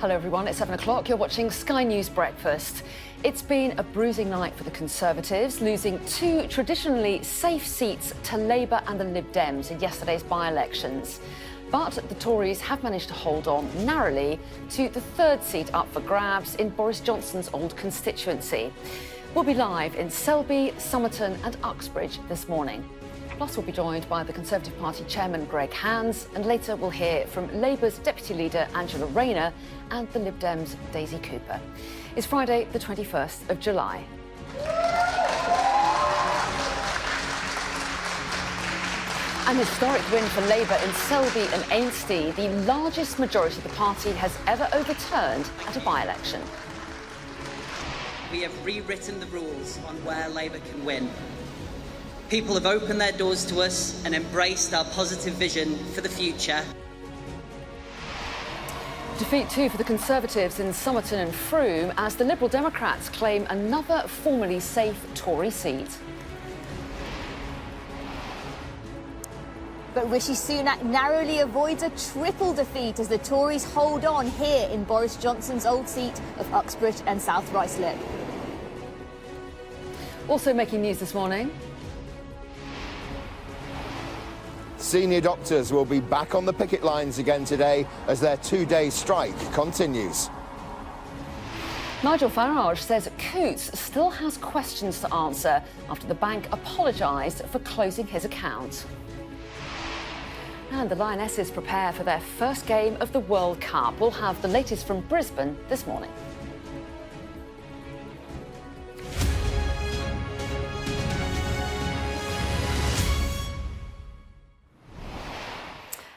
Hello everyone, it's 7 o'clock. You're watching Sky News Breakfast. It's been a bruising night for the Conservatives, losing two traditionally safe seats to Labour and the Lib Dems in yesterday's by-elections. But the Tories have managed to hold on narrowly to the third seat up for grabs in Boris Johnson's old constituency. We'll be live in Selby, Somerton and Uxbridge this morning. Plus, we'll be joined by the Conservative Party chairman, Greg Hands, and later we'll hear from Labour's deputy leader, Angela Rayner, and the Lib Dems' Daisy Cooper. It's Friday, the 21st of July. An historic win for Labour in Selby and Ainsty, the largest majority the party has ever overturned at a by-election. We have rewritten the rules on where Labour can win. People have opened their doors to us and embraced our positive vision for the future. Defeat too for the Conservatives in Somerton and Frome as the Liberal Democrats claim another formerly safe Tory seat. But Rishi Sunak narrowly avoids a triple defeat as the Tories hold on here in Boris Johnson's old seat of Uxbridge and South Ruislip. Also making news this morning. Senior doctors will be back on the picket lines again today as their two-day strike continues. Nigel Farage says Coutts still has questions to answer after the bank apologised for closing his account. And the Lionesses prepare for their first game of the World Cup. We'll have the latest from Brisbane this morning.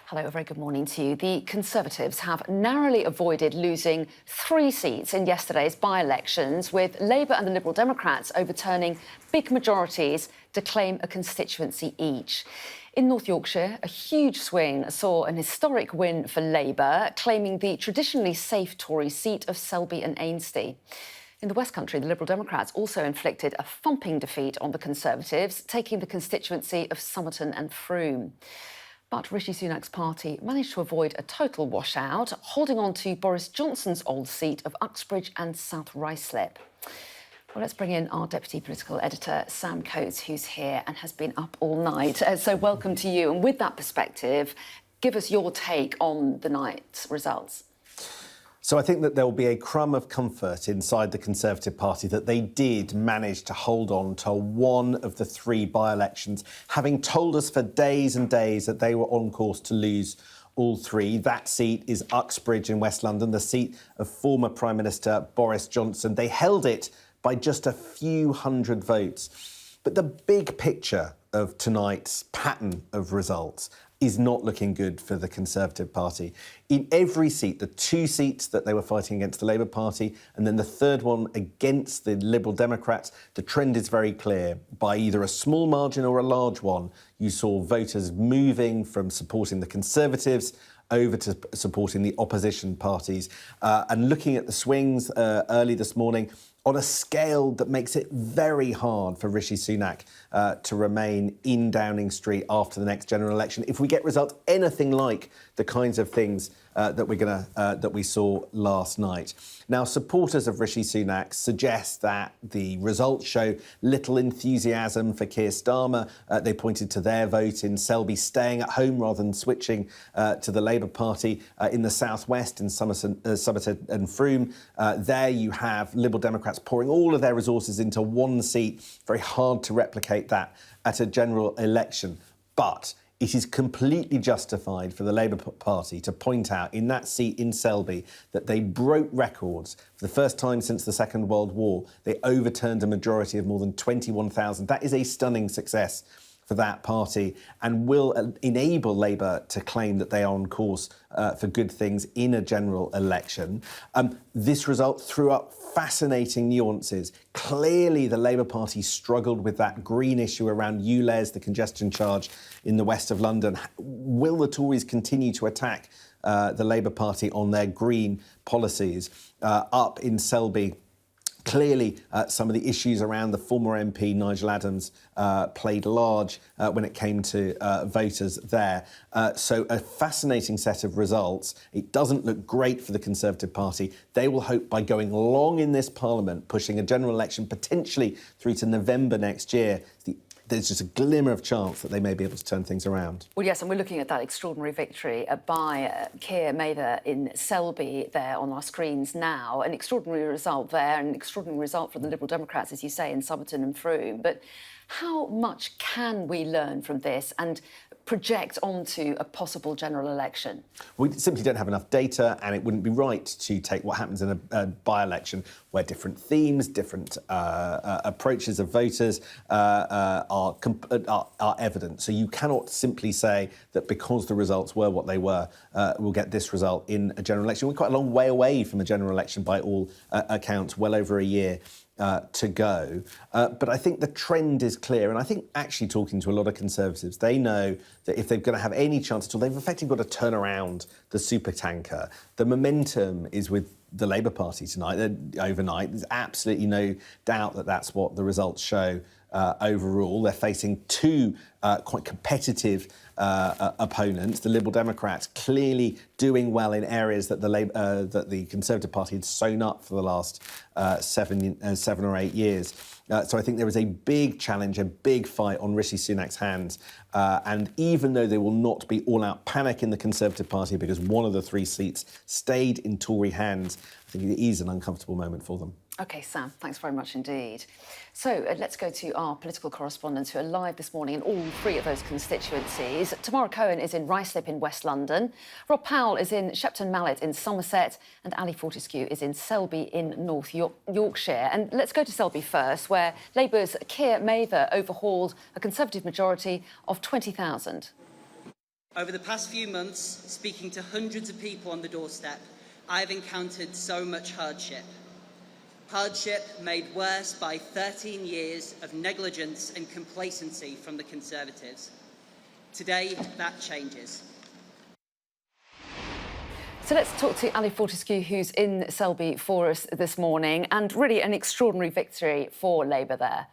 Hello, a very good morning to you. The Conservatives have narrowly avoided losing 3 seats in yesterday's by-elections, with Labour and the Liberal Democrats overturning big majorities to claim a constituency each. In North Yorkshire, a huge swing saw an historic win for Labour, claiming the traditionally safe Tory seat of Selby and Ainsty. In the West Country, the Liberal Democrats also inflicted a thumping defeat on the Conservatives, taking the constituency of Somerton and Frome. But Rishi Sunak's party managed to avoid a total washout, holding on to Boris Johnson's old seat of Uxbridge and South Ruislip. Well, let's bring in our Deputy Political Editor, Sam Coates, who's here and has been up all night. So welcome to you. And with that perspective, give us your take on the night's results. So I think that there will be a crumb of comfort inside the Conservative Party that they did manage to hold on to one of the 3 by-elections, having told us for days and days that they were on course to lose all 3. That seat is Uxbridge in West London, the seat of former Prime Minister Boris Johnson. They held it by just a few hundred votes. But the big picture of tonight's pattern of results is not looking good for the Conservative Party. In every seat, the 2 seats that they were fighting against the Labour Party, and then the third one against the Liberal Democrats, the trend is very clear. By either a small margin or a large one, you saw voters moving from supporting the Conservatives over to supporting the opposition parties. And looking at the swings early this morning, on a scale that makes it very hard for Rishi Sunak to remain in Downing Street after the next general election if we get results anything like the kinds of things that we saw last night. Now, supporters of Rishi Sunak suggest that the results show little enthusiasm for Keir Starmer. They pointed to their vote in Selby staying at home rather than switching to the Labour Party. In the southwest, in Somerton and Frome, there you have Liberal Democrats pouring all of their resources into one seat. Very hard to replicate that at a general election. But it is completely justified for the Labour Party to point out in that seat in Selby that they broke records. For the first time since the Second World War, they overturned a majority of more than 21,000. That is a stunning success for that party and will enable Labour to claim that they are on course for good things in a general election. This result threw up fascinating nuances. Clearly, the Labour Party struggled with that green issue around ULEZ, the congestion charge in the west of London. Will the Tories continue to attack the Labour Party on their green policies? Up in Selby, Clearly, some of the issues around the former MP Nigel Adams played large when it came to voters there. So a fascinating set of results. It doesn't look great for the Conservative Party. They will hope by going long in this Parliament, pushing a general election potentially through to November next year, there's just a glimmer of chance that they may be able to turn things around. Well, yes, and we're looking at that extraordinary victory by Keir Mather in Selby there on our screens now. An extraordinary result there, an extraordinary result for the Liberal Democrats, as you say, in Somerton and Frome. But how much can we learn from this and project onto a possible general election? We simply don't have enough data, and it wouldn't be right to take what happens in a by-election where different themes, different approaches of voters are evident. So you cannot simply say that because the results were what they were, we'll get this result in a general election. We're quite a long way away from a general election by all accounts, well over a year to go. But I think the trend is clear. And I think actually talking to a lot of Conservatives, they know that if they're going to have any chance at all, they've effectively got to turn around the supertanker. The momentum is with the Labour Party tonight, overnight. There's absolutely no doubt that that's what the results show overall. They're facing two quite competitive opponents. The Liberal Democrats clearly doing well in areas that the Conservative Party had sewn up for the last 7 or 8 years. So I think there is a big challenge, a big fight on Rishi Sunak's hands. And even though there will not be all-out panic in the Conservative Party because one of the 3 seats stayed in Tory hands, I think it is an uncomfortable moment for them. OK, Sam, thanks very much indeed. So let's go to our political correspondents who are live this morning in all 3 of those constituencies. Tamara Cohen is in Ruislip in West London, Rob Powell is in Shepton Mallet in Somerset, and Ali Fortescue is in Selby in North Yorkshire. And let's go to Selby first, where Labour's Keir Mather overhauled a Conservative majority of 20,000. Over the past few months, speaking to hundreds of people on the doorstep, I've encountered so much hardship. Hardship made worse by 13 years of negligence and complacency from the Conservatives. Today, that changes. So let's talk to Ali Fortescue, who's in Selby for us this morning, and really an extraordinary victory for Labour there.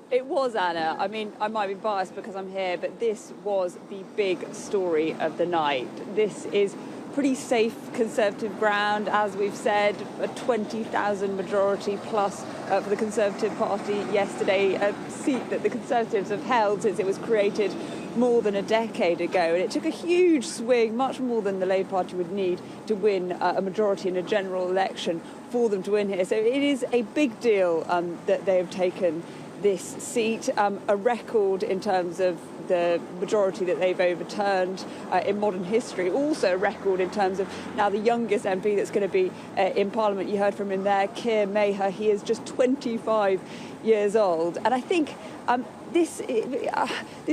It was, Anna. I mean, I might be biased because I'm here, but this was the big story of the night. This is pretty safe Conservative ground, as we've said, a 20,000 majority plus for the Conservative Party yesterday, a seat that the Conservatives have held since it was created more than a decade ago. And it took a huge swing, much more than the Labour Party would need to win a majority in a general election for them to win here. So it is a big deal that they have taken this seat, a record in terms of the majority that they've overturned in modern history. Also a record in terms of now the youngest MP that's going to be in Parliament. You heard from him there, Keir Mather. He is just 25 years old. And I think this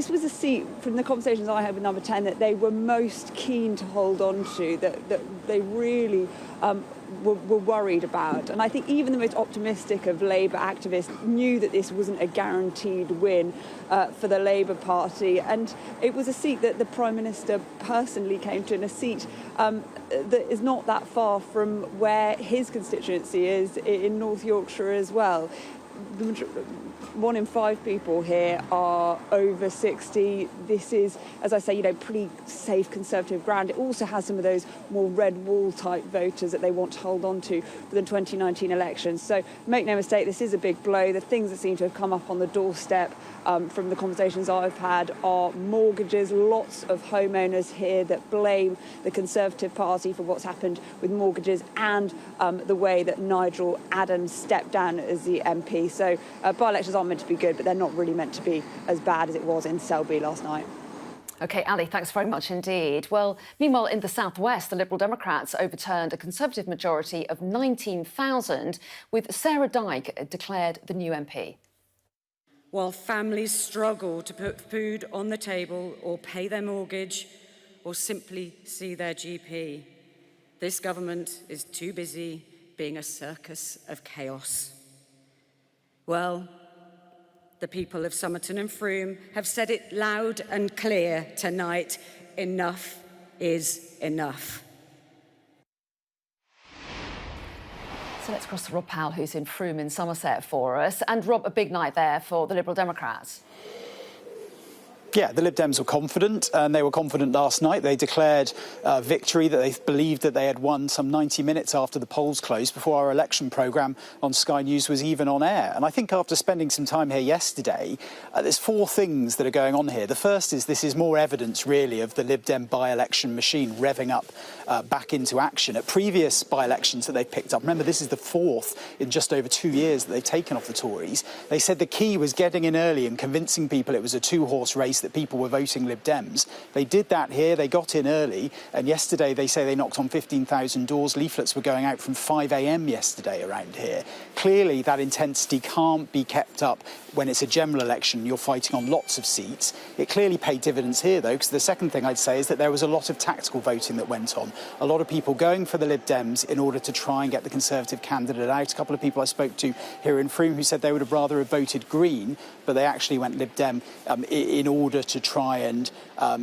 was a seat from the conversations I had with Number 10 that they were most keen to hold on to, that they really were worried about. And I think even the most optimistic of Labour activists knew that this wasn't a guaranteed win for the Labour Party. And it was a seat that the Prime Minister personally came to, and a seat that is not that far from where his constituency is in North Yorkshire as well. 1 in 5 people here are over 60. This is, as I say, pretty safe Conservative ground. It also has some of those more red wall type voters that they want to hold on to for the 2019 elections. So make no mistake, this is a big blow. The things that seem to have come up on the doorstep from the conversations I've had are mortgages. Lots of homeowners here that blame the Conservative Party for what's happened with mortgages and the way that Nigel Adams stepped down as the MP. So by-elections aren't meant to be good, but they're not really meant to be as bad as it was in Selby last night. OK, Ali, thanks very much indeed. Well, meanwhile, in the southwest, the Liberal Democrats overturned a Conservative majority of 19,000, with Sarah Dyke declared the new MP. While families struggle to put food on the table or pay their mortgage or simply see their GP, this government is too busy being a circus of chaos. Well, the people of Somerton and Frome have said it loud and clear tonight: enough is enough. So let's cross to Rob Powell, who's in Frome in Somerset for us. And Rob, a big night there for the Liberal Democrats. Yeah, the Lib Dems were confident, and they were confident last night. They declared victory, that they believed that they had won some 90 minutes after the polls closed, before our election programme on Sky News was even on air. And I think after spending some time here yesterday, there's four things that are going on here. The first is this is more evidence, really, of the Lib Dem by-election machine revving up back into action. At previous by-elections that they've picked up, remember, this is the fourth in just over 2 years that they've taken off the Tories, they said the key was getting in early and convincing people it was a two-horse race, that people were voting Lib Dems. They did that here, they got in early, and yesterday they say they knocked on 15,000 doors. Leaflets were going out from 5 a.m. yesterday around here. Clearly that intensity can't be kept up when it's a general election, you're fighting on lots of seats. It clearly paid dividends here, though, because the second thing I'd say is that there was a lot of tactical voting that went on. A lot of people going for the Lib Dems in order to try and get the Conservative candidate out. A couple of people I spoke to here in Frome who said they would have rather have voted Green, but they actually went Lib Dem in order to try and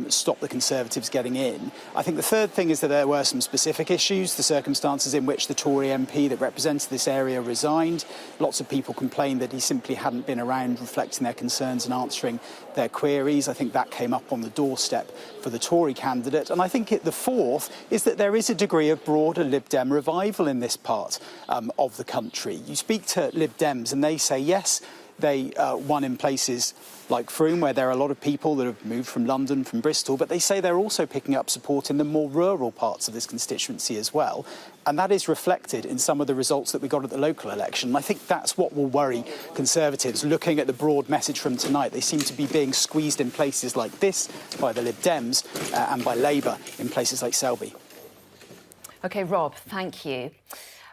stop the Conservatives getting in. I think the third thing is that there were some specific issues, the circumstances in which the Tory MP that represented this area resigned. Lots of people complained that he simply hadn't been around reflecting their concerns and answering their queries. I think that came up on the doorstep for the Tory candidate. And I think the fourth is that there is a degree of broader Lib Dem revival in this part of the country. You speak to Lib Dems and they say, yes, they won in places like Frome, where there are a lot of people that have moved from London, from Bristol, but they say they're also picking up support in the more rural parts of this constituency as well. And that is reflected in some of the results that we got at the local election. And I think that's what will worry Conservatives, looking at the broad message from tonight. They seem to be being squeezed in places like this by the Lib Dems and by Labour in places like Selby. OK, Rob, thank you.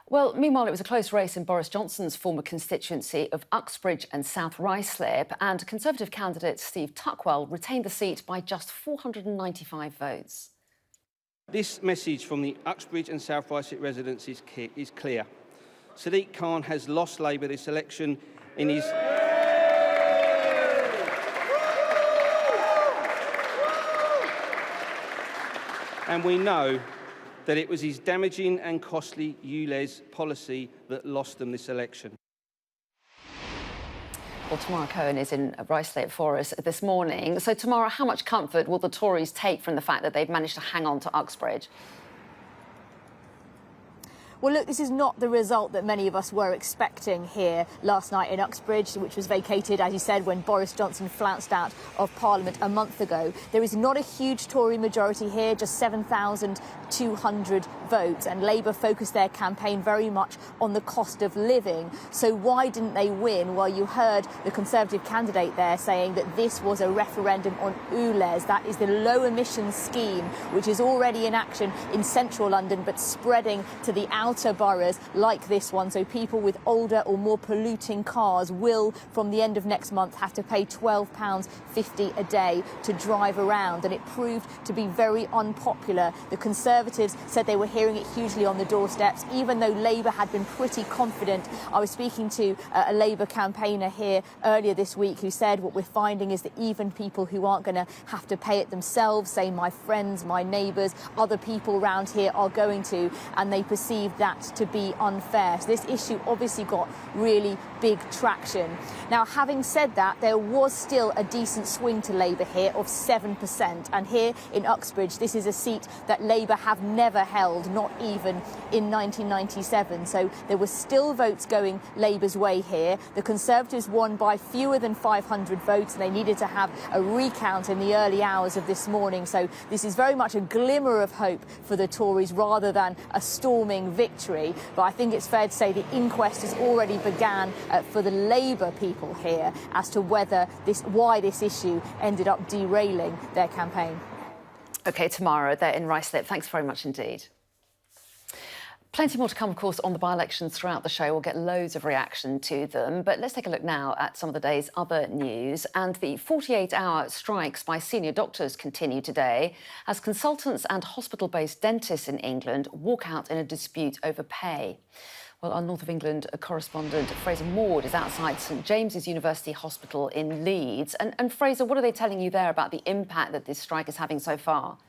Well, meanwhile, it was a close race in Boris Johnson's former constituency of Uxbridge and South Ruislip, and Conservative candidate Steve Tuckwell retained the seat by just 495 votes. This message from the Uxbridge and South Ruislip residents is clear. Sadiq Khan has lost Labour this election in his... And we know that it was his damaging and costly ULEZ policy that lost them this election. Well, Tamara Cohen is in Ruislip for us this morning. So, Tamara, how much comfort will the Tories take from the fact that they've managed to hang on to Uxbridge? Well, look, this is not the result that many of us were expecting here last night in Uxbridge, which was vacated, as you said, when Boris Johnson flounced out of Parliament a month ago. There is not a huge Tory majority here, just 7,200 votes, and Labour focused their campaign very much on the cost of living. So why didn't they win? Well, you heard the Conservative candidate there saying that this was a referendum on ULEZ. That is the low emissions scheme, which is already in action in central London, but spreading to the outer boroughs like this one. So people with older or more polluting cars will, from the end of next month, have to pay £12.50 a day to drive around. And it proved to be very unpopular. The Conservatives said they were hearing it hugely on the doorsteps, even though Labour had been pretty confident. I was speaking to a Labour campaigner here earlier this week who said what we're finding is that even people who aren't going to have to pay it themselves, say my friends, my neighbours, other people around here are going to, and they perceive that to be unfair. So this issue obviously got really big traction. Now, having said that, there was still a decent swing to Labour here of 7%. And here in Uxbridge, this is a seat that Labour have never held, not even in 1997. So there were still votes going Labour's way here. The Conservatives won by fewer than 500 votes, and they needed to have a recount in the early hours of this morning. So this is very much a glimmer of hope for the Tories rather than a storming victory. But I think it's fair to say the inquest has already begun for the Labour people here as to why this issue ended up derailing their campaign. OK, Tamara, they're in Ruislip. Thanks very much indeed. Plenty more to come, of course, on the by-elections throughout the show. We'll get loads of reaction to them. But let's take a look now at some of the day's other news. And the 48-hour strikes by senior doctors continue today as consultants and hospital-based dentists in England walk out in a dispute over pay. Well, our North of England correspondent Fraser Maud is outside St James's University Hospital in Leeds. And Fraser, what are they telling you there about the impact that this strike is having so far?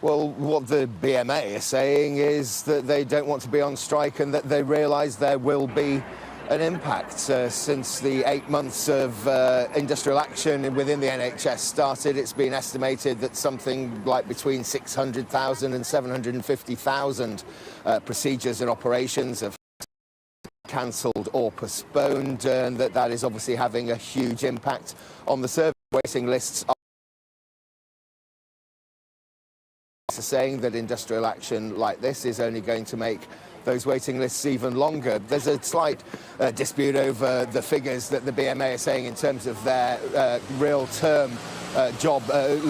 Well, what the BMA is saying is that they don't want to be on strike and that they realise there will be an impact. Since the 8 months of industrial action within the NHS started, it's been estimated that something like between 600,000 and 750,000 procedures and operations have cancelled or postponed, and that is obviously having a huge impact on the service. Waiting lists are saying that industrial action like this is only going to make those waiting lists even longer. There's a slight dispute over the figures that the BMA are saying in terms of their real-term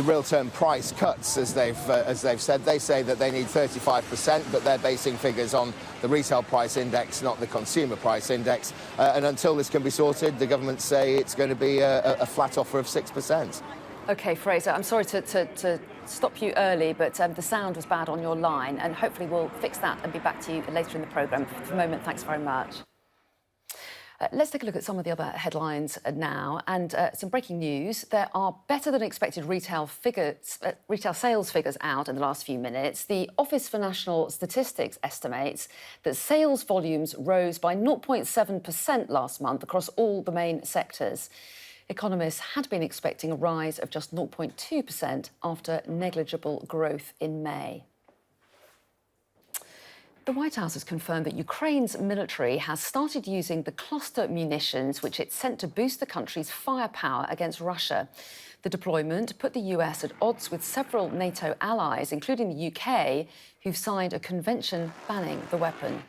real-term price cuts, as they've said. They say that they need 35%, but they're basing figures on the retail price index, not the consumer price index. And until this can be sorted, the government say it's going to be a flat offer of 6%. OK, Fraser, I'm sorry to stop you early, but the sound was bad on your line, and hopefully we'll fix that and be back to you later in the programme. For the moment, thanks very much. Let's take a look at some of the other headlines now, and some breaking news. There are better than expected retail sales figures out in the last few minutes. The Office for National Statistics estimates that sales volumes rose by 0.7% last month across all the main sectors. Economists had been expecting a rise of just 0.2% after negligible growth in May. The White House has confirmed that Ukraine's military has started using the cluster munitions which it sent to boost the country's firepower against Russia. The deployment put the US at odds with several NATO allies, including the UK, who've signed a convention banning the weapon.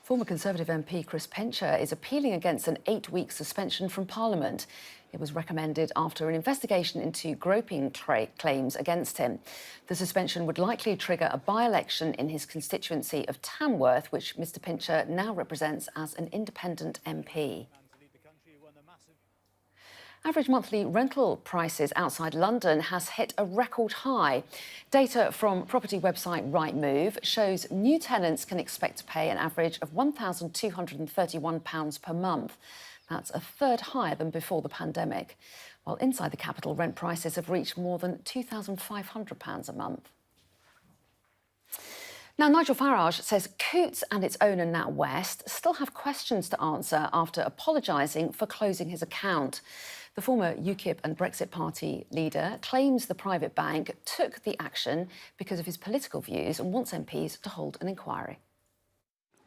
Former Conservative MP Chris Pincher is appealing against an 8-week suspension from Parliament. It was recommended after an investigation into groping claims against him. The suspension would likely trigger a by-election in his constituency of Tamworth, which Mr Pincher now represents as an independent MP. Average monthly rental prices outside London has hit a record high. Data from property website Rightmove shows new tenants can expect to pay an average of £1,231 per month. That's a third higher than before the pandemic. While inside the capital, rent prices have reached more than £2,500 a month. Now, Nigel Farage says Coutts and its owner NatWest still have questions to answer after apologising for closing his account. The former UKIP and Brexit Party leader claims the private bank took the action because of his political views and wants MPs to hold an inquiry.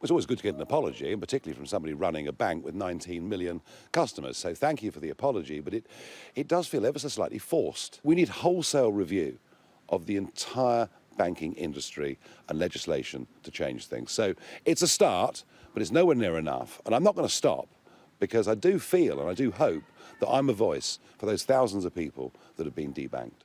It's always good to get an apology, and particularly from somebody running a bank with 19 million customers. So thank you for the apology, but it does feel ever so slightly forced. We need wholesale review of the entire banking industry and legislation to change things. So it's a start, but it's nowhere near enough. And I'm not going to stop, because I do feel and I do hope that I'm a voice for those thousands of people that have been debanked.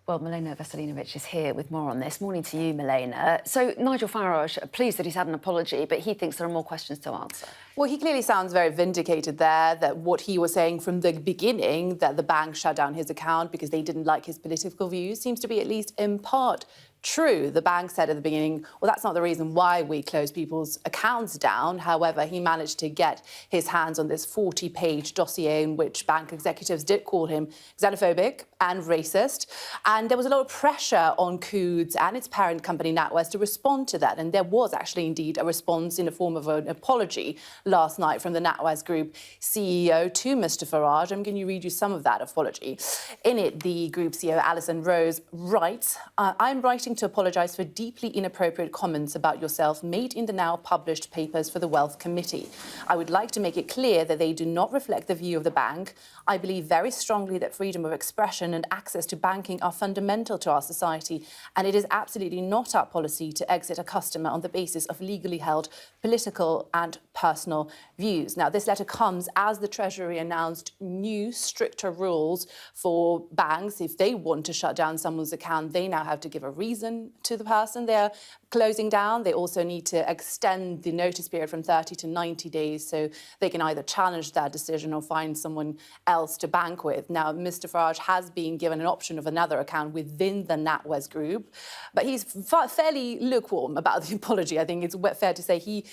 Well, Milena Veselinovic is here with more on this. Morning to you, Milena. So Nigel Farage, pleased that he's had an apology, but he thinks there are more questions to answer. Well, he clearly sounds very vindicated there, that what he was saying from the beginning, that the bank shut down his account because they didn't like his political views, seems to be at least in part true. The bank said at the beginning, well, that's not the reason why we closed people's accounts down. However, he managed to get his hands on this 40-page dossier in which bank executives did call him xenophobic and racist. And there was a lot of pressure on Coutts and its parent company NatWest to respond to that. And there was actually indeed a response in the form of an apology last night from the NatWest Group CEO to Mr Farage. I'm going to read you some of that apology. In it, the Group CEO, Alison Rose, writes, I'm writing to apologise for deeply inappropriate comments about yourself made in the now published papers for the Wealth Committee. I would like to make it clear that they do not reflect the view of the bank. I believe very strongly that freedom of expression and access to banking are fundamental to our society, and it is absolutely not our policy to exit a customer on the basis of legally held political and personal views. Now, this letter comes as the Treasury announced new, stricter rules for banks. If they want to shut down someone's account, they now have to give a reason reason to the person they're closing down. They also need to extend the notice period from 30 to 90 days so they can either challenge that decision or find someone else to bank with. Now, Mr. Farage has been given an option of another account within the NatWest group, but he's fairly lukewarm about the apology. I think it's fair to say he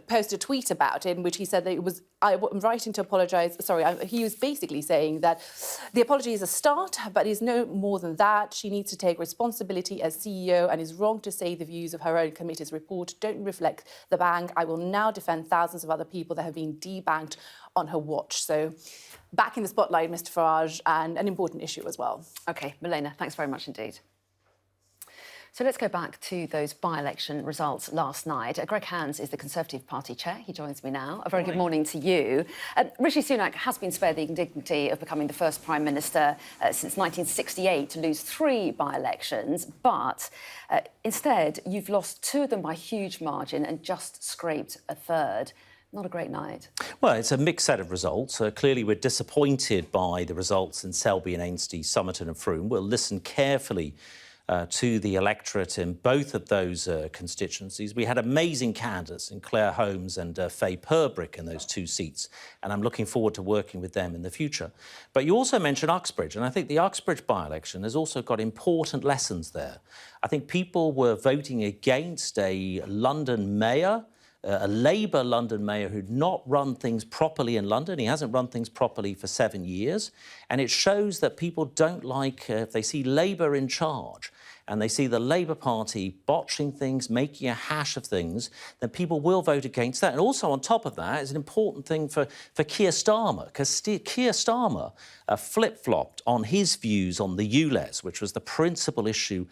posted a tweet about it in which he said that it was, I'm writing to apologise. Sorry, he was basically saying that the apology is a start, but is no more than that. She needs to take responsibility as CEO and is wrong to say the views of her own committee's report don't reflect the bank. I will now defend thousands of other people that have been debanked on her watch. So back in the spotlight, Mr. Farage, and an important issue as well. OK, Milena, thanks very much indeed. So let's go back to those by-election results last night. Greg Hands is the Conservative Party chair. He joins me now. A very good morning to you. Rishi Sunak has been spared the indignity of becoming the first Prime Minister since 1968 to lose 3 by-elections, but instead you've lost 2 of them by huge margin and just scraped a third. Not a great night. Well, it's a mixed set of results. Clearly, we're disappointed by the results in Selby and Ainsty, Somerton and Frome. We'll listen carefully to the electorate in both of those constituencies. We had amazing candidates in Claire Holmes and Faye Purbrick in those 2 seats, and I'm looking forward to working with them in the future. But you also mentioned Uxbridge, and I think the Uxbridge by-election has also got important lessons there. I think people were voting against a London mayor, a Labour London mayor who'd not run things properly in London. He hasn't run things properly for 7 years. And it shows that people don't like, if they see Labour in charge and they see the Labour Party botching things, making a hash of things, then people will vote against that. And also on top of that, it's an important thing for Keir Starmer, because Keir Starmer flip-flopped on his views on the ULEZ, which was the principal issue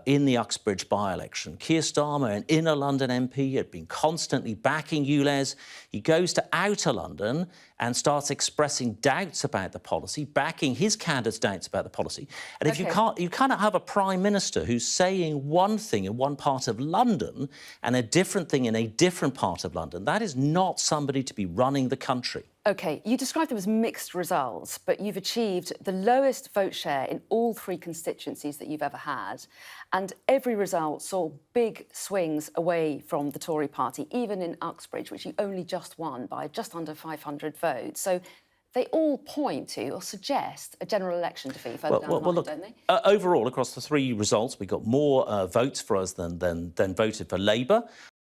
in the Uxbridge by-election. Keir Starmer, an inner London MP, had been constantly backing ULEZ. He goes to outer London and starts expressing doubts about the policy, backing his candidates' doubts about the policy. And if you cannot have a Prime Minister who's saying one thing in one part of London and a different thing in a different part of London, that is not somebody to be running the country. OK, you described them as mixed results, but you've achieved the lowest vote share in all 3 constituencies that you've ever had. And every result saw big swings away from the Tory party, even in Uxbridge, which you only just won by just under 500 votes. So they all point to or suggest a general election defeat further down the line, look, don't they? Overall, across the 3 results, we got more votes for us than voted for Labour.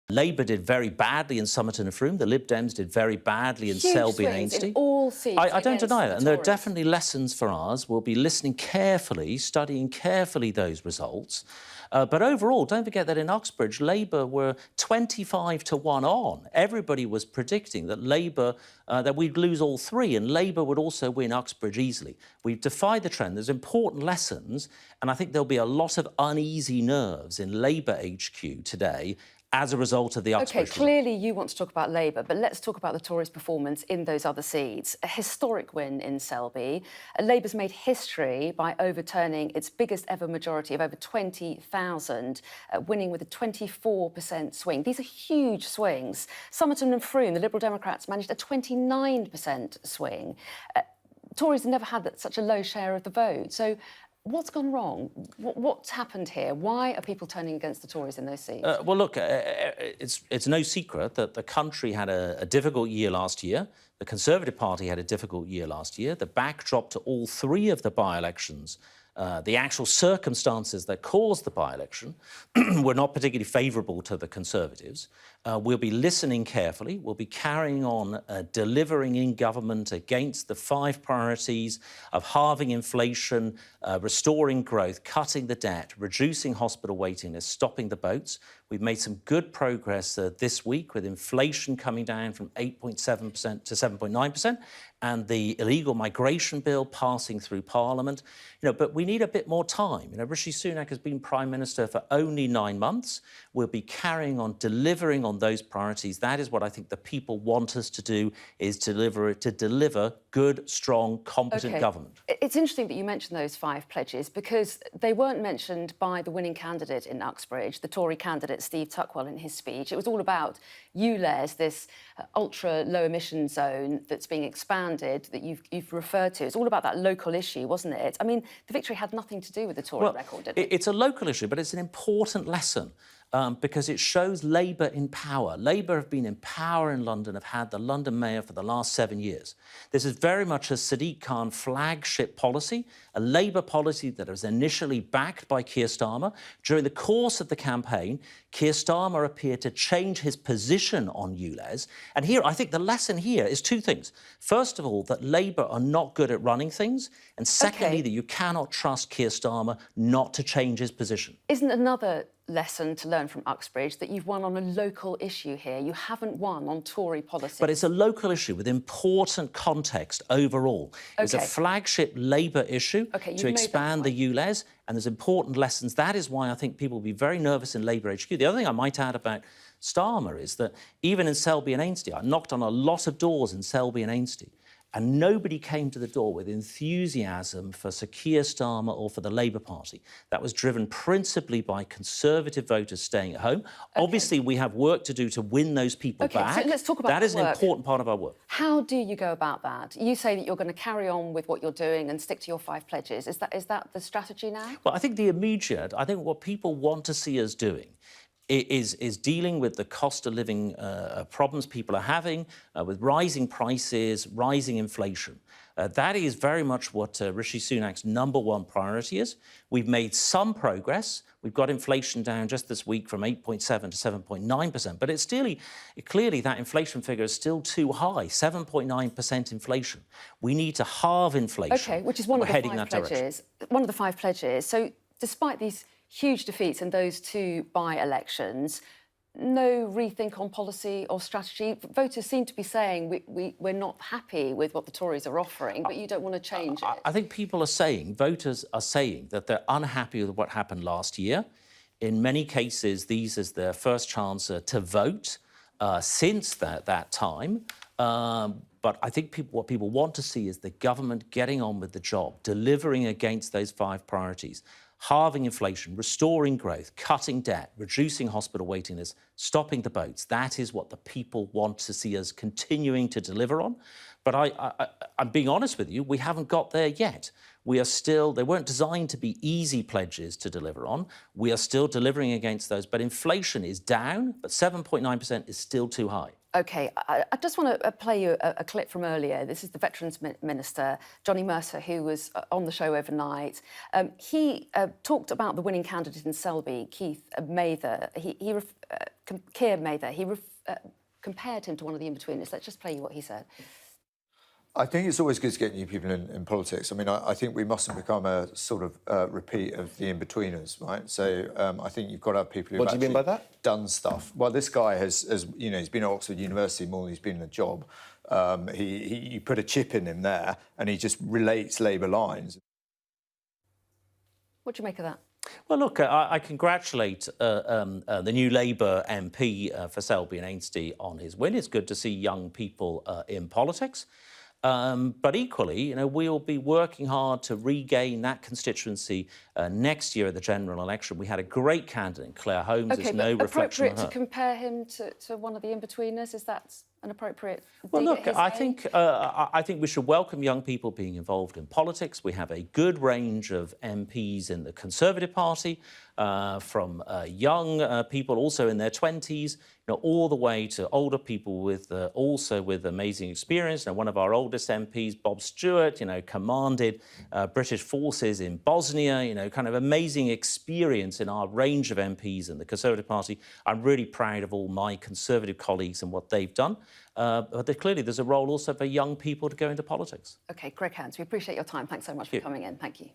Labour did very badly in Somerton and Frome. The Lib Dems did very badly in Selby and Ainsty. In all seats I don't deny the it. And there are Tories. definitely lessons for us. We'll be listening carefully, studying carefully those results. But overall, don't forget that in Uxbridge, Labour were 25 to 1 on. Everybody was predicting that Labour, that we'd lose all 3, and Labour would also win Uxbridge easily. We've defied the trend. There's important lessons, and I think there'll be a lot of uneasy nerves in Labour HQ today as a result of the Uxbridge. OK, clearly you want to talk about Labour, but let's talk about the Tories' performance in those other seats. A historic win in Selby. Labour's made history by overturning its biggest ever majority of over 20,000, winning with a 24% swing. These are huge swings. Somerton and Frome, the Liberal Democrats, managed a 29% swing. Tories have never had such a low share of the vote. So what's gone wrong? What's happened here? Why are people turning against the Tories in those seats? Well, look, it's no secret that the country had a difficult year last year. The Conservative Party had a difficult year last year. The backdrop to all 3 of the by-elections, the actual circumstances that caused the by-election were not particularly favourable to the Conservatives. We'll be listening carefully. We'll be carrying on delivering in government against the 5 priorities of halving inflation, restoring growth, cutting the debt, reducing hospital waiting lists, stopping the boats. We've made some good progress this week with inflation coming down from 8.7% to 7.9% and the illegal migration bill passing through Parliament. But we need a bit more time. Rishi Sunak has been Prime Minister for only 9 months. We'll be carrying on delivering on on those priorities. That is what I think the people want us to do, is to deliver good, strong, competent government. It's interesting that you mentioned those 5 pledges, because they weren't mentioned by the winning candidate in Uxbridge, the Tory candidate Steve Tuckwell, in his speech. It was all about ULEZ, this ultra-low emission zone that's being expanded that you've referred to. It's all about that local issue, wasn't it? I mean, the victory had nothing to do with the Tory record, did it? It's a local issue, but it's an important lesson. Because it shows Labour in power. Labour have been in power in London, have had the London mayor for the last 7 years. This is very much a Sadiq Khan flagship policy, a Labour policy that was initially backed by Keir Starmer. During the course of the campaign, Keir Starmer appeared to change his position on ULEZ. And here, I think the lesson here is 2 things. First of all, that Labour are not good at running things. And secondly, that you cannot trust Keir Starmer not to change his position. Isn't another lesson to learn from Uxbridge that you've won on a local issue here? You haven't won on Tory policy. But it's a local issue with important context overall. It's a flagship Labour issue to expand the ULEZ, and there's important lessons. That is why I think people will be very nervous in Labour HQ. The other thing I might add about Starmer is that even in Selby and Ainsty, I knocked on a lot of doors in Selby and Ainsty, and nobody came to the door with enthusiasm for Sir Keir Starmer or for the Labour Party. That was driven principally by Conservative voters staying at home. Obviously, we have work to do to win those people back. So let's talk about that is an important part of our work. How do you go about that? You say that you're going to carry on with what you're doing and stick to your 5 pledges. Is that the strategy now? Well, I think I think what people want to see us doing is dealing with the cost of living problems people are having, with rising prices, rising inflation. That is very much what Rishi Sunak's #1 priority is. We've made some progress. We've got inflation down just this week from 8.7 to 7.9%, but it's still, clearly that inflation figure is still too high, 7.9% inflation. We need to halve inflation. OK, which is one of the 5 pledges. One of the 5 pledges. So despite these huge defeats in those 2 by-elections, no rethink on policy or strategy. Voters seem to be saying we're not happy with what the Tories are offering, but you don't want to change it. I think voters are saying that they're unhappy with what happened last year. In many cases, these is their first chance to vote since that time. But I think what people want to see is the government getting on with the job, delivering against those 5 priorities. Halving inflation, restoring growth, cutting debt, reducing hospital waiting lists, stopping the boats. That is what the people want to see us continuing to deliver on. But I'm being honest with you, we haven't got there yet. They weren't designed to be easy pledges to deliver on. We are still delivering against those. But inflation is down, but 7.9% is still too high. OK, I just want to play you a clip from earlier. This is the Veterans Minister, Johnny Mercer, who was on the show overnight. He talked about the winning candidate in Selby, Keir Mather. Keir Mather. He compared him to one of the in-betweeners. Let's just play you what he said. I think it's always good to get new people in politics. I mean, I think we mustn't become a sort of repeat of the in-betweeners, right? So I think you've got to have people who've actually done stuff. Well, this guy has you know, he's been at Oxford University more than he's been in a job. You put a chip in him there, and he just relates Labour lines. What do you make of that? Well, look, I congratulate the new Labour MP for Selby and Ainsty on his win. It's good to see young people in politics. But equally, you know, we'll be working hard to regain that constituency next year at the general election. We had a great candidate, Claire Holmes. OK, There's no reflection on her. Appropriate to compare him to one of the in-betweeners? Is that an appropriate? Well, look, I think we should welcome young people being involved in politics. We have a good range of MPs in the Conservative Party, from young people also in their 20s, you know, all the way to older people with also with amazing experience. Now, one of our oldest MPs, Bob Stewart, you know, commanded British forces in Bosnia, you know, kind of amazing experience in our range of MPs in the Conservative Party. I'm really proud of all my Conservative colleagues and what they've done. But clearly there's a role also for young people to go into politics. OK, Greg Hans, we appreciate your time. Thanks so much for coming in. Thank you.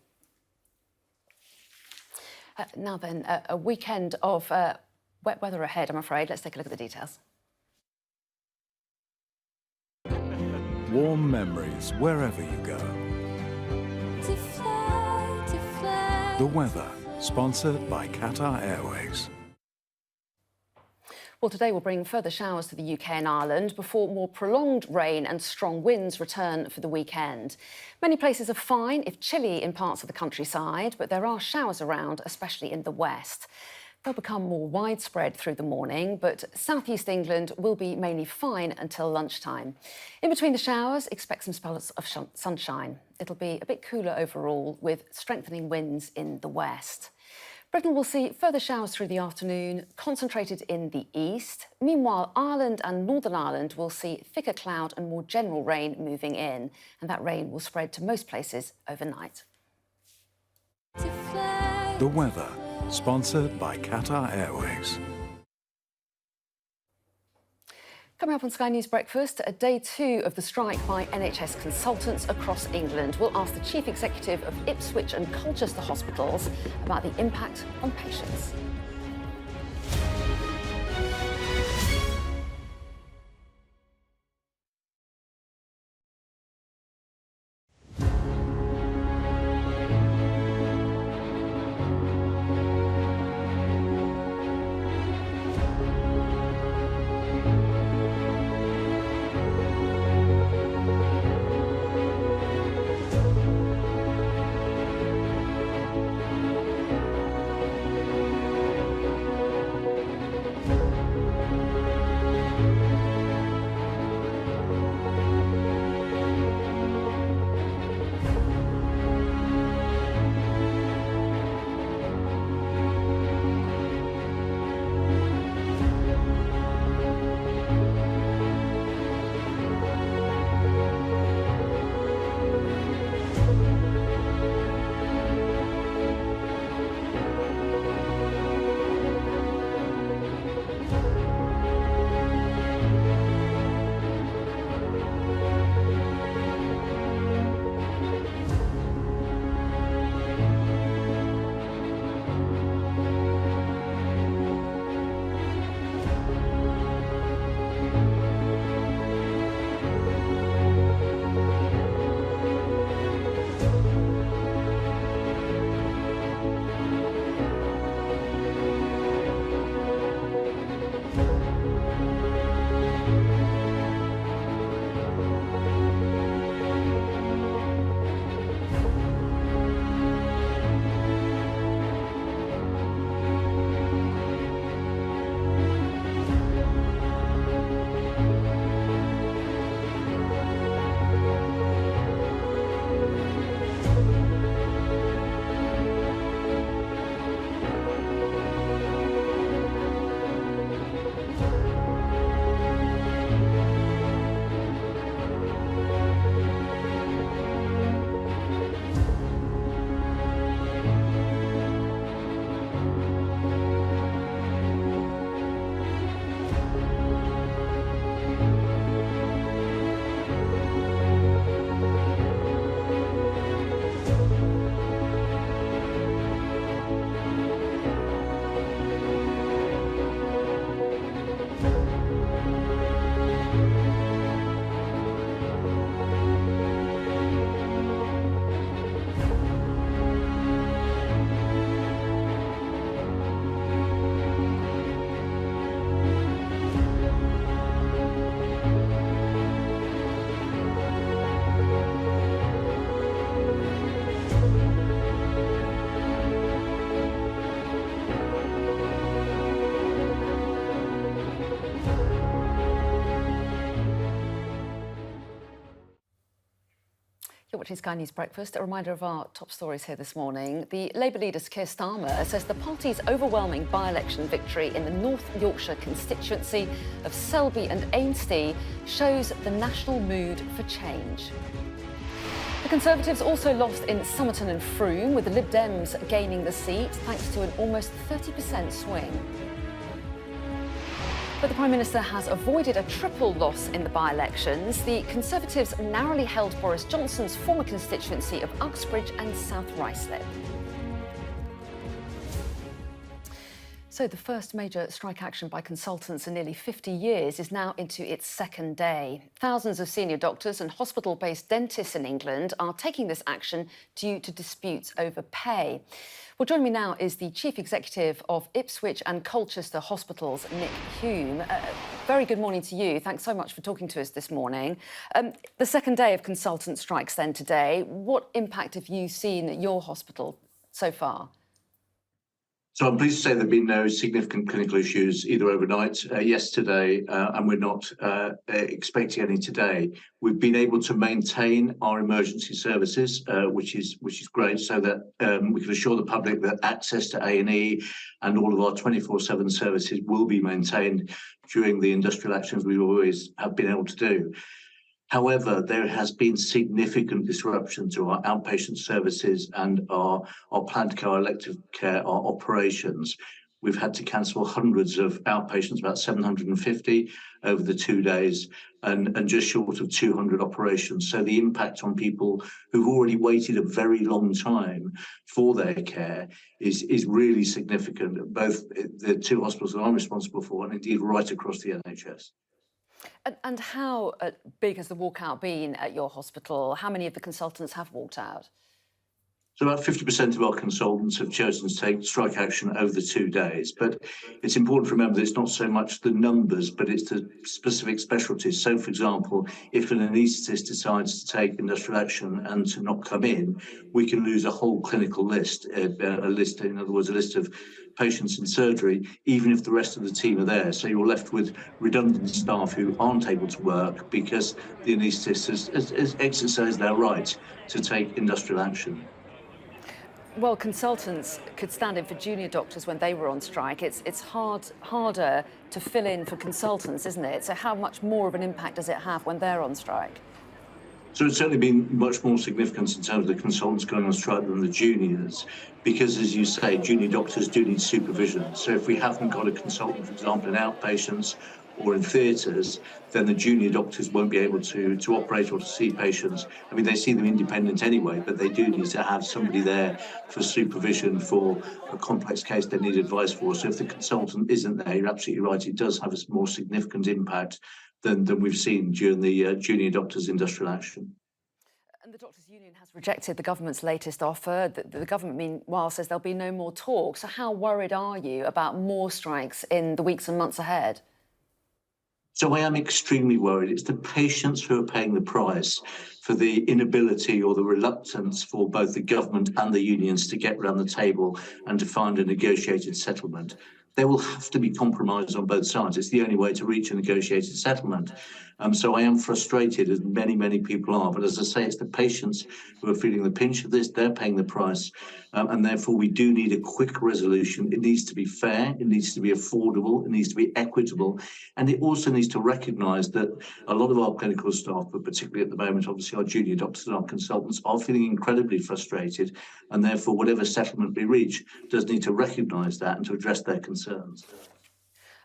Now then, a weekend of wet weather ahead, I'm afraid. Let's take a look at the details. Warm memories wherever you go. To fly, to fly. The weather, sponsored by Qatar Airways. Well, today will bring further showers to the UK and Ireland before more prolonged rain and strong winds return for the weekend. Many places are fine, if chilly in parts of the countryside, but there are showers around, especially in the west. They'll become more widespread through the morning, but southeast England will be mainly fine until lunchtime. In between the showers, expect some spells of sunshine. It'll be a bit cooler overall, with strengthening winds in the west. Britain will see further showers through the afternoon, concentrated in the east. Meanwhile, Ireland and Northern Ireland will see thicker cloud and more general rain moving in, and that rain will spread to most places overnight. The weather, sponsored by Qatar Airways. Coming up on Sky News Breakfast, day 2 of the strike by NHS consultants across England. We'll ask the Chief Executive of Ipswich and Colchester hospitals about the impact on patients. You're watching Sky News Breakfast. A reminder of our top stories here this morning. The Labour leader Keir Starmer says the party's overwhelming by-election victory in the North Yorkshire constituency of Selby and Ainsty shows the national mood for change. The Conservatives also lost in Somerton and Frome, with the Lib Dems gaining the seat thanks to an almost 30% swing. But the Prime Minister has avoided a triple loss in the by-elections. The Conservatives narrowly held Boris Johnson's former constituency of Uxbridge and South Ruislip. So the first major strike action by consultants in nearly 50 years is now into its second day. Thousands of senior doctors and hospital-based dentists in England are taking this action due to disputes over pay. Well, joining me now is the Chief Executive of Ipswich and Colchester Hospitals, Nick Hume. Very good morning to you. Thanks so much for talking to us this morning. The second day of consultant strikes then today. What impact have you seen at your hospital so far? So I'm pleased to say there have been no significant clinical issues either overnight, yesterday, and we're not expecting any today. We've been able to maintain our emergency services, which is great, so that we can assure the public that access to A&E and all of our 24/7 services will be maintained during the industrial actions we always have been able to do. However, there has been significant disruption to our outpatient services and our planned care, elective care, our operations. We've had to cancel hundreds of outpatients, about 750 over the 2 days, and just short of 200 operations. So the impact on people who've already waited a very long time for their care is really significant, both the two hospitals that I'm responsible for and indeed right across the NHS. And how big has the walkout been at your hospital? How many of the consultants have walked out? So about 50% of our consultants have chosen to take strike action over the 2 days. But it's important to remember that it's not so much the numbers, but it's the specific specialties. So, for example, if an anaesthetist decides to take industrial action and to not come in, we can lose a whole clinical list, in other words, a list of patients in surgery, even if the rest of the team are there. So you're left with redundant staff who aren't able to work because the anaesthetist has exercised their right to take industrial action. Well, consultants could stand in for junior doctors when they were on strike. It's harder to fill in for consultants, isn't it? So how much more of an impact does it have when they're on strike? So it's certainly been much more significant in terms of the consultants going on strike than the juniors, because, as you say, junior doctors do need supervision. So if we haven't got a consultant, for example, in outpatients or in theatres, then the junior doctors won't be able to operate or to see patients. I mean, they see them independent anyway, but they do need to have somebody there for supervision for a complex case they need advice for. So if the consultant isn't there, you're absolutely right, it does have a more significant impact than we've seen during the junior doctors' industrial action. And the Doctors' Union has rejected the government's latest offer. The government, meanwhile, says there'll be no more talk. So how worried are you about more strikes in the weeks and months ahead? So I am extremely worried. It's the patients who are paying the price for the inability or the reluctance for both the government and the unions to get around the table and to find a negotiated settlement. There will have to be compromise on both sides. It's the only way to reach a negotiated settlement. So I am frustrated, as many people are. But as I say, it's the patients who are feeling the pinch of this. They're paying the price. And therefore, we do need a quick resolution. It needs to be fair. It needs to be affordable. It needs to be equitable. And it also needs to recognise that a lot of our clinical staff, but particularly at the moment, obviously, our junior doctors and our consultants are feeling incredibly frustrated. And therefore, whatever settlement we reach does need to recognise that and to address their concerns.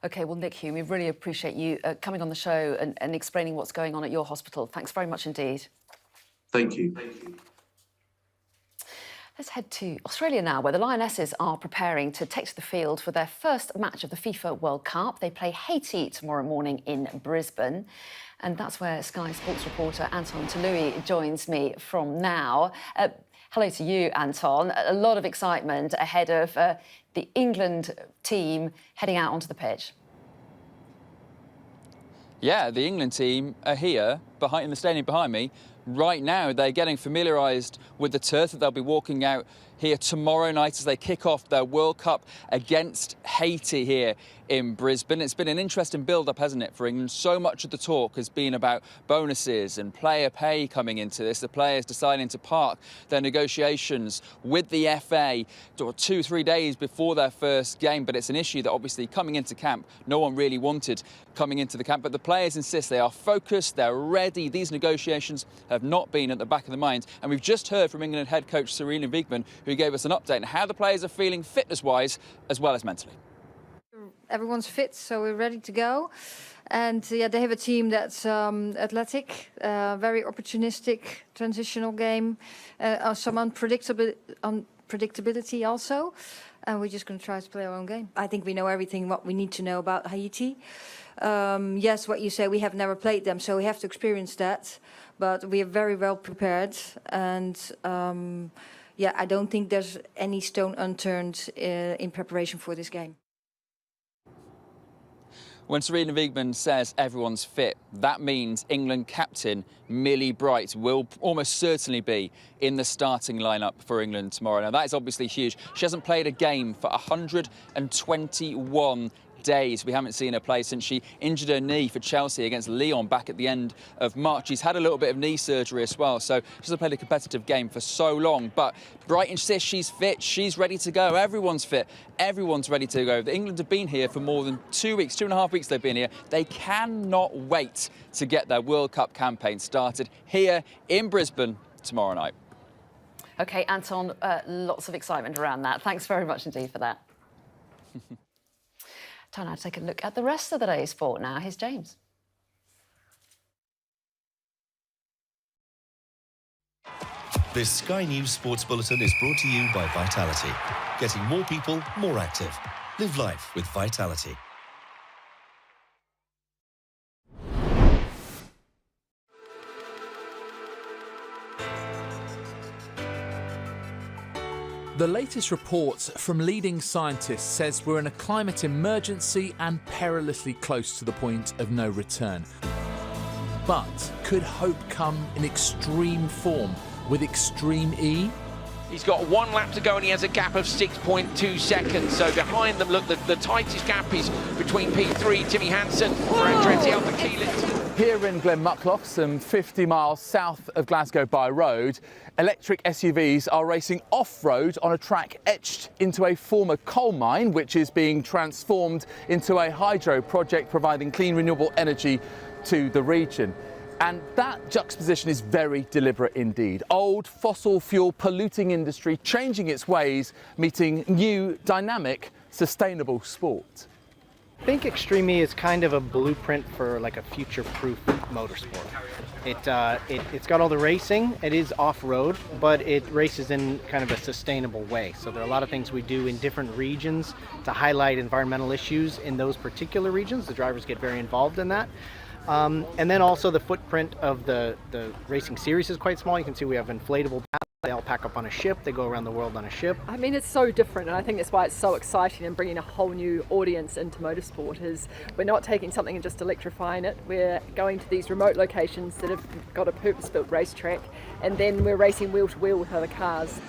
OK, well, Nick Hume, we really appreciate you coming on the show and explaining what's going on at your hospital. Thanks very much indeed. Thank you. Let's head to Australia now, where the Lionesses are preparing to take to the field for their first match of the FIFA World Cup. They play Haiti tomorrow morning in Brisbane. And that's where Sky Sports reporter Anton Tolui joins me from now. Hello to you, Anton. A lot of excitement ahead of the England team heading out onto the pitch. Yeah, the England team are here in the stadium behind me. Right now, they're getting familiarised with the turf that they'll be walking out here tomorrow night as they kick off their World Cup against Haiti here in Brisbane. It's been an interesting build-up, hasn't it, for England? So much of the talk has been about bonuses and player pay coming into this. The players deciding to park their negotiations with the FA 2-3 days before their first game. But it's an issue that obviously coming into camp, no one really wanted coming into the camp. But the players insist they are focused, they're ready. These negotiations have not been at the back of the mind. And we've just heard from England head coach Sarina Wiegman, who gave us an update on how the players are feeling fitness-wise as well as mentally. Everyone's fit, so we're ready to go. And yeah, they have a team that's athletic, very opportunistic, transitional game, some predictability also. And we're just going to try to play our own game. I think we know everything what we need to know about Haiti. Yes, what you say, we have never played them, so we have to experience that. But we are very well prepared. And yeah, I don't think there's any stone unturned in preparation for this game. When Serena Wiegmann says everyone's fit, that means England captain Millie Bright will almost certainly be in the starting lineup for England tomorrow. Now, that is obviously huge. She hasn't played a game for 121 days. We haven't seen her play since she injured her knee for Chelsea against Lyon back at the end of March. She's had a little bit of knee surgery as well, so she hasn't played a competitive game for so long. But Bright insists she's fit, she's ready to go. Everyone's fit, everyone's ready to go. England have been here for more than 2 weeks, 2.5 weeks they've been here. They cannot wait to get their World Cup campaign started here in Brisbane tomorrow night. OK, Anton, lots of excitement around that. Thanks very much indeed for that. Time now to take a look at the rest of the day's sport now. Here's James. This Sky News Sports Bulletin is brought to you by Vitality. Getting more people more active. Live life with Vitality. The latest reports from leading scientists says we're in a climate emergency and perilously close to the point of no return. But could hope come in extreme form with Extreme E? He's got 1 lap to go and he has a gap of 6.2 seconds. So behind them, look, the tightest gap is between P3, Timmy Hansen, for Andretti Alpha Keelan. Here in Glenmuckloch, some 50 miles south of Glasgow by road, electric SUVs are racing off-road on a track etched into a former coal mine, which is being transformed into a hydro project providing clean, renewable energy to the region. And that juxtaposition is very deliberate indeed. Old fossil fuel polluting industry changing its ways, meeting new, dynamic, sustainable sport. I think Extreme E is kind of a blueprint for like a future-proof motorsport. It's got all the racing, it is off-road, but it races in kind of a sustainable way. So there are a lot of things we do in different regions to highlight environmental issues in those particular regions. The drivers get very involved in that. And then also the footprint of the racing series is quite small. You can see we have inflatable pads. They all pack up on a ship. They go around the world on a ship. I mean, it's so different, and I think that's why it's so exciting and bringing a whole new audience into motorsport. Is we're not taking something and just electrifying it. We're going to these remote locations that have got a purpose-built racetrack, and then we're racing wheel to wheel with other cars.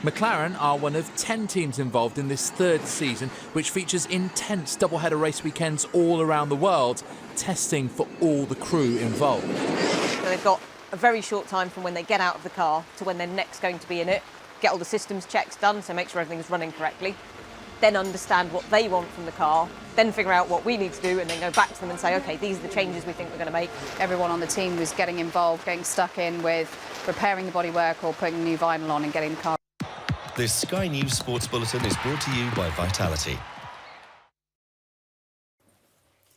McLaren are one of 10 teams involved in this third season, which features intense double-header race weekends all around the world, testing for all the crew involved. So they've got a very short time from when they get out of the car to when they're next going to be in it, get all the systems checks done, so make sure everything's running correctly, then understand what they want from the car, then figure out what we need to do, and then go back to them and say, OK, these are the changes we think we're going to make. Everyone on the team was getting involved, getting stuck in with repairing the bodywork or putting new vinyl on and getting the car. This Sky News Sports Bulletin is brought to you by Vitality.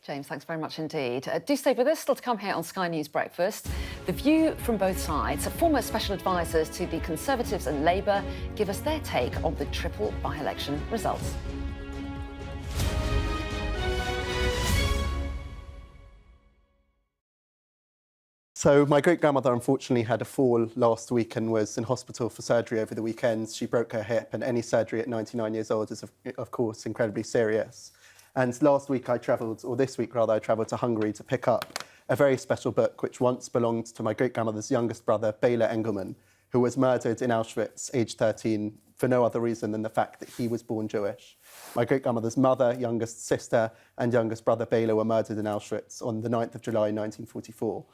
James, thanks very much indeed. Do stay with us. Still to come here on Sky News Breakfast. The view from both sides. Former special advisors to the Conservatives and Labour give us their take on the triple by-election results. So my great-grandmother unfortunately had a fall last week and was in hospital for surgery over the weekend. She broke her hip, and any surgery at 99 years old is, of course, incredibly serious. And this week I travelled to Hungary to pick up a very special book which once belonged to my great-grandmother's youngest brother, Bela Engelman, who was murdered in Auschwitz, aged 13, for no other reason than the fact that he was born Jewish. My great-grandmother's mother, youngest sister, and youngest brother, Bela, were murdered in Auschwitz on the 9th of July, 1944.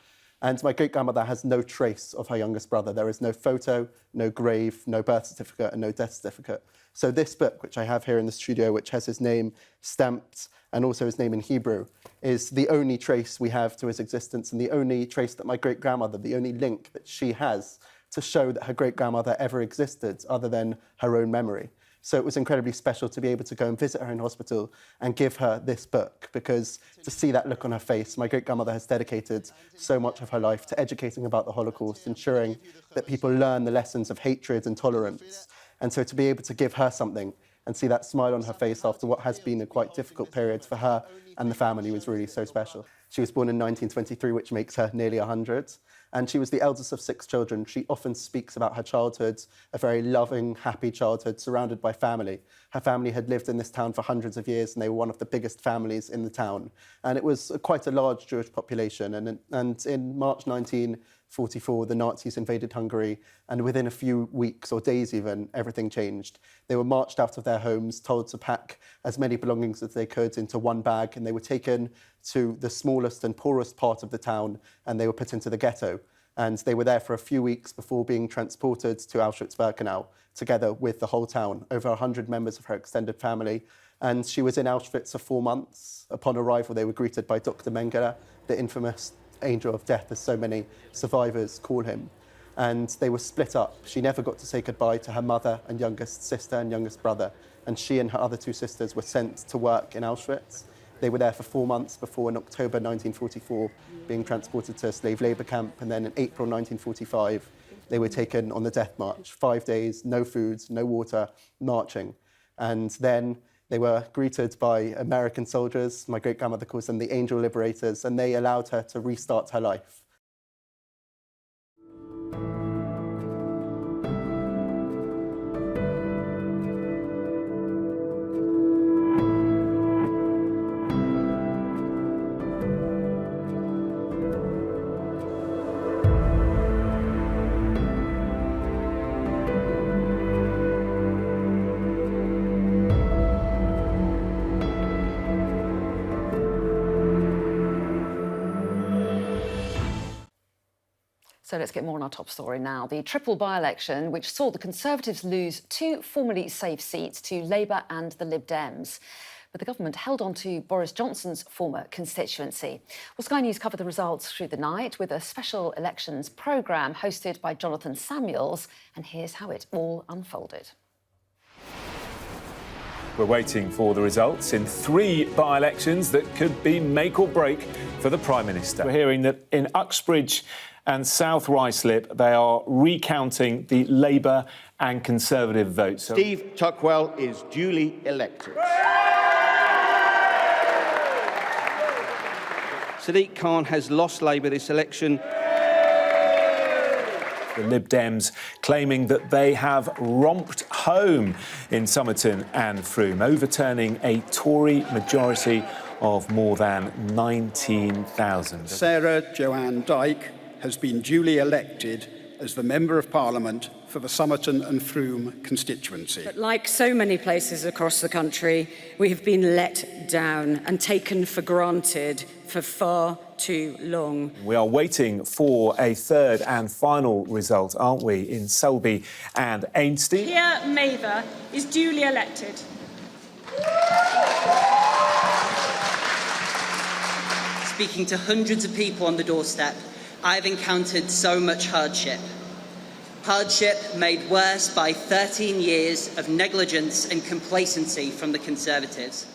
And my great-grandmother has no trace of her youngest brother. There is no photo, no grave, no birth certificate, and no death certificate. So this book, which I have here in the studio, which has his name stamped and also his name in Hebrew, is the only trace we have to his existence and the only trace that my great-grandmother, the only link that she has to show that her great-grandmother ever existed other than her own memory. So it was incredibly special to be able to go and visit her in hospital and give her this book, because to see that look on her face, my great-grandmother has dedicated so much of her life to educating about the Holocaust, ensuring that people learn the lessons of hatred and tolerance, And so to be able to give her something and see that smile on her face after what has been a quite difficult period for her and the family was really so special. She was born in 1923, which makes her nearly 100. And she was the eldest of 6 children. She often speaks about her childhood, a very loving, happy childhood, surrounded by family. Her family had lived in this town for hundreds of years, and they were one of the biggest families in the town. And it was quite a large Jewish population. And in March 1944, the Nazis invaded Hungary, and within a few weeks, or days even, everything changed. They were marched out of their homes, told to pack as many belongings as they could into one bag, and they were taken to the smallest and poorest part of the town, and they were put into the ghetto. And they were there for a few weeks before being transported to Auschwitz-Birkenau, together with the whole town, over 100 members of her extended family. And she was in Auschwitz for 4 months. Upon arrival, they were greeted by Dr. Mengele, the infamous angel of death, as so many survivors call him. And they were split up. She never got to say goodbye to her mother and youngest sister and youngest brother. And she and her other 2 sisters were sent to work in Auschwitz. They were there for 4 months before, in October 1944, being transported to a slave labour camp. And then in April 1945, they were taken on the death march. 5 days, no food, no water, marching. And then they were greeted by American soldiers. My great-grandmother calls them the Angel Liberators, and they allowed her to restart her life. So let's get more on our top story now. The triple by-election, which saw the Conservatives lose 2 formerly safe seats to Labour and the Lib Dems. But the government held on to Boris Johnson's former constituency. Well, Sky News covered the results through the night with a special elections programme hosted by Jonathan Samuels. And here's how it all unfolded. We're waiting for the results in 3 by-elections that could be make or break for the Prime Minister. We're hearing that in Uxbridge and South Ruislip, they are recounting the Labour and Conservative votes. Steve Tuckwell is duly elected. Sadiq Khan has lost Labour this election. The Lib Dems claiming that they have romped home in Somerton and Frome, overturning a Tory majority of more than 19,000. Sarah Joanne Dyke has been duly elected as the Member of Parliament for the Somerton and Frome constituency. But like so many places across the country, we have been let down and taken for granted for far too long. We are waiting for a third and final result, aren't we, in Selby and Ainsty? Pierre Mather is duly elected. Speaking to hundreds of people on the doorstep, I've encountered so much hardship. Hardship made worse by 13 years of negligence and complacency from the Conservatives.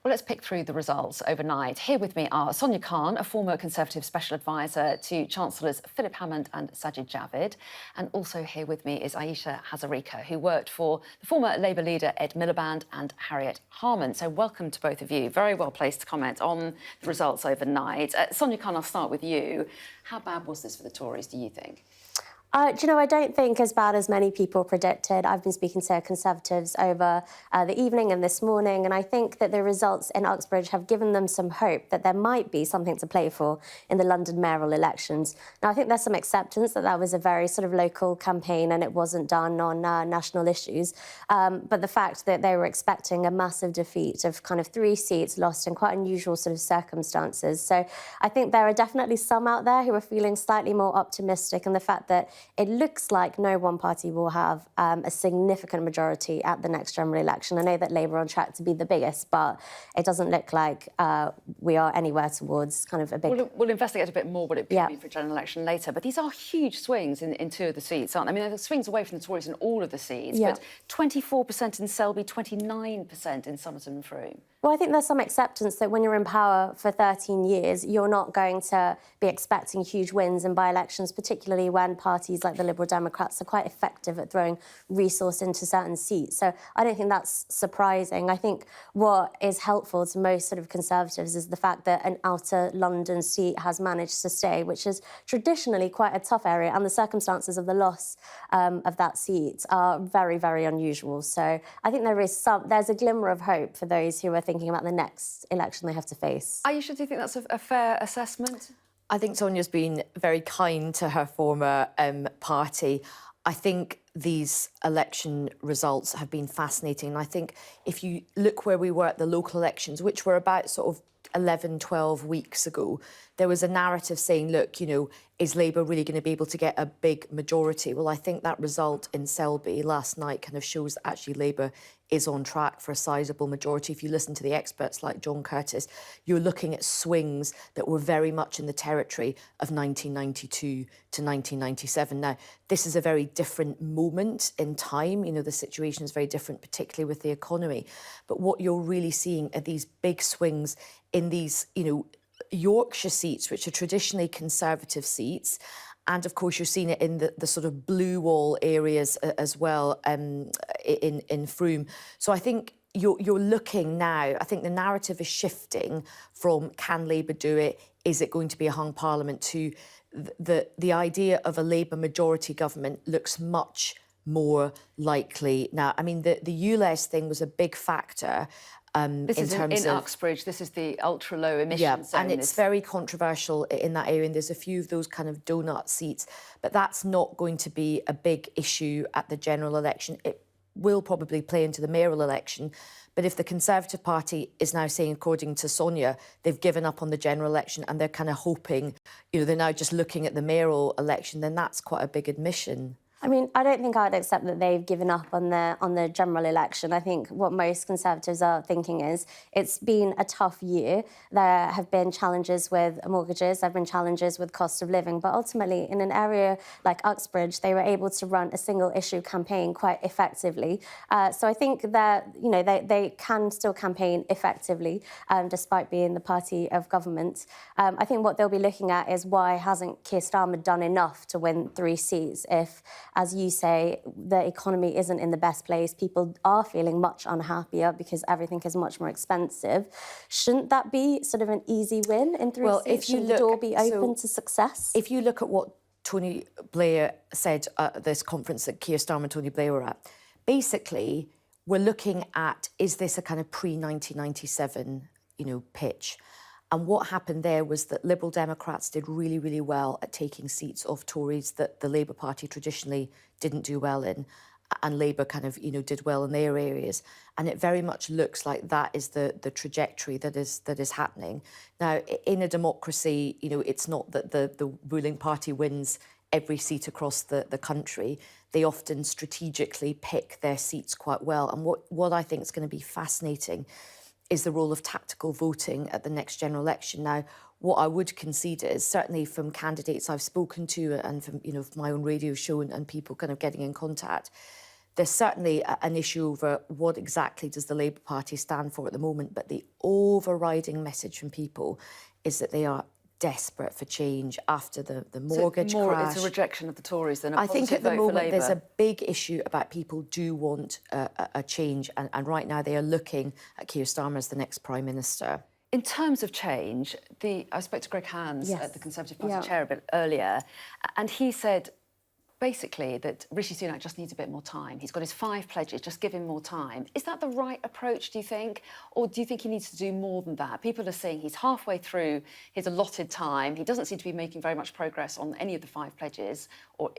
Well, let's pick through the results overnight. Here with me are Sonia Khan, a former Conservative Special Advisor to Chancellors Philip Hammond and Sajid Javid. And also here with me is Ayesha Hazarika, who worked for the former Labour leader Ed Miliband and Harriet Harman. So welcome to both of you. Very well placed to comment on the results overnight. Sonia Khan, I'll start with you. How bad was this for the Tories, do you think? Do you know, I don't think as bad as many people predicted. I've been speaking to Conservatives over the evening and this morning, and I think that the results in Uxbridge have given them some hope that there might be something to play for in the London mayoral elections. Now, I think there's some acceptance that that was a very sort of local campaign and it wasn't done on national issues. But the fact that they were expecting a massive defeat of kind of 3 seats lost in quite unusual sort of circumstances. So I think there are definitely some out there who are feeling slightly more optimistic, and the fact that it looks like no one party will have a significant majority at the next general election. I know that Labour are on track to be the biggest, but it doesn't look like we are anywhere towards kind of a big... We'll investigate a bit more what it could mean for a general election later, but these are huge swings in 2 of the seats, aren't they? I mean, there's swings away from the Tories in all of the seats, but 24% in Selby, 29% in Somerton and Frome. Well, I think there's some acceptance that when you're in power for 13 years, you're not going to be expecting huge wins in by-elections, particularly when parties like the Liberal Democrats are quite effective at throwing resource into certain seats. So I don't think that's surprising. I think what is helpful to most sort of Conservatives is the fact that an outer London seat has managed to stay, which is traditionally quite a tough area, and the circumstances of the loss of that seat are very, very unusual. So I think there's a glimmer of hope for those who are thinking about the next election they have to face. Ayesha, do you think that's a fair assessment? I think Sonia's been very kind to her former party. I think these election results have been fascinating. And I think if you look where we were at the local elections, which were about sort of 11, 12 weeks ago, there was a narrative saying, look, you know, is Labour really going to be able to get a big majority? Well, I think that result in Selby last night kind of shows that actually Labour is on track for a sizable majority. If you listen to the experts like John Curtis, you're looking at swings that were very much in the territory of 1992 to 1997. Now, this is a very different moment in time. You know, the situation is very different, particularly with the economy. But what you're really seeing are these big swings in these, you know, Yorkshire seats, which are traditionally Conservative seats. And of course, you're seeing it in the sort of blue wall areas as well in Frome. So I think you're looking now, I think the narrative is shifting from can Labour do it? Is it going to be a hung parliament? To the idea of a Labour majority government looks much more likely now. I mean, the ULEZ thing was a big factor. This is in Uxbridge. This is the ultra-low emission zone. And it's very controversial in that area, and there's a few of those kind of donut seats. But that's not going to be a big issue at the general election. It will probably play into the mayoral election. But if the Conservative Party is now saying, according to Sonia, they've given up on the general election and they're kind of hoping, you know, they're now just looking at the mayoral election, then that's quite a big admission. I mean, I don't think I'd accept that they've given up on the general election. I think what most Conservatives are thinking is it's been a tough year. There have been challenges with mortgages, there have been challenges with cost of living, but ultimately in an area like Uxbridge, they were able to run a single issue campaign quite effectively. So I think that, you know, they can still campaign effectively despite being the party of government. I think what they'll be looking at is why hasn't Keir Starmer done enough to win 3 seats if, as you say, the economy isn't in the best place. People are feeling much unhappier because everything is much more expensive. Shouldn't that be sort of an easy win in 3 seats? Should the door be open to success? If you look at what Tony Blair said at this conference that Keir Starmer and Tony Blair were at, basically, we're looking at, is this a kind of pre-1997, you know, pitch? And what happened there was that Liberal Democrats did really, really well at taking seats off Tories that the Labour Party traditionally didn't do well in, and Labour kind of, you know, did well in their areas. And it very much looks like that is the trajectory that is happening. Now, in a democracy, you know, it's not that the ruling party wins every seat across the country. They often strategically pick their seats quite well. And what I think is going to be fascinating is the role of tactical voting at the next general election. Now, what I would concede is, certainly from candidates I've spoken to and from, you know, from my own radio show and people kind of getting in contact, there's certainly an issue over what exactly does the Labour Party stand for at the moment, but the overriding message from people is that they are desperate for change after the mortgage crash. It's a rejection of the Tories then. I think at the moment there's a big issue about people do want a change, and right now they are looking at Keir Starmer as the next Prime Minister. In terms of change, I spoke to Greg Hands, the Conservative Party chair, a bit earlier, and he said basically that Rishi Sunak just needs a bit more time. He's got his 5 pledges, just give him more time. Is that the right approach, do you think? Or do you think he needs to do more than that? People are saying he's halfway through his allotted time. He doesn't seem to be making very much progress on any of the 5 pledges, or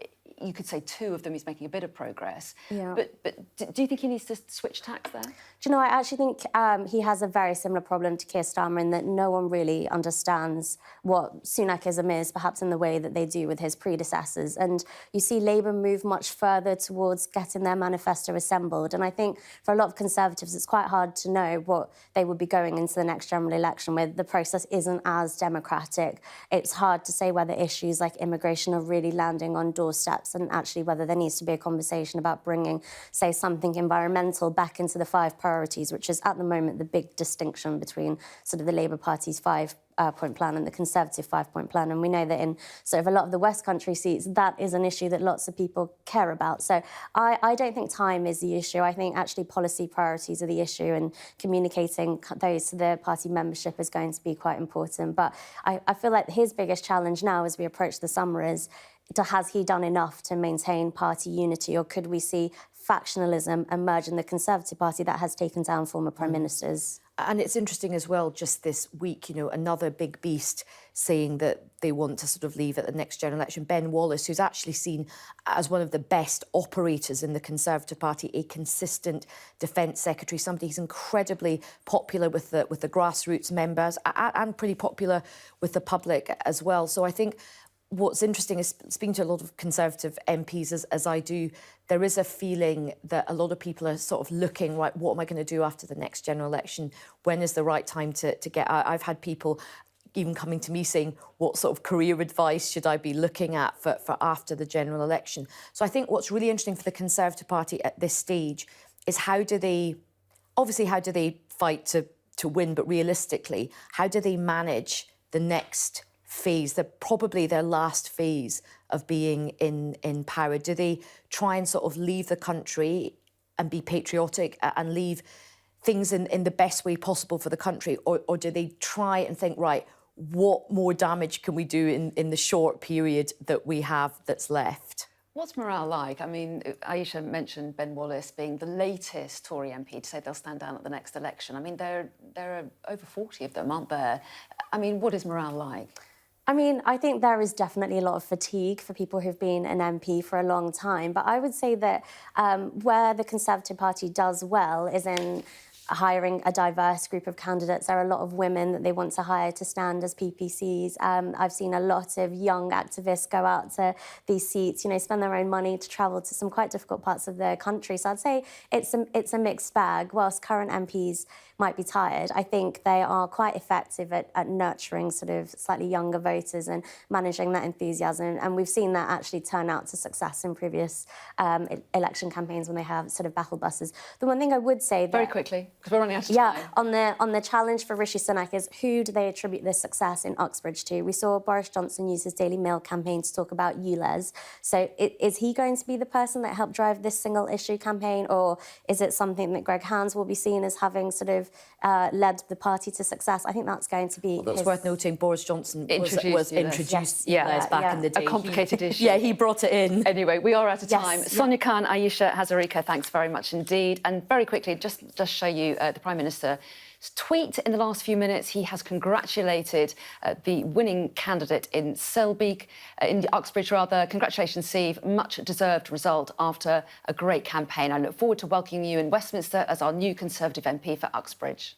you could say 2 of them he's making a bit of progress. Yeah. But do you think he needs to switch tack there? Do you know, I actually think he has a very similar problem to Keir Starmer in that no one really understands what Sunakism is, perhaps in the way that they do with his predecessors. And you see Labour move much further towards getting their manifesto assembled. And I think for a lot of Conservatives, it's quite hard to know what they would be going into the next general election with. The process isn't as democratic. It's hard to say whether issues like immigration are really landing on doorsteps steps, and actually whether there needs to be a conversation about bringing, say, something environmental back into the 5 priorities, which is at the moment the big distinction between sort of the Labour Party's 5-point plan and the Conservative 5-point plan. And we know that in sort of a lot of the West Country seats, that is an issue that lots of people care about. So I don't think time is the issue. I think actually policy priorities are the issue, and communicating those to the party membership is going to be quite important. But I feel like his biggest challenge now as we approach the summer is, has he done enough to maintain party unity, or could we see factionalism emerge in the Conservative Party that has taken down former Prime Ministers? And it's interesting as well, just this week, you know, another big beast saying that they want to sort of leave at the next general election. Ben Wallace, who's actually seen as one of the best operators in the Conservative Party, a consistent Defence Secretary, somebody who's incredibly popular with the grassroots members and pretty popular with the public as well. So I think what's interesting is, speaking to a lot of Conservative MPs, as I do, there is a feeling that a lot of people are sort of looking, right, what am I going to do after the next general election? When is the right time to get out? I've had people even coming to me saying, what sort of career advice should I be looking at for after the general election? So I think what's really interesting for the Conservative Party at this stage is how do they fight to win, but realistically, how do they manage the next phase, probably their last phase of being in power? Do they try and sort of leave the country and be patriotic and leave things in the best way possible for the country? Or do they try and think, right, what more damage can we do in the short period that we have that's left? What's morale like? I mean, Aisha mentioned Ben Wallace being the latest Tory MP to say they'll stand down at the next election. I mean, there are over 40 of them, aren't there? I mean, what is morale like? I mean, I think there is definitely a lot of fatigue for people who've been an MP for a long time. But I would say that where the Conservative Party does well is in hiring a diverse group of candidates. There are a lot of women that they want to hire to stand as PPCs. I've seen a lot of young activists go out to these seats, you know, spend their own money to travel to some quite difficult parts of the country. So I'd say it's a mixed bag. Whilst current MPs might be tired, I think they are quite effective at nurturing sort of slightly younger voters and managing that enthusiasm. And we've seen that actually turn out to success in previous election campaigns when they have sort of battle buses. The one thing I would say that... Very quickly, because we're running out of time. Yeah, on the challenge for Rishi Sunak is, who do they attribute this success in Uxbridge to? We saw Boris Johnson use his Daily Mail campaign to talk about ULEZ. So is he going to be the person that helped drive this single issue campaign, or is it something that Greg Hands will be seen as having sort of led the party to success? I think that's going to be... Well, it's worth noting Boris Johnson was introduced ULEZ back in the day. A complicated issue. Yeah, he brought it in. Anyway, we are out of time. Yes. Sonia Khan, Aisha Hazarika, thanks very much indeed. And very quickly, just show you the Prime Minister's tweet in the last few minutes. He has congratulated the winning candidate in Uxbridge rather. Congratulations, Steve. Much deserved result after a great campaign. I look forward to welcoming you in Westminster as our new Conservative MP for Uxbridge.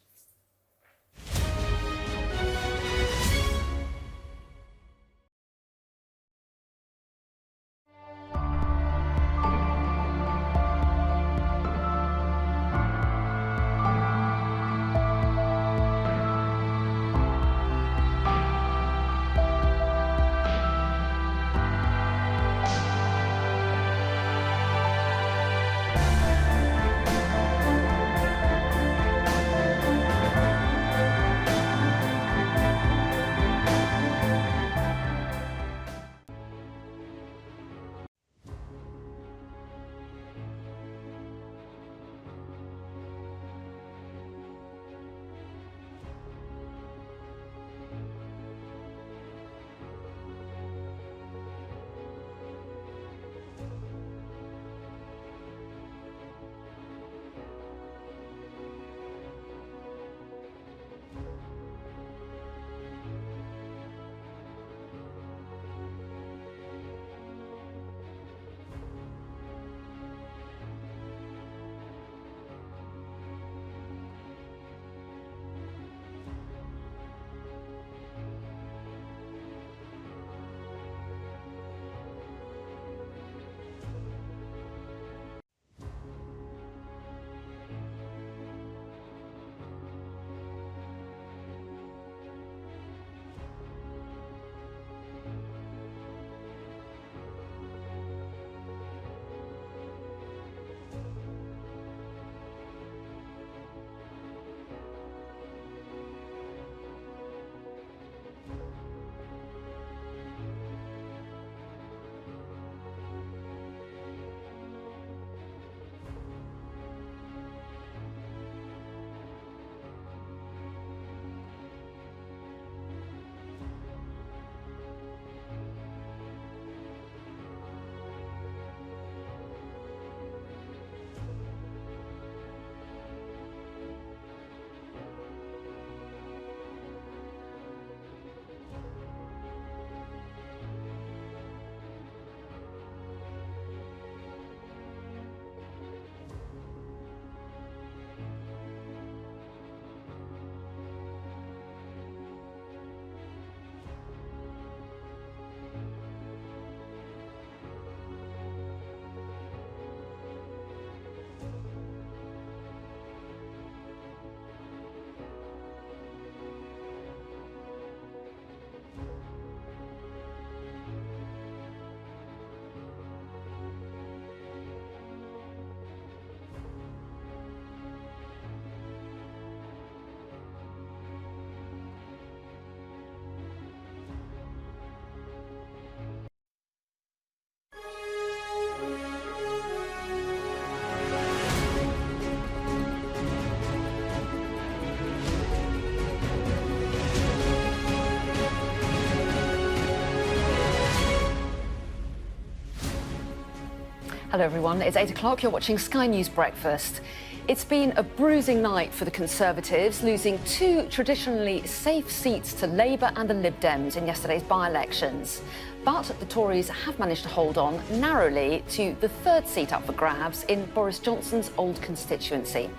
Hello everyone, it's 8 o'clock, you're watching Sky News Breakfast. It's been a bruising night for the Conservatives, losing two traditionally safe seats to Labour and the Lib Dems in yesterday's by-elections. But the Tories have managed to hold on narrowly to the third seat up for grabs in Boris Johnson's old constituency.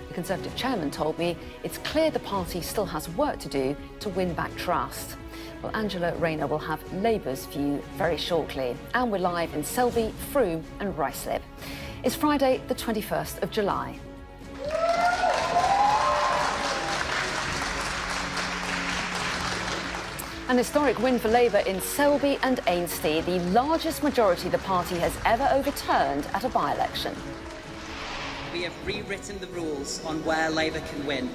The Conservative chairman told me it's clear the party still has work to do to win back trust. Well, Angela Rayner will have Labour's view very shortly. And we're live in Selby, Frome and Ruislip. It's Friday, the 21st of July. An historic win for Labour in Selby and Ainsty, the largest majority the party has ever overturned at a by-election. We have rewritten the rules on where Labour can win.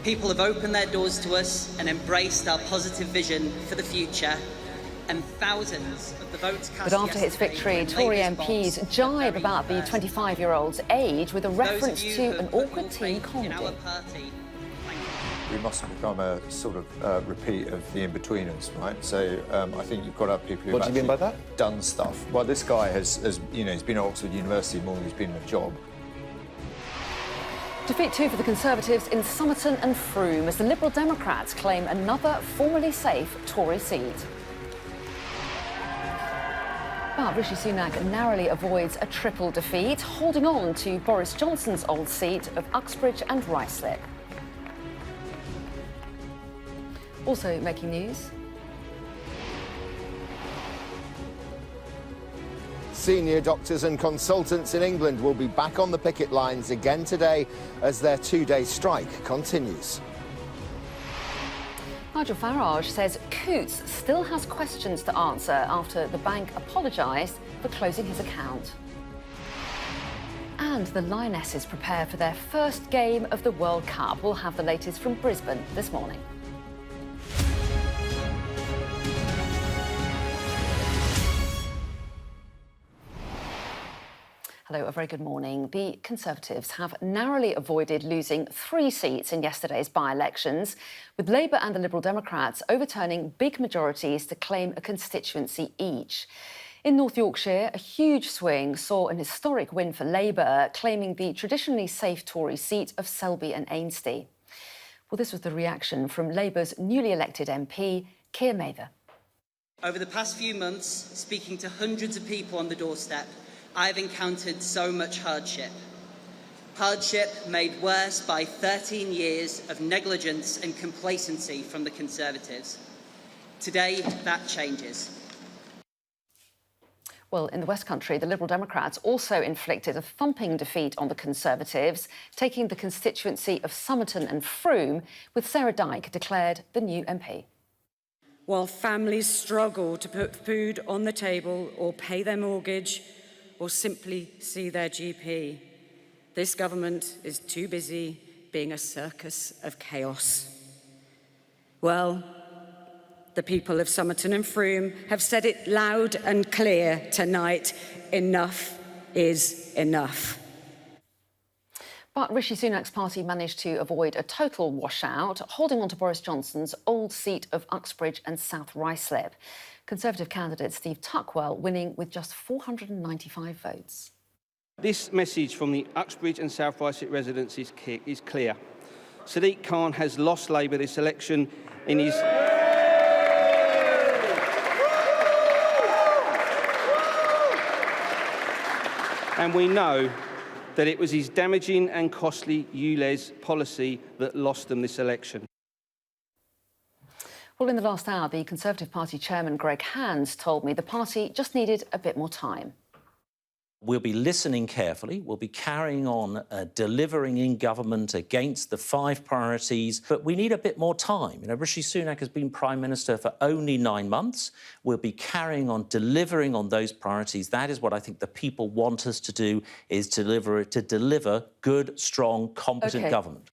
People have opened their doors to us and embraced our positive vision for the future, and thousands of the votes cast. But after his victory, Tory MPs jibe about the 25-year-old's age with a reference to an awkward teen comedy. We mustn't become a sort of repeat of the in-betweeners, right? So I think you've got to have people who've actually done stuff. Well, this guy has you know, he's been at Oxford University more than he's been in a job. Defeat two for the Conservatives in Somerton and Frome as the Liberal Democrats claim another formerly safe Tory seat. But Rishi Sunak narrowly avoids a triple defeat, holding on to Boris Johnson's old seat of Uxbridge and Ruislip. Also making news. Senior doctors and consultants in England will be back on the picket lines again today as their two-day strike continues. Nigel Farage says Coutts still has questions to answer after the bank apologised for closing his account. And the Lionesses prepare for their first game of the World Cup. We'll have the latest from Brisbane this morning. Hello, a very good morning. The Conservatives have narrowly avoided losing 3 seats in yesterday's by-elections, with Labour and the Liberal Democrats overturning big majorities to claim a constituency each. In North Yorkshire, a huge swing saw an historic win for Labour, claiming the traditionally safe Tory seat of Selby and Ainsty. Well, this was the reaction from Labour's newly elected MP, Keir Mather. Over the past few months, speaking to hundreds of people on the doorstep, I have encountered so much hardship. Hardship made worse by 13 years of negligence and complacency from the Conservatives. Today, that changes. Well, in the West Country, the Liberal Democrats also inflicted a thumping defeat on the Conservatives, taking the constituency of Somerton and Frome, with Sarah Dyke declared the new MP. While families struggle to put food on the table or pay their mortgage, or simply see their GP, this government is too busy being a circus of chaos. Well, the people of Somerton and Frome have said it loud and clear tonight: enough is enough. But Rishi Sunak's party managed to avoid a total washout, holding on to Boris Johnson's old seat of Uxbridge and South Ruislip. Conservative candidate Steve Tuckwell winning with just 495 votes. This message from the Uxbridge and South Ruislip residents is clear. Sadiq Khan has lost Labour this election in his... And we know that it was his damaging and costly ULEZ policy that lost them this election. Well, in the last hour, the Conservative Party chairman, Greg Hands, told me the party just needed a bit more time. We'll be listening carefully. We'll be carrying on delivering in government against the 5 priorities, but we need a bit more time. You know, Rishi Sunak has been Prime Minister for only 9 months. We'll be carrying on delivering on those priorities. That is what I think the people want us to do, is to deliver good, strong, competent government.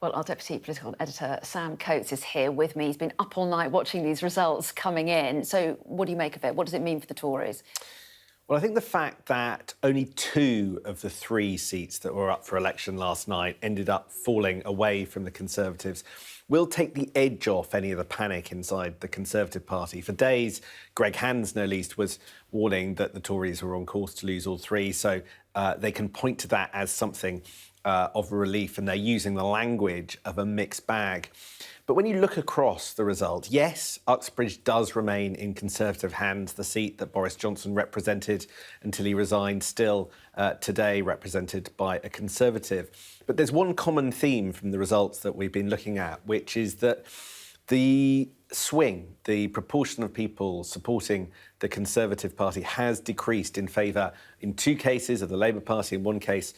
Well, our Deputy Political Editor, Sam Coates, is here with me. He's been up all night watching these results coming in. So what do you make of it? What does it mean for the Tories? Well, I think the fact that only 2 of the 3 seats that were up for election last night ended up falling away from the Conservatives will take the edge off any of the panic inside the Conservative Party. For days, Greg Hands, no least, was warning that the Tories were on course to lose all 3, so they can point to that as something of relief, and they're using the language of a mixed bag. But when you look across the result, yes, Uxbridge does remain in Conservative hands, the seat that Boris Johnson represented until he resigned, still today represented by a Conservative. But there's one common theme from the results that we've been looking at, which is that the swing, the proportion of people supporting the Conservative Party has decreased in favour, in 2 cases, of the Labour Party, in 1 case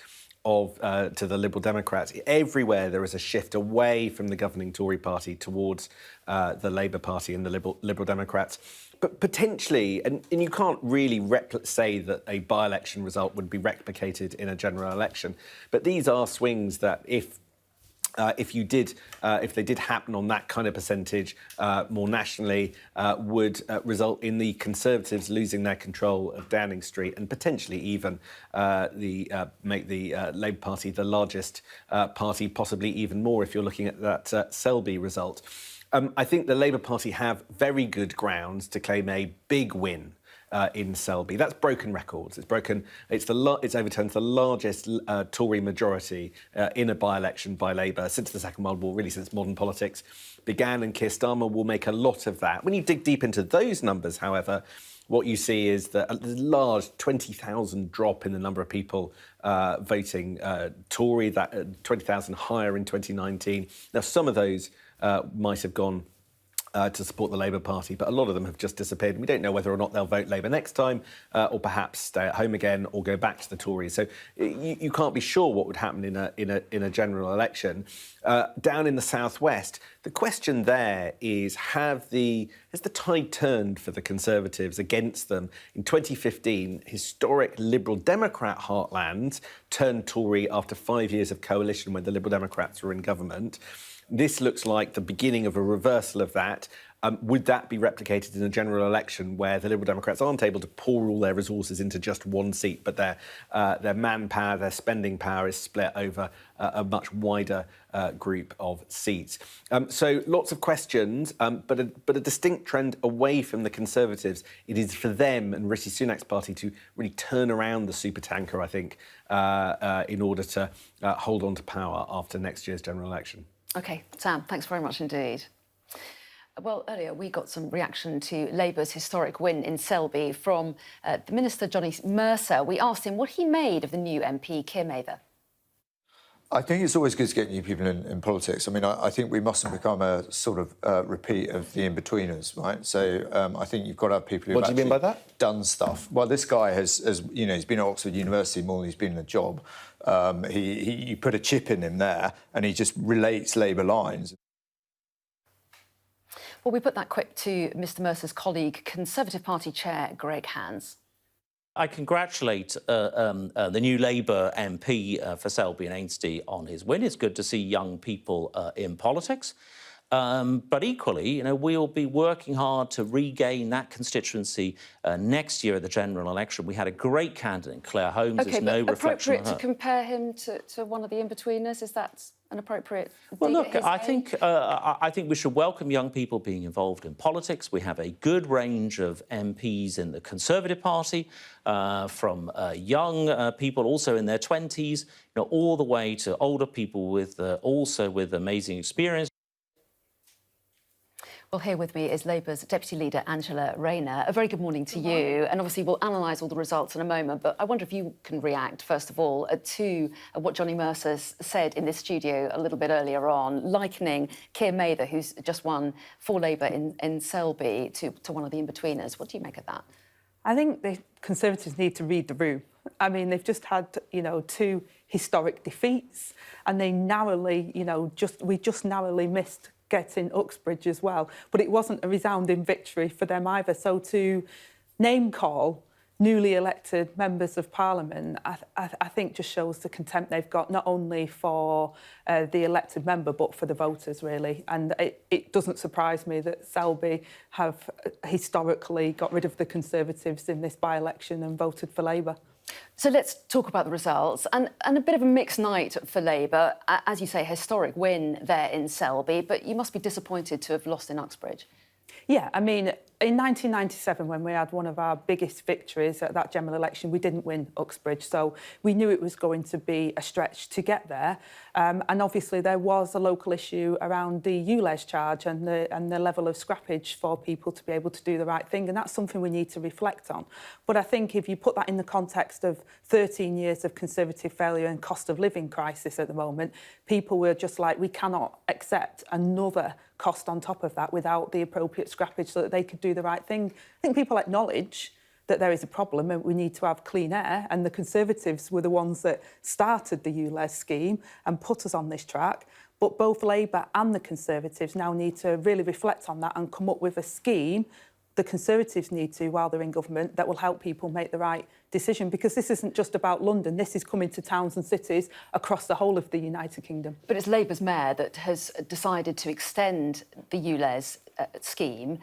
to the Liberal Democrats. Everywhere there is a shift away from the governing Tory party towards the Labour Party and the Liberal Democrats. But potentially, and you can't really say that a by-election result would be replicated in a general election, but these are swings that if they did happen on that kind of percentage more nationally, would result in the Conservatives losing their control of Downing Street and potentially even make the Labour Party the largest party, possibly even more if you're looking at that Selby result. I think the Labour Party have very good grounds to claim a big win in Selby. That's broken records. It's overturned the largest Tory majority in a by-election by Labour since the Second World War, really since modern politics began, and Keir Starmer will make a lot of that. When you dig deep into those numbers, however, what you see is that a large 20,000 drop in the number of people voting Tory, that 20,000 higher in 2019. Now, some of those might have gone to support the Labour Party, but a lot of them have just disappeared. We don't know whether or not they'll vote Labour next time, or perhaps stay at home again, or go back to the Tories. So you can't be sure what would happen in a general election. Down in the southwest, the question there is: has the tide turned for the Conservatives against them? In 2015, historic Liberal Democrat heartland turned Tory after 5 years of coalition when the Liberal Democrats were in government. This looks like the beginning of a reversal of that. Would that be replicated in a general election where the Liberal Democrats aren't able to pour all their resources into just 1 seat, but their manpower, their spending power is split over a much wider group of seats? So lots of questions, but a distinct trend away from the Conservatives. It is for them and Rishi Sunak's party to really turn around the supertanker, I think, in order to hold on to power after next year's general election. OK, Sam, thanks very much indeed. Well, earlier we got some reaction to Labour's historic win in Selby from the Minister, Johnny Mercer. We asked him what he made of the new MP, Keir Mather. I think it's always good to get new people in politics. I mean, I think we mustn't become a sort of repeat of the in-betweeners, right? So I think you've got to have people who've actually done stuff. Well, this guy has you know, he's been at Oxford University more than he's been in a job. You put a chip in him there, and he just relates Labour lines. Well, we put that quip to Mr Mercer's colleague, Conservative Party Chair Greg Hands. I congratulate the new Labour MP for Selby and Ainsty on his win. It's good to see young people in politics. But equally, you know, we'll be working hard to regain that constituency next year at the general election. We had a great candidate, Claire Holmes. OK, no but reflection on appropriate her. to compare him to one of the in-betweeners? Is that an appropriate? Well, look, I think we should welcome young people being involved in politics. We have a good range of MPs in the Conservative Party, from young people also in their 20s, you know, all the way to older people with also with amazing experience. Well, here with me is Labour's Deputy Leader, Angela Rayner. A very good morning to you. And obviously, we'll analyse all the results in a moment, but I wonder if you can react, first of all, to what Johnny Mercer said in this studio a little bit earlier on, likening Keir Mather, who's just won for Labour in Selby, to one of the in-betweeners. What do you make of that? I think the Conservatives need to read the room. I mean, they've just had, you know, 2 historic defeats, and they narrowly, you know, we just narrowly missed getting Uxbridge as well, but it wasn't a resounding victory for them either. So to name call newly elected members of Parliament, I think just shows the contempt they've got, not only for the elected member, but for the voters, really. And it doesn't surprise me that Selby have historically got rid of the Conservatives in this by-election and voted for Labour. So let's talk about the results. And a bit of a mixed night for Labour. As you say, historic win there in Selby, but you must be disappointed to have lost in Uxbridge. Yeah, I mean, in 1997, when we had one of our biggest victories at that general election, we didn't win Uxbridge, so we knew it was going to be a stretch to get there. And obviously there was a local issue around the ULEZ charge and the level of scrappage for people to be able to do the right thing, and that's something we need to reflect on. But I think if you put that in the context of 13 years of Conservative failure and cost of living crisis at the moment, people were just like, we cannot accept another cost on top of that without the appropriate scrappage so that they could do the right thing. I think people acknowledge that there is a problem and we need to have clean air, and the Conservatives were the ones that started the ULEZ scheme and put us on this track. But both Labour and the Conservatives now need to really reflect on that and come up with a scheme. The Conservatives need to, while they're in government, that will help people make the right decision, because this isn't just about London, this is coming to towns and cities across the whole of the United Kingdom. But it's Labour's mayor that has decided to extend the ULEZ scheme.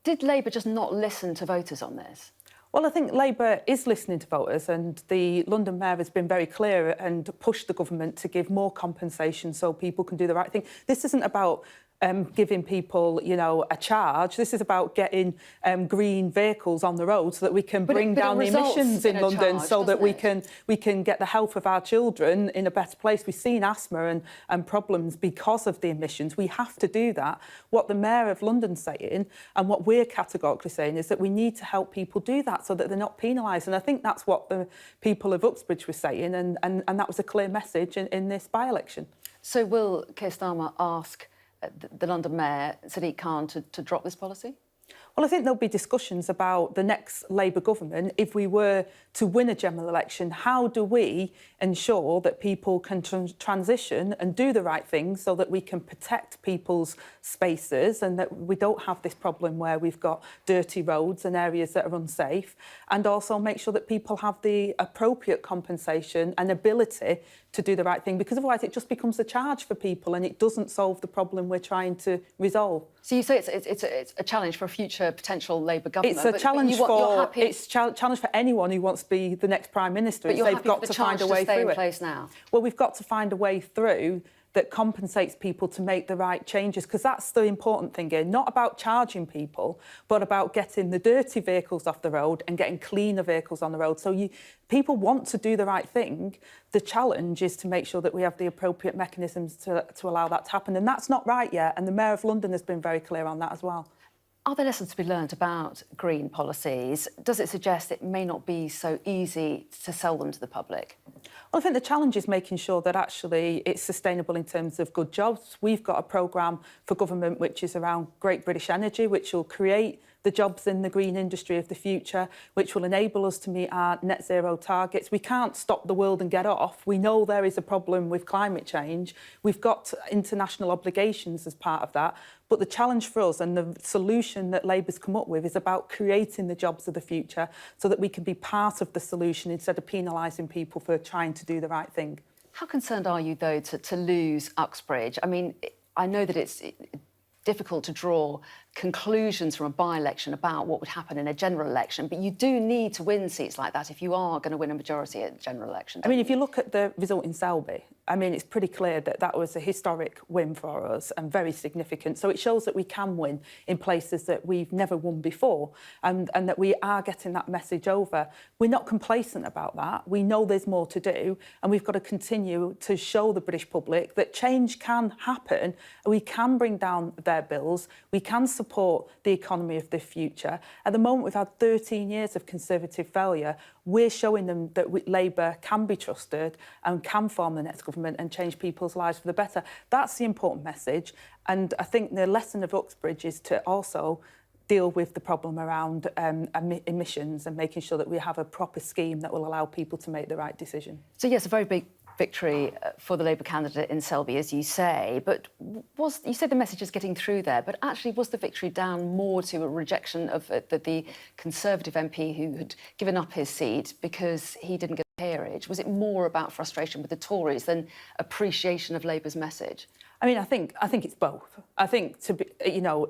Did Labour just not listen to voters on this? Well, I think Labour is listening to voters, and the London Mayor has been very clear and pushed the government to give more compensation so people can do the right thing. This isn't about giving people, you know, a charge. This is about getting green vehicles on the road so that we can bring down the emissions in London, so that we can get the health of our children in a better place. We've seen asthma and problems because of the emissions. We have to do that. What the Mayor of London's saying, and what we're categorically saying, is that we need to help people do that so that they're not penalised. And I think that's what the people of Uxbridge were saying, and that was a clear message in this by-election. So will Keir Starmer ask the London Mayor, Sadiq Khan, to drop this policy? Well, I think there'll be discussions about the next Labour government. If we were to win a general election, how do we ensure that people can transition and do the right thing so that we can protect people's spaces and that we don't have this problem where we've got dirty roads and areas that are unsafe, and also make sure that people have the appropriate compensation and ability to do the right thing, because otherwise it just becomes a charge for people and it doesn't solve the problem we're trying to resolve. So you say it's a challenge for a future potential Labour government. It's a challenge challenge for anyone who wants to be the next Prime Minister. But they've got to find a way through it. In place now? Well, we've got to find a way through that compensates people to make the right changes, because that's the important thing here. Not about charging people, but about getting the dirty vehicles off the road and getting cleaner vehicles on the road. So people want to do the right thing. The challenge is to make sure that we have the appropriate mechanisms to allow that to happen. And that's not right yet. And the Mayor of London has been very clear on that as well. Are there lessons to be learned about green policies? Does it suggest it may not be so easy to sell them to the public? Well, I think the challenge is making sure that actually it's sustainable in terms of good jobs. We've got a programme for government which is around Great British Energy, which will create the jobs in the green industry of the future, which will enable us to meet our net zero targets. We can't stop the world and get off. We know there is a problem with climate change. We've got international obligations as part of that. But the challenge for us and the solution that Labour's come up with is about creating the jobs of the future so that we can be part of the solution instead of penalising people for trying to do the right thing. How concerned are you, though, to lose Uxbridge? I mean, I know that it's difficult to draw conclusions from a by-election about what would happen in a general election, but you do need to win seats like that if you are going to win a majority at the general election. I mean, if you look at the result in Selby, I mean, it's pretty clear that that was a historic win for us and very significant. So it shows that we can win in places that we've never won before, and that we are getting that message over. We're not complacent about that. We know there's more to do, and we've got to continue to show the British public that change can happen. We can bring down their bills. We can support the economy of the future. At the moment, we've had 13 years of Conservative failure. We're showing them that Labour can be trusted and can form the next government and change people's lives for the better. That's the important message. And I think the lesson of Uxbridge is to also deal with the problem around emissions and making sure that we have a proper scheme that will allow people to make the right decision. So, yes, a very big victory for the Labour candidate in Selby, as you say, but you said the message is getting through there, but actually was the victory down more to a rejection of the Conservative MP who had given up his seat because he didn't get a peerage? Was it more about frustration with the Tories than appreciation of Labour's message? I mean, I think it's both. I think,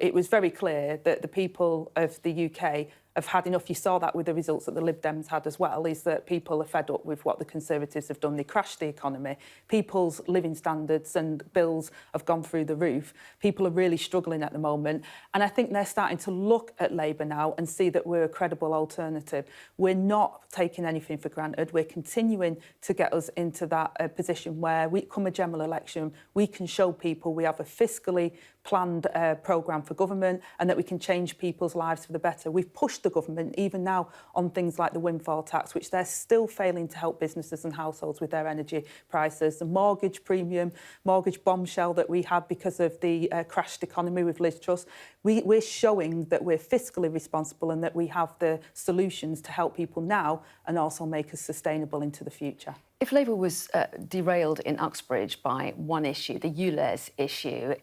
it was very clear that the people of the UK have had enough. You saw that with the results that the Lib Dems had as well, is that people are fed up with what the Conservatives have done. They crashed the economy. People's living standards and bills have gone through the roof. People are really struggling at the moment. And I think they're starting to look at Labour now and see that we're a credible alternative. We're not taking anything for granted. We're continuing to get us into that position where we come a general election, we can show people we have a fiscally planned programme for government and that we can change people's lives for the better. We've pushed the government even now on things like the windfall tax, which they're still failing to help businesses and households with their energy prices. The mortgage premium, mortgage bombshell that we had because of the crashed economy with Liz Truss. We're showing that we're fiscally responsible and that we have the solutions to help people now and also make us sustainable into the future. If Labour was derailed in Uxbridge by one issue, the ULEZ issue,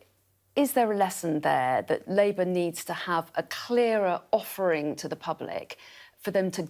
is there a lesson there that Labour needs to have a clearer offering to the public for them to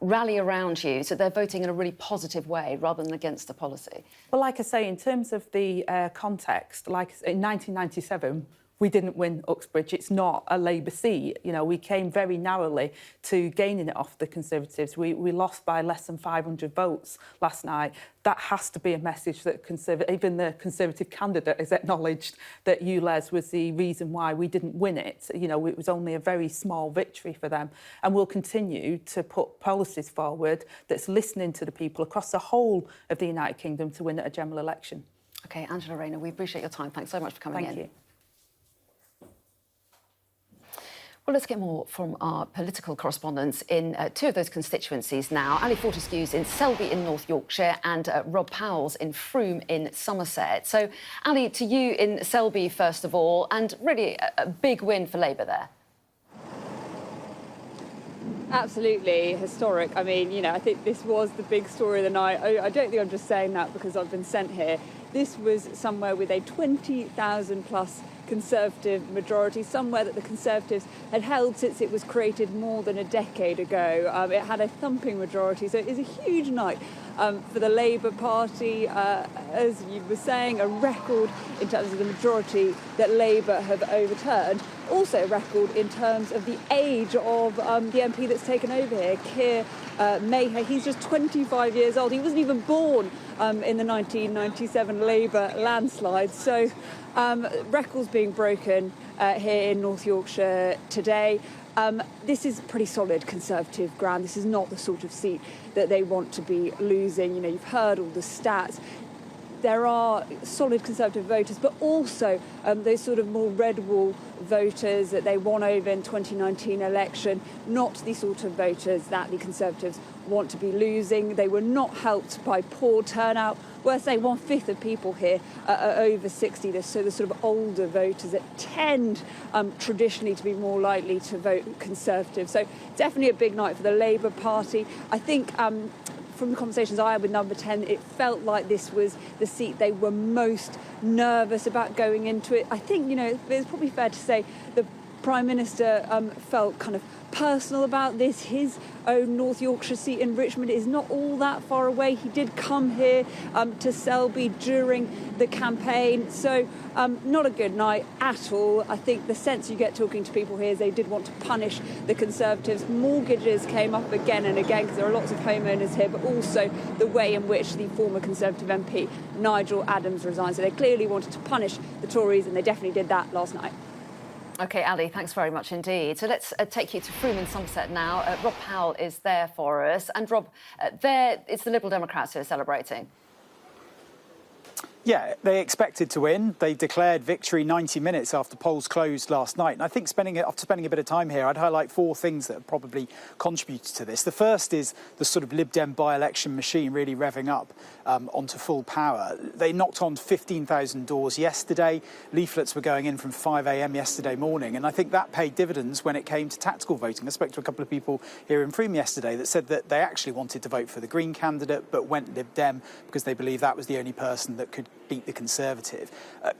rally around you so they're voting in a really positive way rather than against the policy? Well, like I say, in terms of the context, like in 1997, we didn't win Uxbridge. It's not a Labour seat. We came very narrowly to gaining it off the Conservatives. We lost by less than 500 votes last night. That has to be a message that even the Conservative candidate has acknowledged that ULEZ was the reason why we didn't win it. It was only a very small victory for them. And we'll continue to put policies forward that's listening to the people across the whole of the United Kingdom to win at a general election. OK, Angela Rayner, we appreciate your time. Thanks so much for coming in. Thank you. Well, let's get more from our political correspondents in two of those constituencies now. Ali Fortescue's in Selby in North Yorkshire and Rob Powell's in Frome in Somerset. So, Ali, to you in Selby, first of all, and really a big win for Labour there. Absolutely historic. I mean, I think this was the big story of the night. I don't think I'm just saying that because I've been sent here. This was somewhere with a 20,000 plus Conservative majority, somewhere that the Conservatives had held since it was created more than a decade ago. It had a thumping majority, so it is a huge night for the Labour Party. As you were saying, a record in terms of the majority that Labour have overturned. Also a record in terms of the age of the MP that's taken over here, Keir Mayher. He's just 25 years old. He wasn't even born in the 1997 Labour landslide. So records being broken here in North Yorkshire today. This is pretty solid Conservative ground. This is not the sort of seat that they want to be losing. You've heard all the stats. There are solid Conservative voters, but also those sort of more red wall voters that they won over in 2019 election, not the sort of voters that the Conservatives want to be losing. They were not helped by poor turnout. Well, say 1/5 of people here are over 60, so the sort of older voters that tend traditionally to be more likely to vote Conservative. So definitely a big night for the Labour Party. I think from the conversations I had with Number 10, it felt like this was the seat they were most nervous about going into it. I think, it's probably fair to say the Prime Minister felt kind of personal about this. His own North Yorkshire seat in Richmond is not all that far away. He did come here to Selby during the campaign. So not a good night at all. I think the sense you get talking to people here is they did want to punish the Conservatives. Mortgages came up again and again because there are lots of homeowners here, but also the way in which the former Conservative MP Nigel Adams resigned. So they clearly wanted to punish the Tories, and they definitely did that last night. OK, Ali, thanks very much indeed. So let's take you to Frome in Somerset now. Rob Powell is there for us. And Rob, it's the Liberal Democrats who are celebrating. Yeah, they expected to win. They declared victory 90 minutes after polls closed last night. And I think after spending a bit of time here, I'd highlight 4 things that have probably contributed to this. The first is the sort of Lib Dem by-election machine really revving up onto full power. They knocked on 15,000 doors yesterday. Leaflets were going in from 5 a.m. yesterday morning. And I think that paid dividends when it came to tactical voting. I spoke to a couple of people here in Frome yesterday that said that they actually wanted to vote for the Green candidate, but went Lib Dem because they believe that was the only person that could beat the Conservative.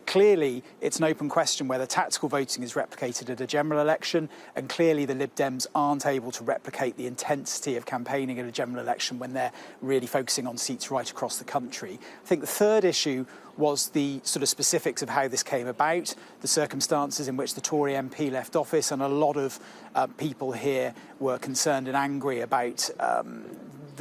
Clearly, it's an open question whether tactical voting is replicated at a general election, and clearly the Lib Dems aren't able to replicate the intensity of campaigning at a general election when they're really focusing on seats right across the country. I think the third issue was the sort of specifics of how this came about, the circumstances in which the Tory MP left office, and a lot of people here were concerned and angry about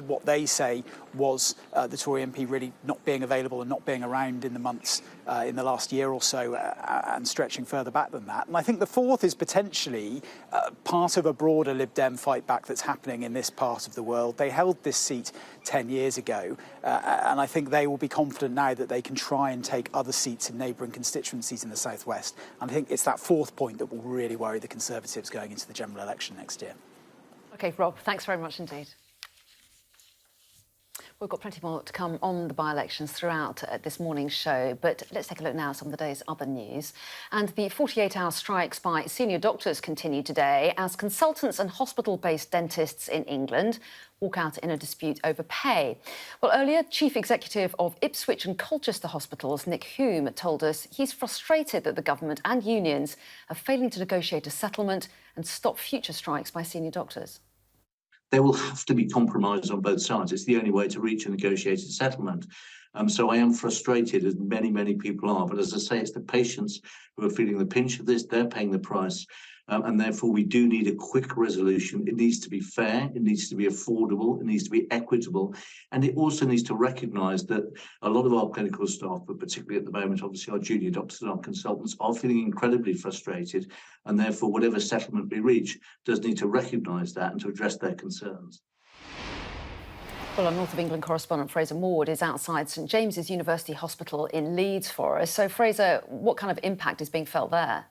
what they say was the Tory MP really not being available and not being around in the months in the last year or so and stretching further back than that. And I think the fourth is potentially part of a broader Lib Dem fight back that's happening in this part of the world. They held this seat 10 years ago and I think they will be confident now that they can try and take other seats in neighbouring constituencies in the southwest. And I think it's that fourth point that will really worry the Conservatives going into the general election next year. OK, Rob, thanks very much indeed. We've got plenty more to come on the by-elections throughout this morning's show, but let's take a look now at some of the day's other news. And the 48-hour strikes by senior doctors continue today as consultants and hospital-based dentists in England walk out in a dispute over pay. Well, earlier, Chief Executive of Ipswich and Colchester Hospitals, Nick Hume, told us he's frustrated that the government and unions are failing to negotiate a settlement and stop future strikes by senior doctors. There will have to be compromise on both sides. It's the only way to reach a negotiated settlement. So I am frustrated, as many, many people are. But as I say, it's the patients who are feeling the pinch of this. They're paying the price. And therefore, we do need a quick resolution. It needs to be fair. It needs to be affordable. It needs to be equitable. And it also needs to recognise that a lot of our clinical staff, but particularly at the moment, obviously our junior doctors and our consultants, are feeling incredibly frustrated. And therefore, whatever settlement we reach does need to recognise that and to address their concerns. Well, our North of England correspondent Fraser Maud is outside St James's University Hospital in Leeds for us. So, Fraser, what kind of impact is being felt there?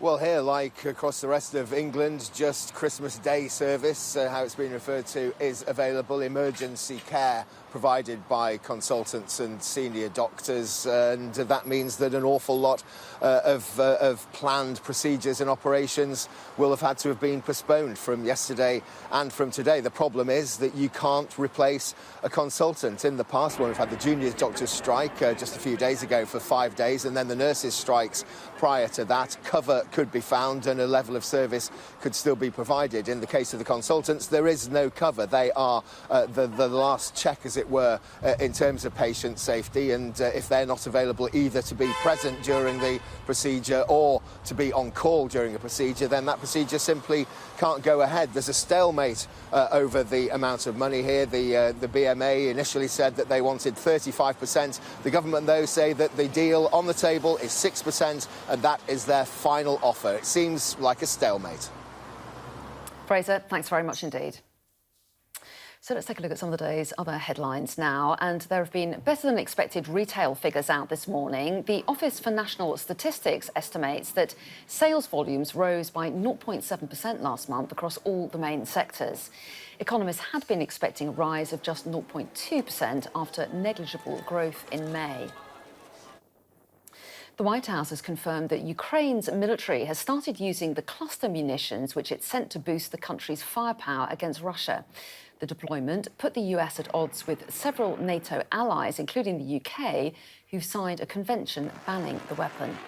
Well, here, like across the rest of England, just Christmas Day service, how it's been referred to, is available. Emergency care provided by consultants and senior doctors, and that means that an awful lot of planned procedures and operations will have had to have been postponed from yesterday and from today. The problem is that you can't replace a consultant. In the past, when we've had the junior doctors strike just a few days ago for 5 days, and then the nurses strikes prior to that, cover could be found and a level of service could still be provided. In the case of the consultants, there is no cover. They are the last check, as it were, in terms of patient safety, and if they're not available either to be present during the procedure or to be on call during a procedure, then that procedure simply can't go ahead. There's a stalemate over the amount of money here. The BMA initially said that they wanted 35%. The government, though, say that the deal on the table is 6%, and that is their final offer. It seems like a stalemate. Fraser, thanks very much indeed. So let's take a look at some of the day's other headlines now. And there have been better than expected retail figures out this morning. The Office for National Statistics estimates that sales volumes rose by 0.7% last month across all the main sectors. Economists had been expecting a rise of just 0.2% after negligible growth in May. The White House has confirmed that Ukraine's military has started using the cluster munitions which it sent to boost the country's firepower against Russia. The deployment put the US at odds with several NATO allies, including the UK, who've signed a convention banning the weapon.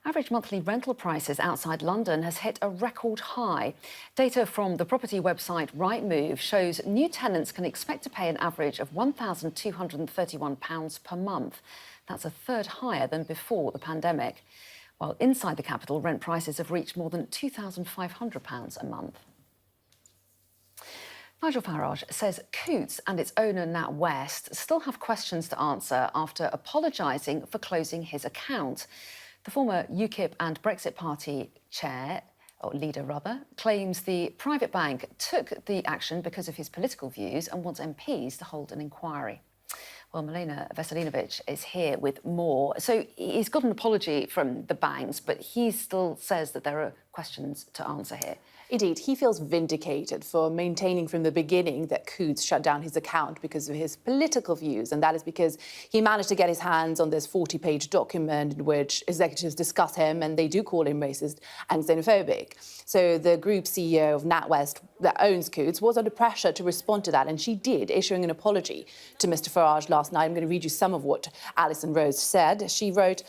Average monthly rental prices outside London has hit a record high. Data from the property website Rightmove shows new tenants can expect to pay an average of £1,231 per month. That's a third higher than before the pandemic. While inside the capital, rent prices have reached more than £2,500 a month. Nigel Farage says Coutts and its owner NatWest still have questions to answer after apologising for closing his account. The former UKIP and Brexit Party chair or leader rather, claims the private bank took the action because of his political views and wants MPs to hold an inquiry. Well, Milena Veselinovic is here with more. So he's got an apology from the banks, but he still says that there are questions to answer here. Indeed, he feels vindicated for maintaining from the beginning that Coutts shut down his account because of his political views, and that is because he managed to get his hands on this 40-page document in which executives discuss him, and they do call him racist and xenophobic. So the group CEO of NatWest that owns Coutts was under pressure to respond to that, and she did, issuing an apology to Mr Farage last night. I'm going to read you some of what Alison Rose said. She wrote,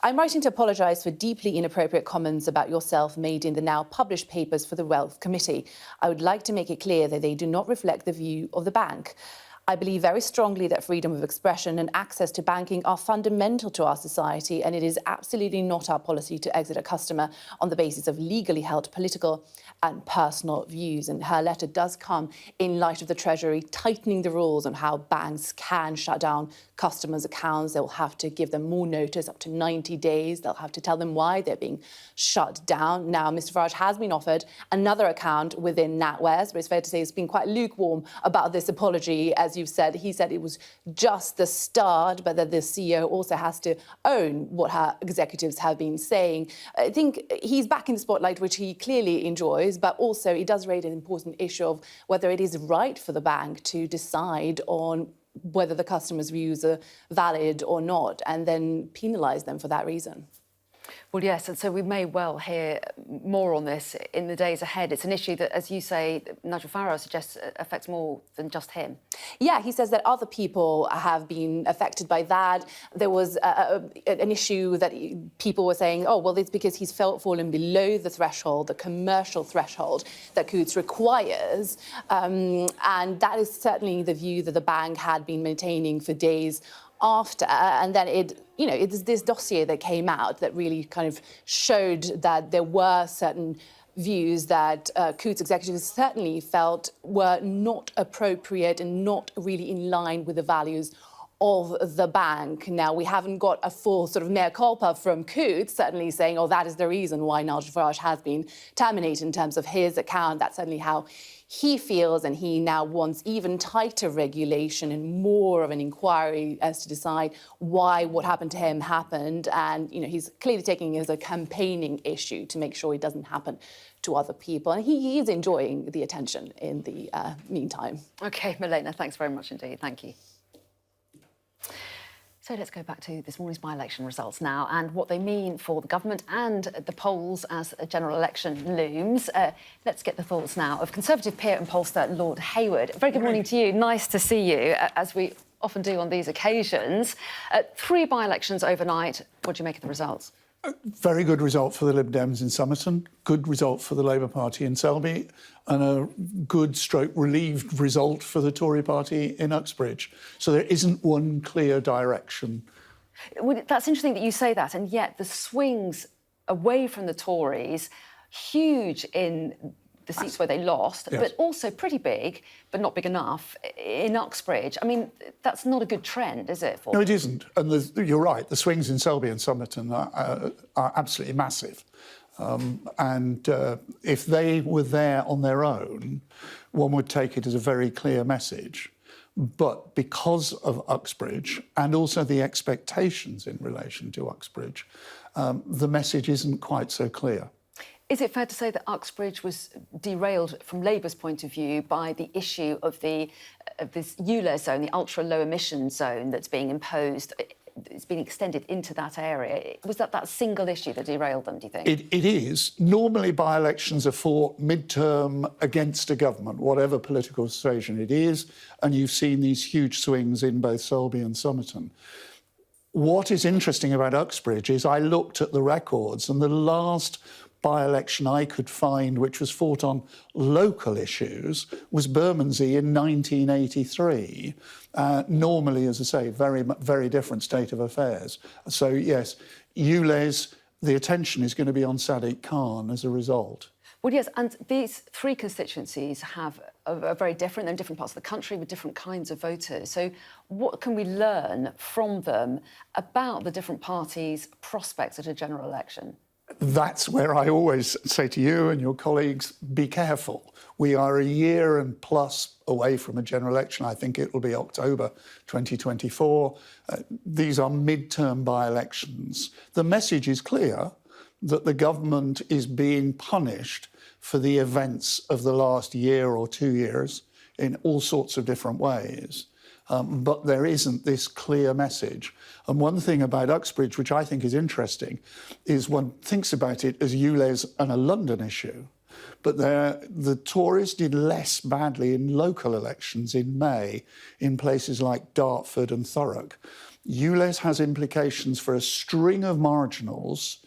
"I'm writing to apologise for deeply inappropriate comments about yourself made in the now published papers for the Wealth Committee. I would like to make it clear that they do not reflect the view of the bank. I believe very strongly that freedom of expression and access to banking are fundamental to our society, and it is absolutely not our policy to exit a customer on the basis of legally held political and personal views." And her letter does come in light of the Treasury tightening the rules on how banks can shut down customers' accounts. They'll have to give them more notice, up to 90 days. They'll have to tell them why they're being shut down. Now, Mr Farage has been offered another account within NatWest, but it's fair to say he's been quite lukewarm about this apology. As you've said, he said it was just the start, but that the CEO also has to own what her executives have been saying. I think he's back in the spotlight, which he clearly enjoys, but also it does raise an important issue of whether it is right for the bank to decide on whether the customer's views are valid or not, and then penalise them for that reason. Well, yes, and so we may well hear more on this in the days ahead. It's an issue that, as you say, Nigel Farage suggests affects more than just him. Yeah, he says that other people have been affected by that. There was an issue that people were saying, oh, well, it's because he's fallen below the threshold, the commercial threshold that Coutts requires. And that is certainly the view that the bank had been maintaining for days after, and then it's this dossier that came out that really kind of showed that there were certain views that Coutts executives certainly felt were not appropriate and not really in line with the values of the bank. Now, we haven't got a full sort of mea culpa from Coutts, certainly saying, oh, that is the reason why Nigel Farage has been terminated in terms of his account. That's certainly how he feels, and he now wants even tighter regulation and more of an inquiry as to decide why what happened to him happened. And, he's clearly taking it as a campaigning issue to make sure it doesn't happen to other people. And he is enjoying the attention in the meantime. OK, Milena, thanks very much indeed. Thank you. So let's go back to this morning's by-election results now and what they mean for the government and the polls as a general election looms. Let's get the thoughts now of Conservative peer and pollster Lord Hayward. Very good morning to you. Nice to see you, as we often do on these occasions. 3 by-elections overnight. What do you make of the results? Very good result for the Lib Dems in Somerton, good result for the Labour Party in Selby, and a good relieved result for the Tory party in Uxbridge. So there isn't one clear direction. Well, that's interesting that you say that, and yet the swings away from the Tories, huge in the seats where they lost, yes, but also pretty big, but not big enough, in Uxbridge. I mean, that's not a good trend, is it? No, it isn't. And you're right, the swings in Selby and Somerton are absolutely massive. If they were there on their own, one would take it as a very clear message. But because of Uxbridge and also the expectations in relation to Uxbridge, the message isn't quite so clear. Is it fair to say that Uxbridge was derailed from Labour's point of view by the issue of this ULEZ zone, the ultra-low emission zone that's being imposed? It's been extended into that area. Was that single issue that derailed them, do you think? It is. Normally by-elections are fought mid-term against a government, whatever political persuasion it is, and you've seen these huge swings in both Selby and Somerton. What is interesting about Uxbridge is I looked at the records, and the last by-election I could find, which was fought on local issues, was Bermondsey in 1983. Normally, as I say, very, very different state of affairs. So, yes, ULEZ, the attention is going to be on Sadiq Khan as a result. Well, yes, and these 3 constituencies are very different. They're in different parts of the country with different kinds of voters. So what can we learn from them about the different parties' prospects at a general election? That's where I always say to you and your colleagues, be careful. We are a year and plus away from a general election. I think it will be October 2024. These are midterm by-elections. The message is clear that the government is being punished for the events of the last year or 2 years in all sorts of different ways. But there isn't this clear message. And one thing about Uxbridge, which I think is interesting, is one thinks about it as ULEZ and a London issue. But the Tories did less badly in local elections in May in places like Dartford and Thurrock. ULEZ has implications for a string of marginals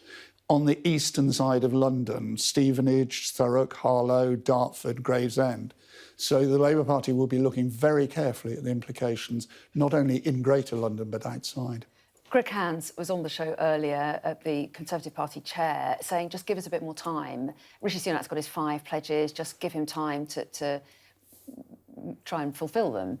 on the eastern side of London: Stevenage, Thurrock, Harlow, Dartford, Gravesend. So the Labour Party will be looking very carefully at the implications, not only in Greater London, but outside. Greg Hands was on the show earlier at the Conservative Party chair saying, just give us a bit more time. Rishi Sunak's got his 5 pledges, just give him time to try and fulfil them.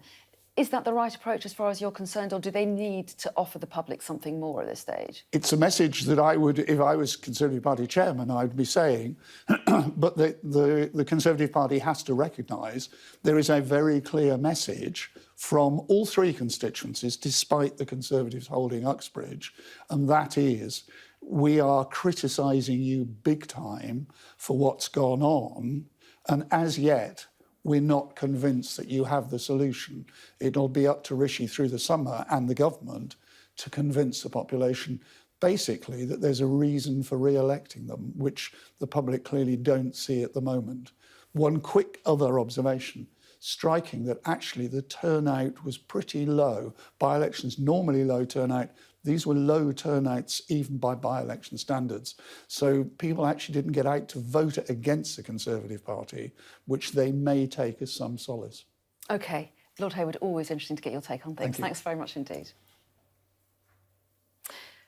Is that the right approach as far as you're concerned, or do they need to offer the public something more at this stage? It's a message that I would, if I was Conservative Party chairman, I would be saying, but the Conservative Party has to recognise there is a very clear message from all 3 constituencies, despite the Conservatives holding Uxbridge, and that is, we are criticising you big time for what's gone on, and as yet, we're not convinced that you have the solution. It'll be up to Rishi through the summer and the government to convince the population, basically, that there's a reason for re-electing them, which the public clearly don't see at the moment. One quick other observation, striking that actually the turnout was pretty low. By-elections, normally low turnout. These were low turnouts even by by-election standards. So people actually didn't get out to vote against the Conservative Party, which they may take as some solace. OK. Lord Hayward, always interesting to get your take on things. Thanks very much indeed.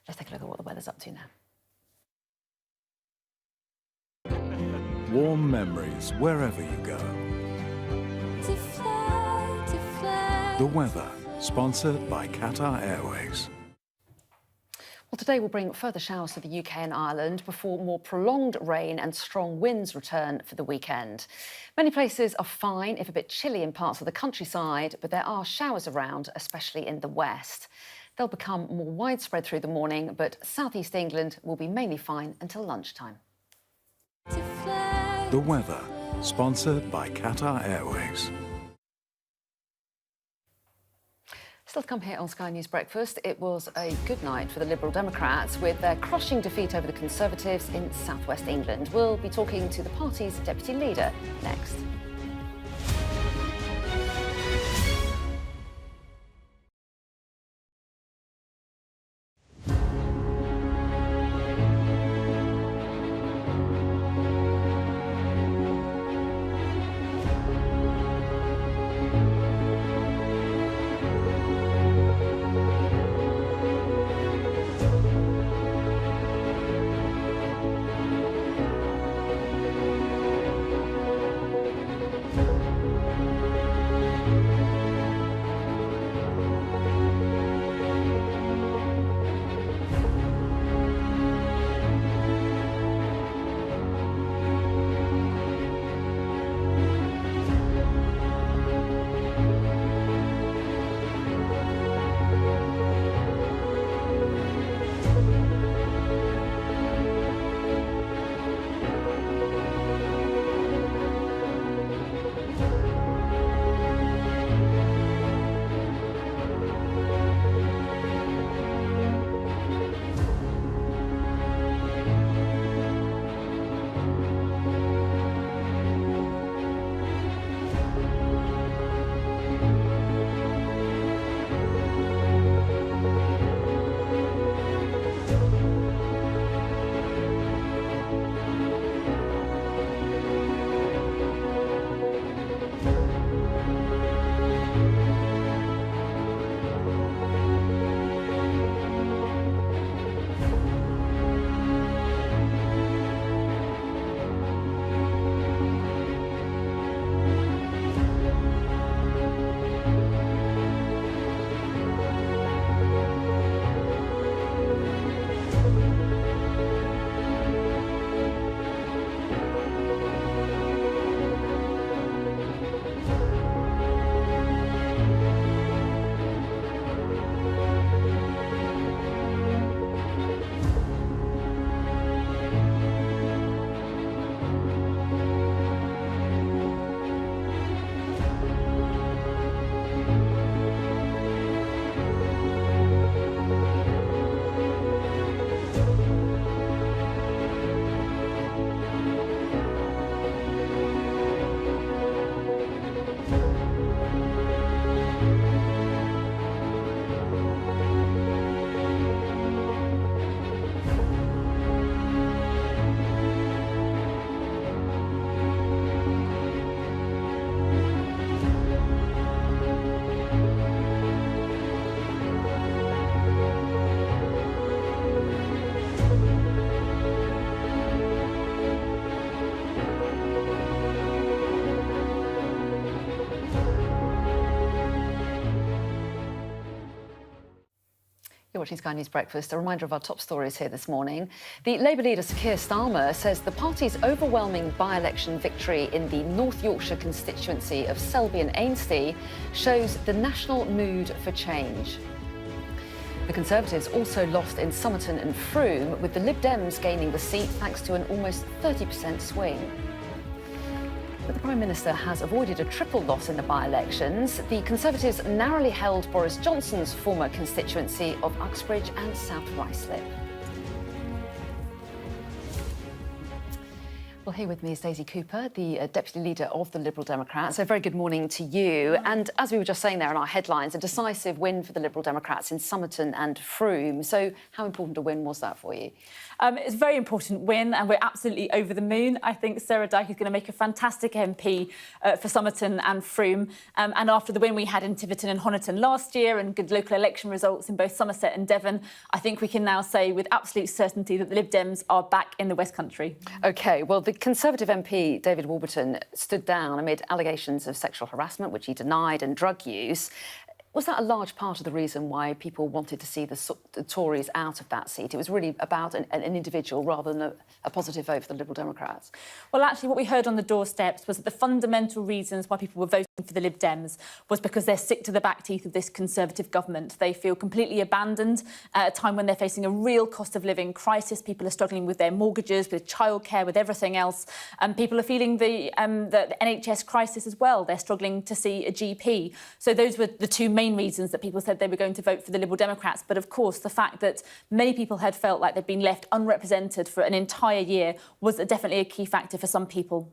Let's take a look at what the weather's up to now. Warm memories wherever you go. The weather, sponsored by Qatar Airways. Well, today will bring further showers to the UK and Ireland before more prolonged rain and strong winds return for the weekend. Many places are fine, if a bit chilly in parts of the countryside, but there are showers around, especially in the west. They'll become more widespread through the morning, but southeast England will be mainly fine until lunchtime. The weather, sponsored by Qatar Airways. Still to come here on Sky News Breakfast, it was a good night for the Liberal Democrats with their crushing defeat over the Conservatives in southwest England. We'll be talking to the party's deputy leader next. You're watching Sky News Breakfast. A reminder of our top stories here this morning. The Labour leader, Sir Keir Starmer, says the party's overwhelming by-election victory in the North Yorkshire constituency of Selby and Ainsty shows the national mood for change. The Conservatives also lost in Somerton and Frome, with the Lib Dems gaining the seat thanks to an almost 30% swing. But the Prime Minister has avoided a triple loss in the by-elections. The Conservatives narrowly held Boris Johnson's former constituency of Uxbridge and South Ruislip. Well, here with me is Daisy Cooper, the Deputy Leader of the Liberal Democrats. So, very good morning to you. And as we were just saying there in our headlines, a decisive win for the Liberal Democrats in Somerton and Frome. So, how important a win was that for you? It's a very important win, and we're absolutely over the moon. I think Sarah Dyke is going to make a fantastic MP for Somerton and Frome. And after the win we had in Tiverton and Honiton last year and good local election results in both Somerset and Devon, I think we can now say with absolute certainty that the Lib Dems are back in the West Country. OK, well, the Conservative MP, David Warburton, stood down amid allegations of sexual harassment, which he denied, and drug use. Was that a large part of the reason why people wanted to see the Tories out of that seat? It was really about an individual rather than a positive vote for the Liberal Democrats. Well, actually, what we heard on the doorsteps was that the fundamental reasons why people were voting for the Lib Dems was because they're sick to the back teeth of this Conservative government. They feel completely abandoned at a time when they're facing a real cost of living crisis. People are struggling with their mortgages, with childcare, with everything else. And people are feeling the NHS crisis as well. They're struggling to see a GP. So those were the two main reasons that people said they were going to vote for the Liberal Democrats. But of course, the fact that many people had felt like they'd been left unrepresented for an entire year was definitely a key factor for some people.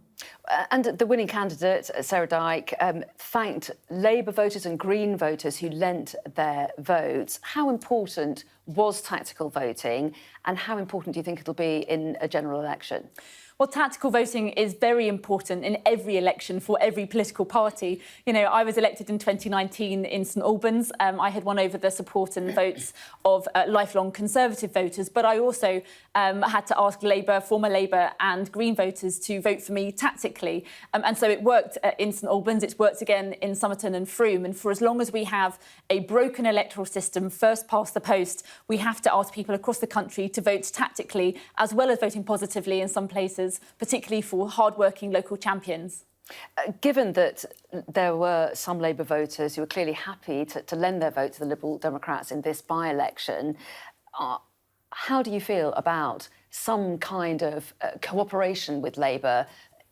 And the winning candidate, Sarah Dyke, thanked Labour voters and Green voters who lent their votes. How important was tactical voting, and how important do you think it'll be in a general election? Well, tactical voting is very important in every election for every political party. You know, I was elected in 2019 in St Albans. I had won over the support and votes of lifelong Conservative voters, but I also had to ask Labour, former Labour and Green voters to vote for me tactically. And so it worked in St Albans, it's worked again in Somerton and Frome. And for as long as we have a broken electoral system, first past the post, we have to ask people across the country to vote tactically, as well as voting positively in some places, particularly for hard-working local champions. Given that there were some Labour voters who were clearly happy to lend their vote to the Liberal Democrats in this by-election, how do you feel about some kind of cooperation with Labour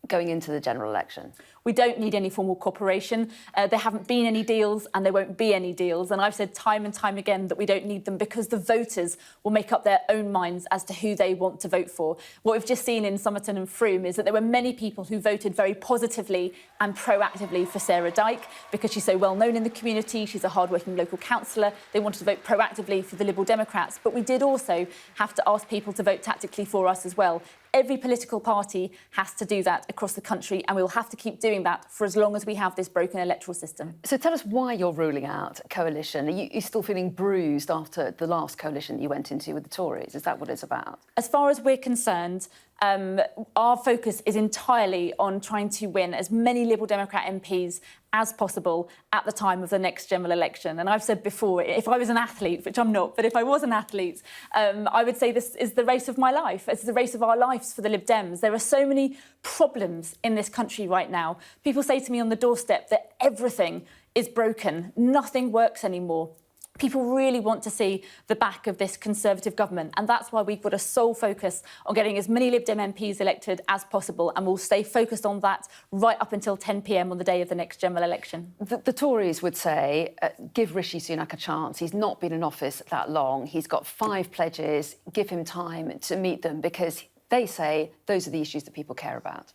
going into the general election? We don't need any formal cooperation. There haven't been any deals and there won't be any deals. And I've said time and time again that we don't need them because the voters will make up their own minds as to who they want to vote for. What we've just seen in Somerton and Frome is that there were many people who voted very positively and proactively for Sarah Dyke because she's so well known in the community. She's a hard-working local councillor. They wanted to vote proactively for the Liberal Democrats. But we did also have to ask people to vote tactically for us as well. Every political party has to do that across the country, and we'll have to keep doing that for as long as we have this broken electoral system. So tell us why you're ruling out coalition. Are you still feeling bruised after the last coalition that you went into with the Tories? Is that what it's about? As far as we're concerned, our focus is entirely on trying to win as many Liberal Democrat MPs as possible at the time of the next general election. And I've said before, if I was an athlete, which I'm not, but if I was an athlete, I would say this is the race of my life. It's the race of our lives for the Lib Dems. There are so many problems in this country right now. People say to me on the doorstep that everything is broken, nothing works anymore. People really want to see the back of this Conservative government, and that's why we've got a sole focus on getting as many Lib Dem MPs elected as possible, and we'll stay focused on that right up until 10 p.m. on the day of the next general election. The Tories would say, give Rishi Sunak a chance. He's not been in office that long. He's got 5 pledges. Give him time to meet them, because they say those are the issues that people care about.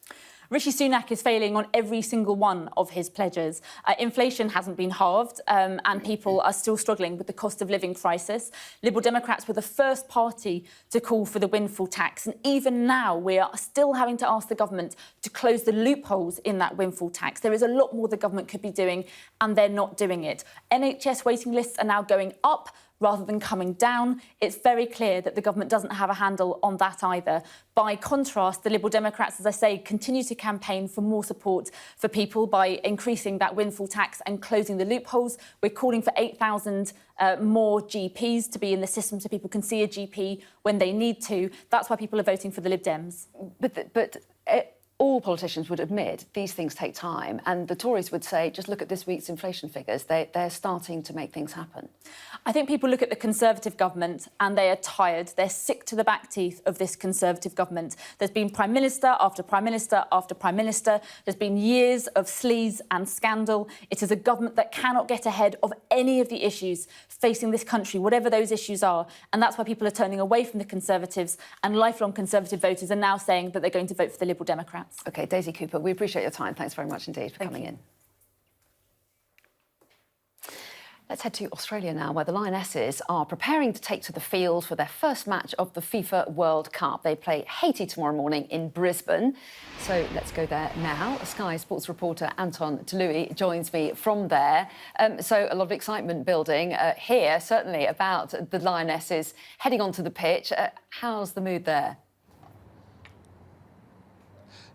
Rishi Sunak is failing on every single one of his pledges. Inflation hasn't been halved and people are still struggling with the cost of living crisis. Liberal Democrats were the first party to call for the windfall tax, and even now we are still having to ask the government to close the loopholes in that windfall tax. There is a lot more the government could be doing and they're not doing it. NHS waiting lists are now going up rather than coming down. It's very clear that the government doesn't have a handle on that either. By contrast, the Liberal Democrats, as I say, continue to campaign for more support for people by increasing that windfall tax and closing the loopholes. We're calling for 8,000 more GPs to be in the system so people can see a GP when they need to. That's why people are voting for the Lib Dems. But all politicians would admit these things take time, and the Tories would say, just look at this week's inflation figures. They're starting to make things happen. I think people look at the Conservative government and they are tired. They're sick to the back teeth of this Conservative government. There's been Prime Minister after Prime Minister after Prime Minister. There's been years of sleaze and scandal. It is a government that cannot get ahead of any of the issues facing this country, whatever those issues are. And that's why people are turning away from the Conservatives, and lifelong Conservative voters are now saying that they're going to vote for the Liberal Democrats. OK, Daisy Cooper, we appreciate your time. Thanks very much indeed for coming in. Let's head to Australia now, where the Lionesses are preparing to take to the field for their first match of the FIFA World Cup. They play Haiti tomorrow morning in Brisbane. So let's go there now. Sky Sports reporter Anton Tului joins me from there. So a lot of excitement building here, certainly, about the Lionesses heading onto the pitch. How's the mood there?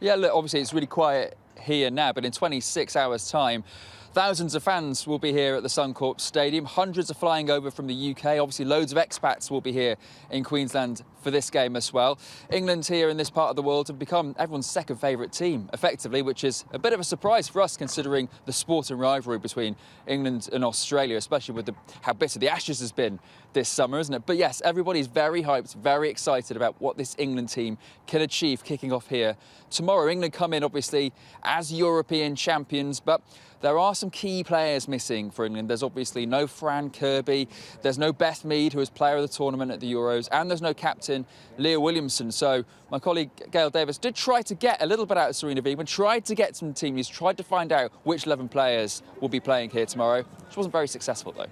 Yeah, look, obviously it's really quiet here now, but in 26 hours' time, thousands of fans will be here at the Suncorp Stadium. Hundreds are flying over from the UK. Obviously, loads of expats will be here in Queensland for this game as well. England here in this part of the world have become everyone's second favourite team, effectively, which is a bit of a surprise for us, considering the sporting rivalry between England and Australia, especially with how bitter the Ashes has been this summer, isn't it? But yes, everybody's very hyped, very excited about what this England team can achieve kicking off here tomorrow. England come in, obviously, as European champions, but there are some key players missing for England. There's obviously no Fran Kirby, there's no Beth Mead, who is player of the tournament at the Euros, and there's no captain Leah Williamson. So my colleague Gail Davis did try to get a little bit out of Serena Wiegmann, tried to get some team news, tried to find out which 11 players will be playing here tomorrow. She wasn't very successful, though.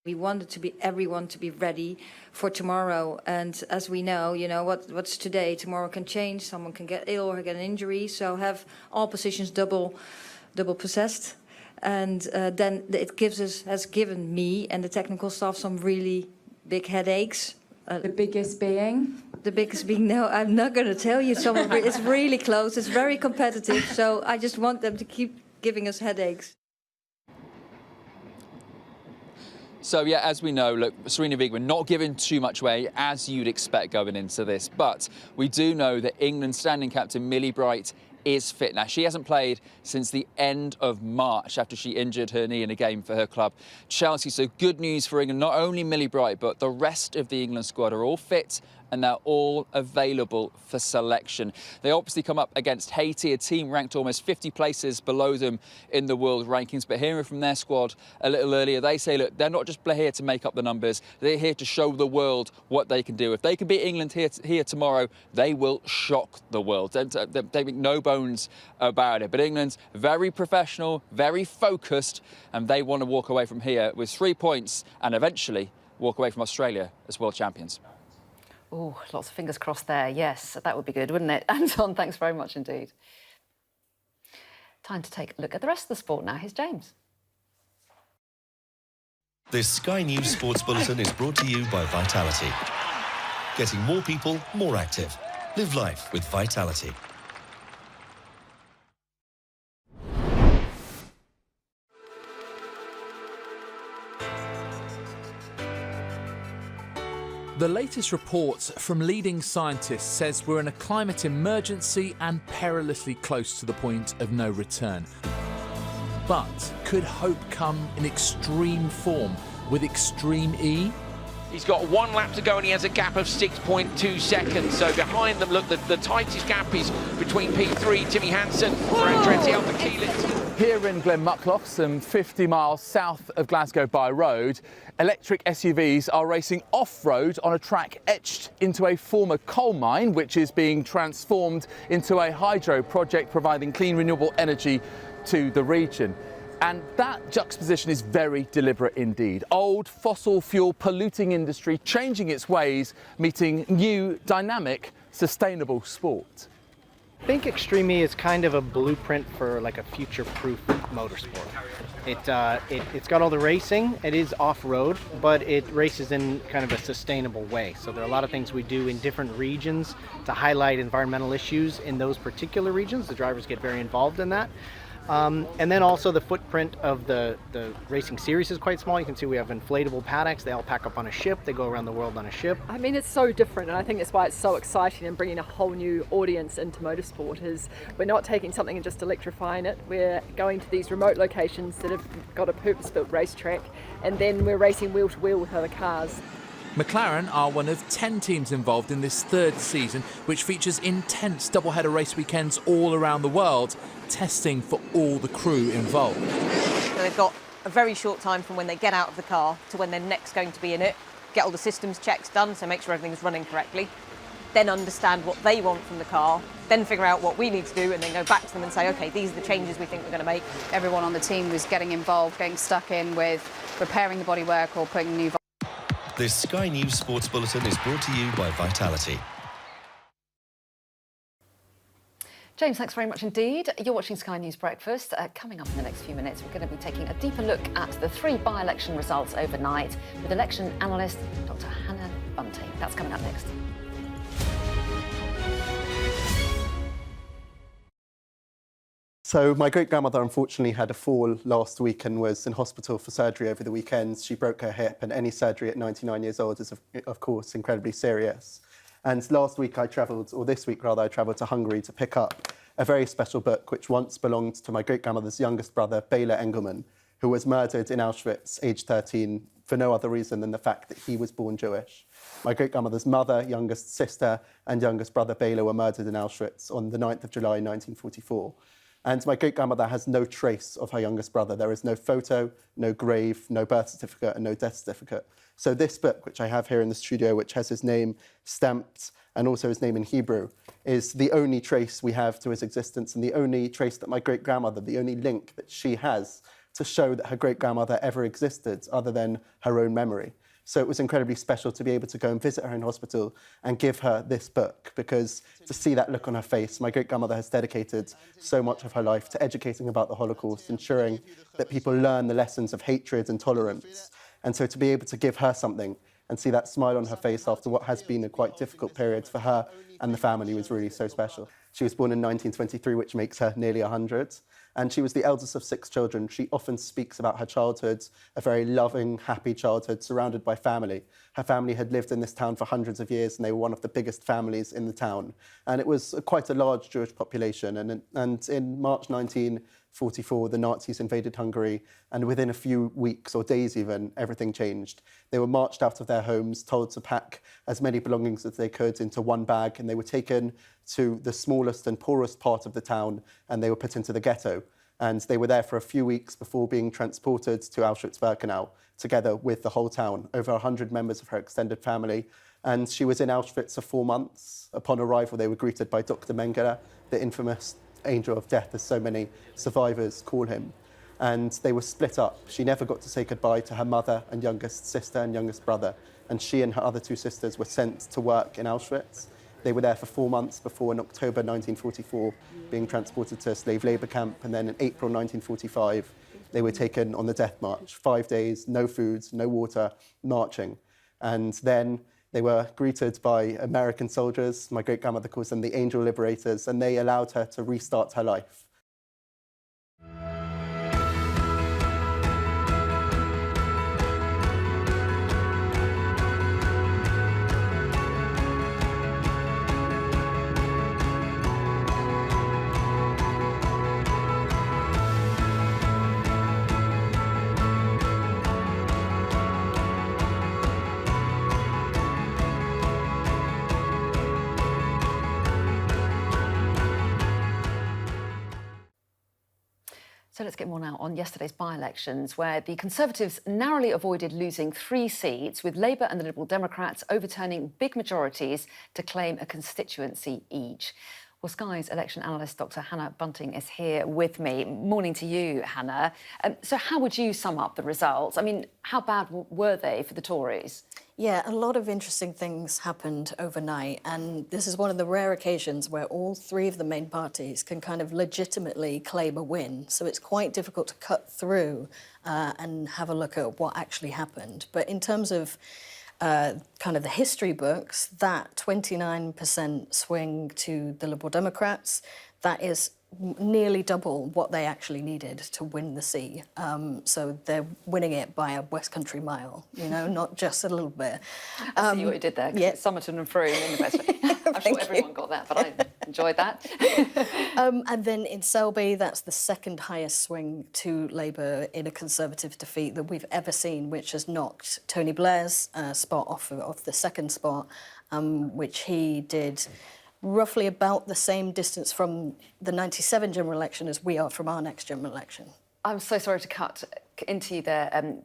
We wanted everyone to be ready for tomorrow, and as we know, what's today, tomorrow can change. Someone can get ill or get an injury, so have all positions double possessed, and then it has given me and the technical staff some really big headaches. The biggest being? The biggest being, no, I'm not going to tell you. It's really close. It's very competitive, so I just want them to keep giving us headaches. So, yeah, as we know, look, Serena Wiegmann not giving too much away, as you'd expect going into this. But we do know that England's standing captain, Millie Bright, is fit. Now, she hasn't played since the end of March after she injured her knee in a game for her club, Chelsea. So good news for England. Not only Millie Bright, but the rest of the England squad are all fit and they're all available for selection. They obviously come up against Haiti, a team ranked almost 50 places below them in the world rankings. But hearing from their squad a little earlier, they say, look, they're not just here to make up the numbers. They're here to show the world what they can do. If they can beat England here tomorrow, they will shock the world. They make no bones about it. But England's very professional, very focused, and they want to walk away from here with 3 points and eventually walk away from Australia as world champions. Oh, lots of fingers crossed there. Yes, that would be good, wouldn't it? Anton, thanks very much indeed. Time to take a look at the rest of the sport now. Here's James. This Sky News Sports Bulletin is brought to you by Vitality. Getting more people more active. Live life with Vitality. The latest reports from leading scientists says we're in a climate emergency and perilously close to the point of no return. But could hope come in extreme form with Extreme E? He's got 1 lap to go and he has a gap of 6.2 seconds. So behind them, look, the tightest gap is between P3, Timmy Hansen, for Andretti Alpha Keelit. Here in Glenmuckloch, some 50 miles south of Glasgow by road, electric SUVs are racing off-road on a track etched into a former coal mine, which is being transformed into a hydro project providing clean, renewable energy to the region. And that juxtaposition is very deliberate indeed. Old fossil fuel polluting industry changing its ways, meeting new, dynamic, sustainable sport. I think Extreme E is kind of a blueprint for like a future-proof motorsport. It's got all the racing, it is off-road, but it races in kind of a sustainable way. So there are a lot of things we do in different regions to highlight environmental issues in those particular regions. The drivers get very involved in that. And then also the footprint of the racing series is quite small. You can see we have inflatable paddocks. They all pack up on a ship. They go around the world on a ship. I mean, it's so different, and I think that's why it's so exciting and bringing a whole new audience into motorsport. Is we're not taking something and just electrifying it. We're going to these remote locations that have got a purpose-built racetrack, and then we're racing wheel to wheel with other cars. McLaren are one of 10 teams involved in this third season, which features intense double-header race weekends all around the world, testing for all the crew involved. So they've got a very short time from when they get out of the car to when they're next going to be in it, get all the systems checks done, so make sure everything's running correctly, then understand what they want from the car, then figure out what we need to do, and then go back to them and say, OK, these are the changes we think we're going to make. Everyone on the team was getting involved, getting stuck in with repairing the bodywork or putting new... This Sky News Sports Bulletin is brought to you by Vitality. James, thanks very much indeed. You're watching Sky News Breakfast. Coming up in the next few minutes, we're going to be taking a deeper look at the 3 by-election results overnight with election analyst Dr. Hannah Bunting. That's coming up next. So my great-grandmother unfortunately had a fall last week and was in hospital for surgery over the weekend. She broke her hip, and any surgery at 99 years old is, of course, incredibly serious. And last week I travelled, or this week rather, I travelled to Hungary to pick up a very special book which once belonged to my great-grandmother's youngest brother, Bela Engelman, who was murdered in Auschwitz, aged 13, for no other reason than the fact that he was born Jewish. My great-grandmother's mother, youngest sister, and youngest brother, Bela, were murdered in Auschwitz on the 9th of July, 1944. And my great-grandmother has no trace of her youngest brother. There is no photo, no grave, no birth certificate, and no death certificate. So this book, which I have here in the studio, which has his name stamped and also his name in Hebrew, is the only trace we have to his existence and the only trace that my great-grandmother, the only link that she has to show that her great-grandmother ever existed other than her own memory. So it was incredibly special to be able to go and visit her in hospital and give her this book, because to see that look on her face, my great-grandmother has dedicated so much of her life to educating about the Holocaust, ensuring that people learn the lessons of hatred and tolerance. And so to be able to give her something and see that smile on her face after what has been a quite difficult period for her and the family was really so special. She was born in 1923, which makes her nearly 100. And she was the eldest of 6 children. She often speaks about her childhood, a very loving, happy childhood surrounded by family. Her family had lived in this town for hundreds of years, and they were one of the biggest families in the town. And it was quite a large Jewish population. And in March 1944, the Nazis invaded Hungary, and within a few weeks or days even, everything changed. They were marched out of their homes, told to pack as many belongings as they could into one bag, and they were taken to the smallest and poorest part of the town, and they were put into the ghetto. And they were there for a few weeks before being transported to Auschwitz-Birkenau, together with the whole town, over 100 members of her extended family. And she was in Auschwitz for 4 months. Upon arrival, they were greeted by Dr. Mengele, the infamous angel of death, as so many survivors call him. And they were split up. She never got to say goodbye to her mother and youngest sister and youngest brother. And she and her other 2 sisters were sent to work in Auschwitz. They were there for 4 months before, in October 1944, being transported to a slave labour camp. And then in April 1945, they were taken on the death march. 5 days, no food, no water, marching. And then they were greeted by American soldiers. My great-grandmother calls them the Angel Liberators, and they allowed her to restart her life. So let's get more now on yesterday's by-elections, where the Conservatives narrowly avoided losing 3 seats, with Labour and the Liberal Democrats overturning big majorities to claim a constituency each. Well, Sky's election analyst, Dr. Hannah Bunting, is here with me. Morning to you, Hannah. So how would you sum up the results? I mean, how bad were they for the Tories? Yeah, a lot of interesting things happened overnight, and this is one of the rare occasions where all three of the main parties can kind of legitimately claim a win. So it's quite difficult to cut through and have a look at what actually happened. But in terms of kind of the history books, that 29% swing to the Liberal Democrats, that is nearly double what they actually needed to win the seat. So they're winning it by a West Country mile, you know, not just a little bit. I see what you did there. Yeah. Somerton and Frome in the West. I'm sure everyone got that, but I enjoyed that. And then in Selby, that's the second highest swing to Labour in a Conservative defeat that we've ever seen, which has knocked Tony Blair's spot off the second spot, which he did roughly about the same distance from the 97 general election as we are from our next general election. I'm so sorry to cut into you there,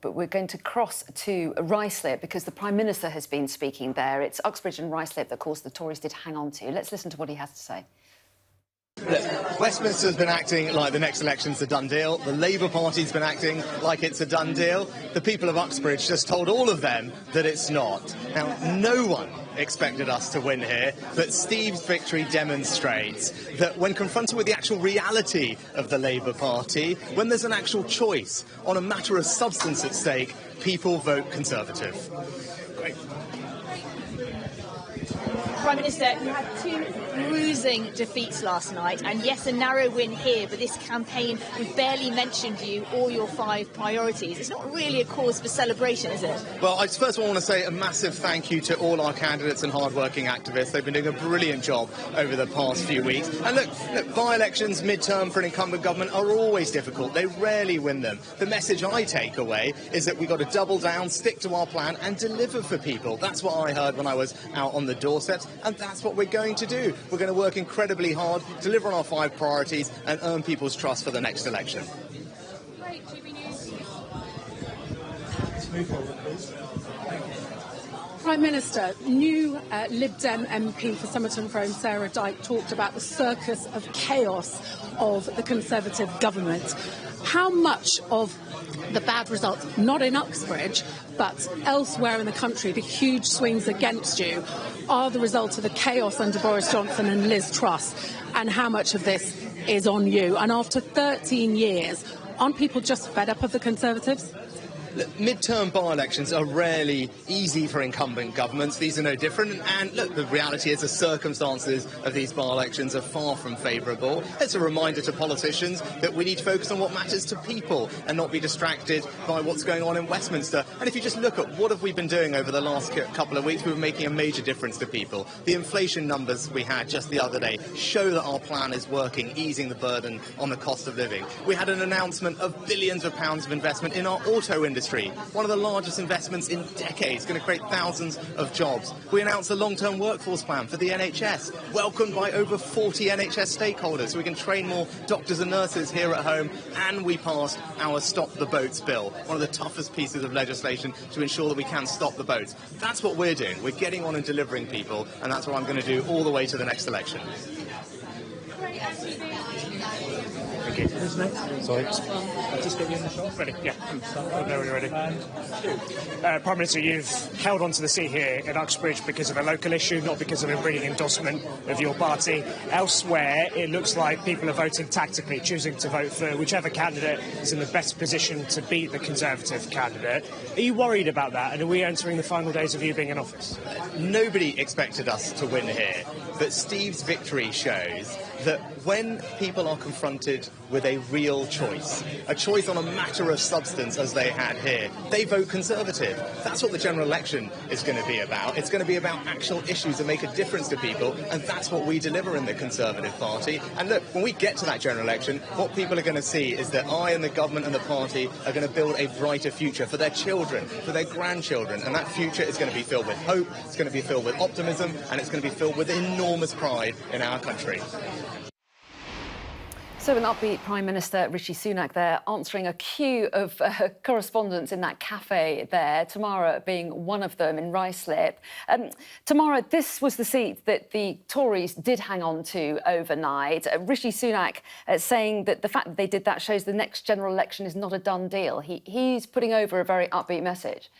but we're going to cross to Ruislip because the Prime Minister has been speaking there. It's Uxbridge and Ruislip that, of course, the Tories did hang on to. Let's listen to what he has to say. Look, Westminster's been acting like the next election's a done deal. The Labour Party's been acting like it's a done deal. The people of Uxbridge just told all of them that it's not. Now, no one expected us to win here, but Steve's victory demonstrates that when confronted with the actual reality of the Labour Party, when there's an actual choice on a matter of substance at stake, people vote Conservative. Great. Prime Minister, you had two bruising defeats last night, and yes, a narrow win here, but this campaign, we barely mentioned you or your 5 priorities. It's not really a cause for celebration, is it? Well, I first of all want to say a massive thank you to all our candidates and hard-working activists. They've been doing a brilliant job over the past few weeks. And look, by-elections, mid-term for an incumbent government are always difficult. They rarely win them. The message I take away is that we've got to double down, stick to our plan and deliver for people. That's what I heard when I was out on the doorsteps, and that's what we're going to do. We're going to work incredibly hard, deliver on our 5 priorities and earn people's trust for the next election. Great, TV News. Prime Minister, new Lib Dem MP for Somerton Frome, Sarah Dyke, talked about the circus of chaos of the Conservative government. How much of the bad results, not in Uxbridge, but elsewhere in the country, the huge swings against you, are the result of the chaos under Boris Johnson and Liz Truss, and how much of this is on you? And after 13 years, aren't people just fed up of the Conservatives? Look, mid-term by-elections are rarely easy for incumbent governments. These are no different. And look, the reality is the circumstances of these by-elections are far from favourable. It's a reminder to politicians that we need to focus on what matters to people and not be distracted by what's going on in Westminster. And if you just look at what have we been doing over the last couple of weeks, we've been making a major difference to people. The inflation numbers we had just the other day show that our plan is working, easing the burden on the cost of living. We had an announcement of billions of pounds of investment in our auto industry. One of the largest investments in decades, going to create thousands of jobs. We announced a long-term workforce plan for the NHS, welcomed by over 40 NHS stakeholders, so we can train more doctors and nurses here at home, and we passed our Stop the Boats bill, one of the toughest pieces of legislation to ensure that we can stop the boats. That's what we're doing. We're getting on and delivering people, and that's what I'm going to do all the way to the next election. Okay, who's next? Sorry. Just get you in the shot. Ready? Yeah. We're ready. Prime Minister, you've held on to the seat here in Uxbridge because of a local issue, not because of a brilliant endorsement of your party. Elsewhere, it looks like people are voting tactically, choosing to vote for whichever candidate is in the best position to beat the Conservative candidate. Are you worried about that, and are we entering the final days of you being in office? Nobody expected us to win here, but Steve's victory shows that when people are confronted with a real choice, a choice on a matter of substance as they had here, they vote Conservative. That's what the general election is going to be about. It's going to be about actual issues that make a difference to people, and that's what we deliver in the Conservative Party. And look, when we get to that general election, what people are going to see is that I and the government and the party are going to build a brighter future for their children, for their grandchildren, and that future is going to be filled with hope, it's going to be filled with optimism, and it's going to be filled with enormous pride in our country. So an upbeat Prime Minister Rishi Sunak there answering a queue of correspondents in that cafe there, Tamara being one of them in Ruislip. Tamara, this was the seat that the Tories did hang on to overnight. Rishi Sunak saying that the fact that they did that shows the next general election is not a done deal. He's putting over a very upbeat message.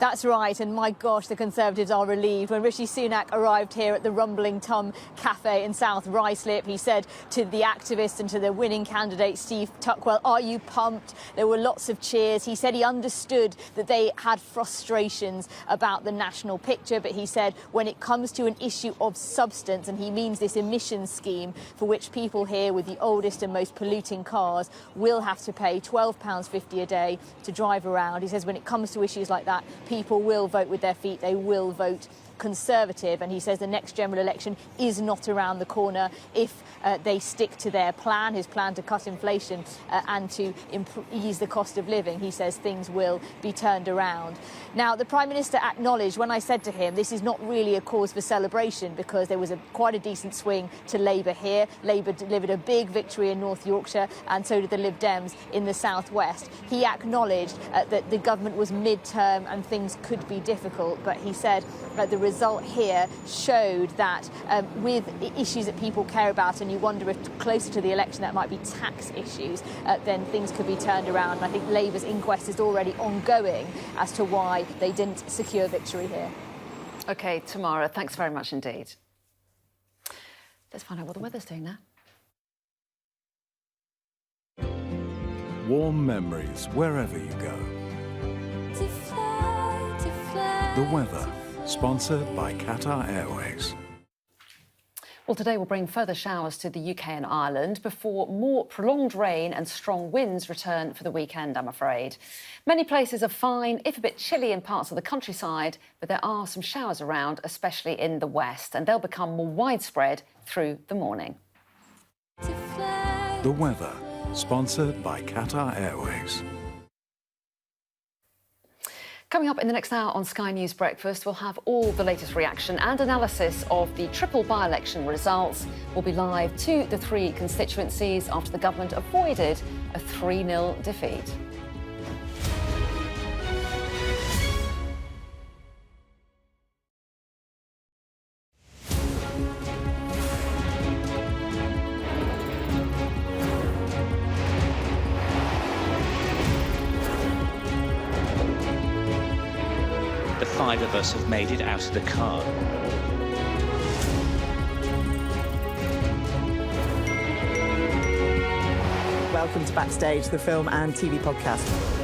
That's right, and my gosh, the Conservatives are relieved. When Rishi Sunak arrived here at the Rumbling Tom Cafe in South Ruislip, he said to the activists and to the winning candidate, Steve Tuckwell, "Are you pumped?" There were lots of cheers. He said he understood that they had frustrations about the national picture, but he said when it comes to an issue of substance, and he means this emissions scheme for which people here with the oldest and most polluting cars will have to pay £12.50 a day to drive around. He says when it comes to issues like that, people will vote with their feet, they will vote Conservative, and he says the next general election is not around the corner if they stick to their plan, his plan to cut inflation and to ease the cost of living. He says things will be turned around. Now, the Prime Minister acknowledged when I said to him this is not really a cause for celebration because there was quite a decent swing to Labour here. Labour delivered a big victory in North Yorkshire and so did the Lib Dems in the southwest. He acknowledged that the government was mid-term and things could be difficult, but he said that the result here showed that with issues that people care about, and you wonder if closer to the election that might be tax issues, then things could be turned around. And I think Labour's inquest is already ongoing as to why they didn't secure victory here. OK, Tamara, thanks very much indeed. Let's find out what the weather's doing now. Warm memories wherever you go. The weather, sponsored by Qatar Airways. Well, today will bring further showers to the UK and Ireland before more prolonged rain and strong winds return for the weekend, I'm afraid. Many places are fine, if a bit chilly in parts of the countryside, but there are some showers around, especially in the west, and they'll become more widespread through the morning. The weather, sponsored by Qatar Airways. Coming up in the next hour on Sky News Breakfast, we'll have all the latest reaction and analysis of the triple by-election results. We'll be live to the three constituencies after the government avoided a 3-0 defeat. The 5 of us have made it out of the car. Welcome to Backstage, the film and TV podcast.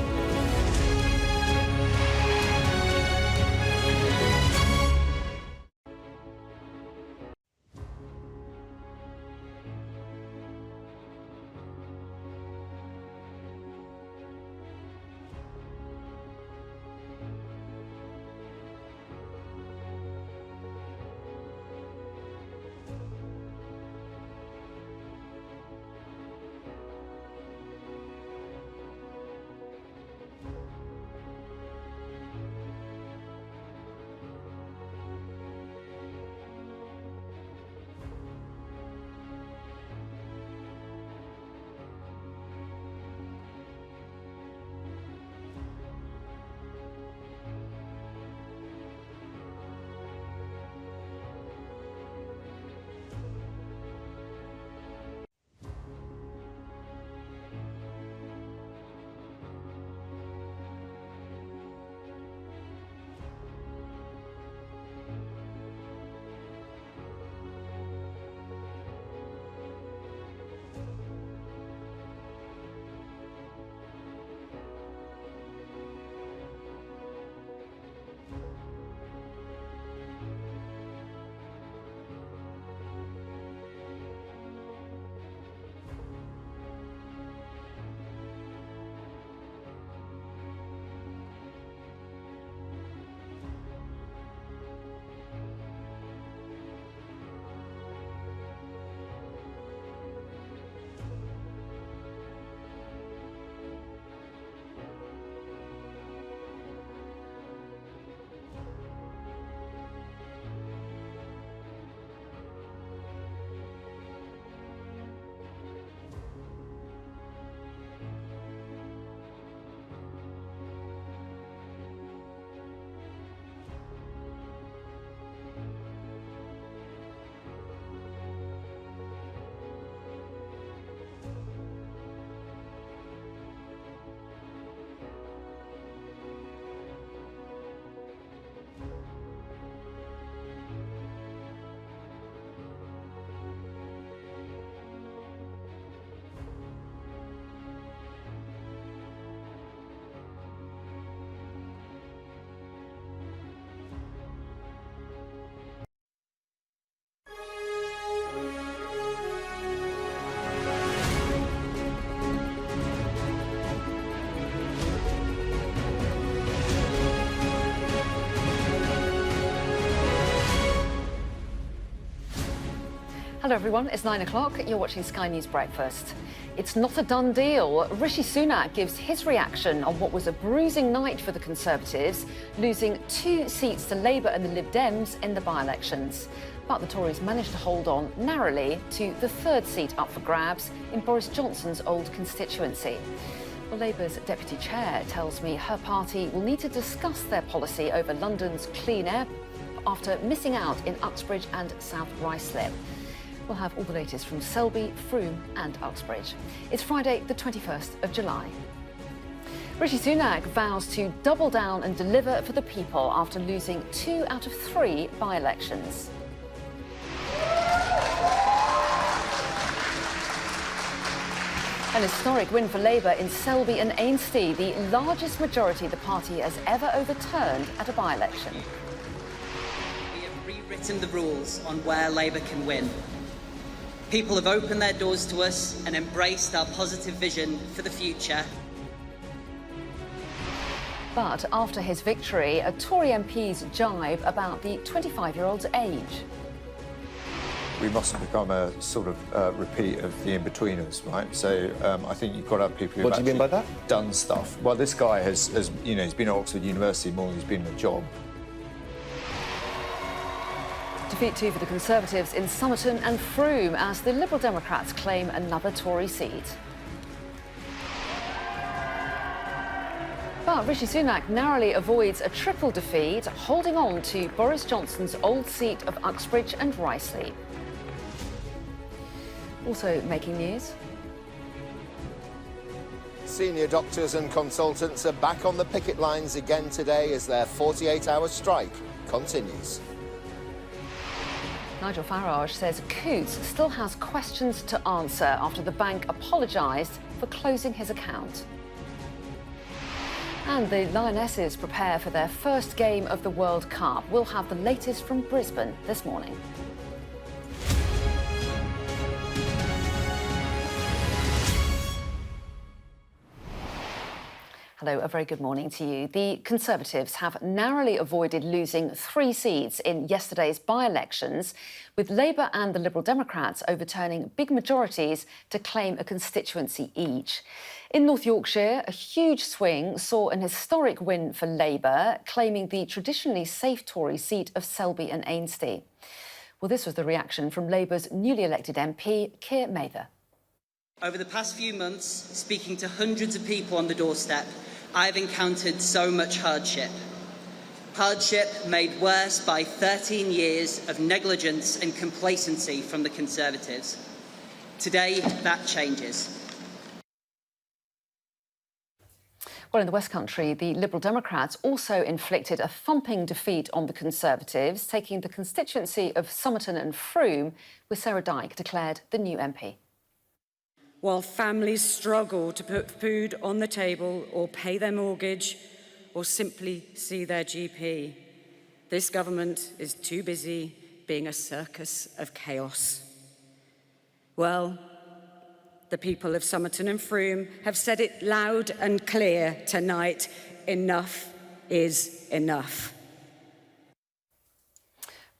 Hello everyone, it's 9 o'clock. You're watching Sky News Breakfast. It's not a done deal. Rishi Sunak gives his reaction on what was a bruising night for the Conservatives, losing 2 seats to Labour and the Lib Dems in the by-elections. But the Tories managed to hold on narrowly to the 3rd seat up for grabs in Boris Johnson's old constituency. Well, Labour's deputy chair tells me her party will need to discuss their policy over London's clean air after missing out in Uxbridge and South Ruislip. We'll have all the latest from Selby, Frome and Uxbridge. It's Friday, the 21st of July. Rishi Sunak vows to double down and deliver for the people after losing 2 out of 3 by-elections. An historic win for Labour in Selby and Ainsty, the largest majority the party has ever overturned at a by-election. We have rewritten the rules on where Labour can win. People have opened their doors to us and embraced our positive vision for the future. But after his victory, a Tory MP's jibe about the 25-year-old's age. We mustn't become a sort of repeat of the in-betweeners, right? So I think you've got to have people who've What do you mean by that? Done stuff. Well, this guy has you know, he's been at Oxford University more than he's been in a job. Defeat 2 for the Conservatives in Somerton and Frome as the Liberal Democrats claim another Tory seat. But Rishi Sunak narrowly avoids a triple defeat, holding on to Boris Johnson's old seat of Uxbridge and Ruislip. Also making news. Senior doctors and consultants are back on the picket lines again today as their 48-hour strike continues. Nigel Farage says Coutts still has questions to answer after the bank apologised for closing his account. And the Lionesses prepare for their first game of the World Cup. We'll have the latest from Brisbane this morning. Hello, a very good morning to you. The Conservatives have narrowly avoided losing 3 seats in yesterday's by-elections, with Labour and the Liberal Democrats overturning big majorities to claim a constituency each. In North Yorkshire, a huge swing saw an historic win for Labour, claiming the traditionally safe Tory seat of Selby and Ainsty. Well, this was the reaction from Labour's newly elected MP, Keir Mather. Over the past few months, speaking to hundreds of people on the doorstep, I have encountered so much hardship. Hardship made worse by 13 years of negligence and complacency from the Conservatives. Today, that changes. Well, in the West Country, the Liberal Democrats also inflicted a thumping defeat on the Conservatives, taking the constituency of Somerton and Frome, with Sarah Dyke declared the new MP. While families struggle to put food on the table or pay their mortgage or simply see their GP, this government is too busy being a circus of chaos. Well, the people of Somerton and Frome have said it loud and clear tonight: enough is enough.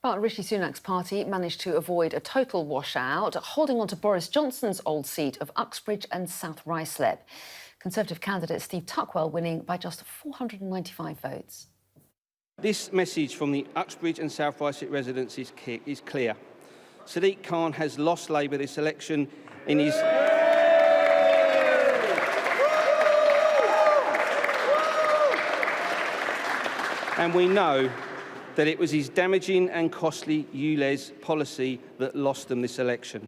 But Rishi Sunak's party managed to avoid a total washout, holding on to Boris Johnson's old seat of Uxbridge and South Ruislip. Conservative candidate Steve Tuckwell winning by just 495 votes. This message from the Uxbridge and South Ruislip residents is clear. Sadiq Khan has lost Labour this election in his... And we know that it was his damaging and costly ULEZ policy that lost them this election.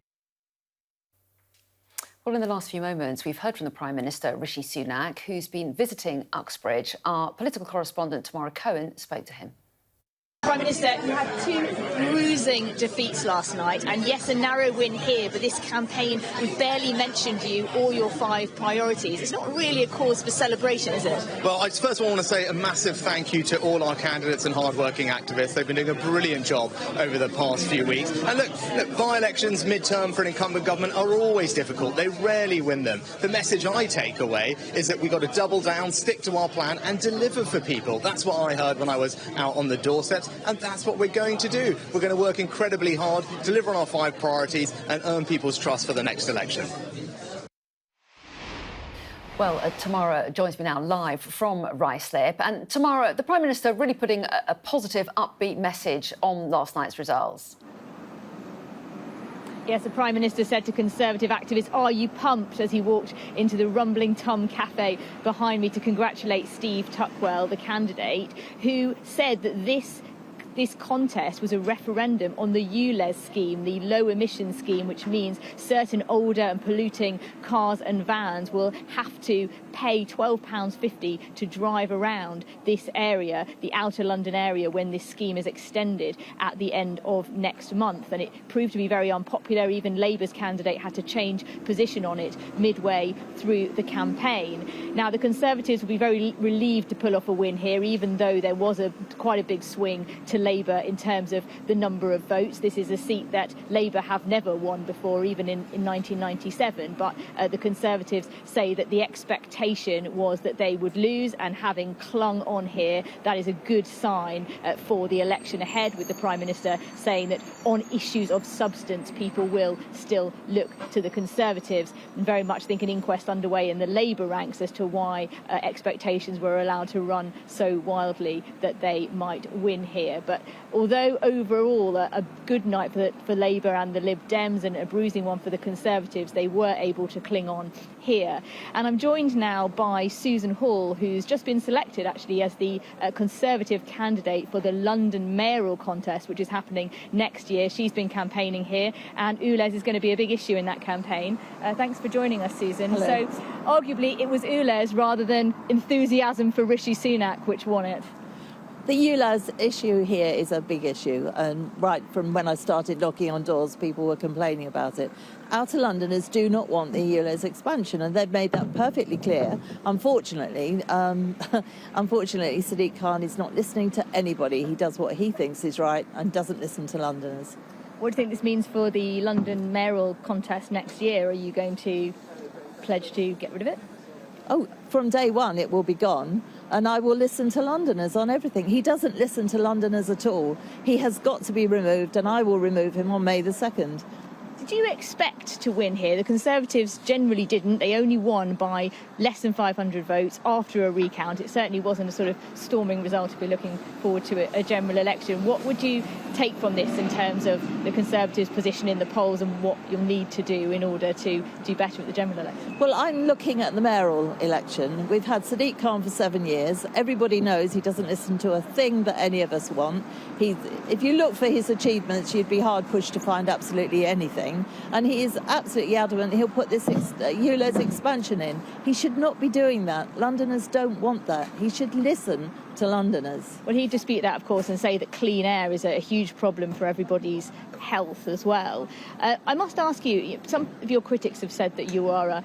Well, in the last few moments, we've heard from the Prime Minister, Rishi Sunak, who's been visiting Uxbridge. Our political correspondent, Tamara Cohen, spoke to him. Prime Minister, you had 2 bruising defeats last night, and yes, a narrow win here, but this campaign, we've barely mentioned you or your 5 priorities. It's not really a cause for celebration, is it? Well, I first of all want to say a massive thank you to all our candidates and hard-working activists. They've been doing a brilliant job over the past few weeks. And look, by-elections, mid-term for an incumbent government are always difficult. They rarely win them. The message I take away is that we've got to double down, stick to our plan and deliver for people. That's what I heard when I was out on the doorsteps. that, and that's what we're going to do. We're going to work incredibly hard, deliver on our 5 priorities and earn people's trust for the next election. Well, Tamara joins me now live from Ruislip. And Tamara, the Prime Minister really putting a positive, upbeat message on last night's results. Yes, the Prime Minister said to Conservative activists, "Are you pumped?" as he walked into the Rumbling Tom Cafe behind me to congratulate Steve Tuckwell, the candidate, who said that this contest was a referendum on the ULEZ scheme, the low emission scheme, which means certain older and polluting cars and vans will have to pay £12.50 to drive around this area, the outer London area, when this scheme is extended at the end of next month. And it proved to be very unpopular. Even Labour's candidate had to change position on it midway through the campaign. Now, the Conservatives will be very relieved to pull off a win here, even though there was quite a big swing to Labour in terms of the number of votes. This is a seat that Labour have never won before, even in 1997. But the Conservatives say that the expectation was that they would lose, and having clung on here, that is a good sign for the election ahead, with the Prime Minister saying that on issues of substance, people will still look to the Conservatives, and very much think an inquest underway in the Labour ranks as to why expectations were allowed to run so wildly that they might win here. But although overall a good night for Labour and the Lib Dems, and a bruising one for the Conservatives, they were able to cling on here. And I'm joined now by Susan Hall, who's just been selected actually as the Conservative candidate for the London mayoral contest, which is happening next year. She's been campaigning here, and ULEZ is going to be a big issue in that campaign. Thanks for joining us, Susan. Hello. So arguably it was ULEZ rather than enthusiasm for Rishi Sunak which won it. The ULEZ issue here is a big issue, and right from when I started knocking on doors, people were complaining about it. Outer Londoners do not want the ULEZ expansion, and they've made that perfectly clear. Unfortunately, Sadiq Khan is not listening to anybody. He does what he thinks is right and doesn't listen to Londoners. What do you think this means for the London mayoral contest next year? Are you going to pledge to get rid of it? Oh, from day one it will be gone, and I will listen to Londoners on everything. He doesn't listen to Londoners at all. He has got to be removed, and I will remove him on May the 2nd. Did you expect to win here? The Conservatives generally didn't. They only won by less than 500 votes after a recount. It certainly wasn't a sort of storming result to be looking forward to a general election. What would you take from this in terms of the Conservatives' position in the polls and what you'll need to do in order to do better at the general election? Well, I'm looking at the mayoral election. We've had Sadiq Khan for 7 years. Everybody knows he doesn't listen to a thing that any of us want. If you look for his achievements, you'd be hard pushed to find absolutely anything. And he is absolutely adamant he'll put this ULEZ expansion in. He should not be doing that. Londoners don't want that. He should listen to Londoners. Well, he'd dispute that, of course, and say that clean air is a huge problem for everybody's health as well. I must ask you, some of your critics have said that you are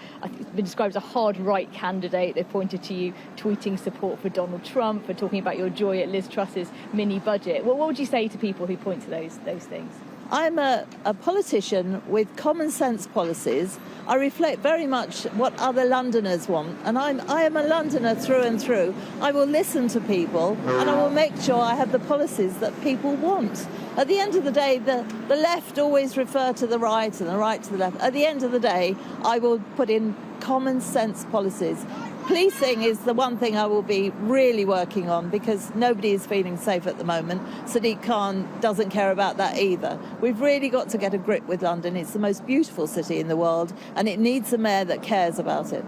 been described as a hard right candidate. They've pointed to you tweeting support for Donald Trump, for talking about your joy at Liz Truss's mini budget. What would you say to people who point to those things? I'm a politician with common sense policies. I reflect very much what other Londoners want, and I am a Londoner through and through. I will listen to people, and I will make sure I have the policies that people want. At the end of the day, the left always refer to the right and the right to the left. At the end of the day, I will put in common sense policies. Policing is the one thing I will be really working on, because nobody is feeling safe at the moment. Sadiq Khan doesn't care about that either. We've really got to get a grip with London. It's the most beautiful city in the world, and it needs a mayor that cares about it.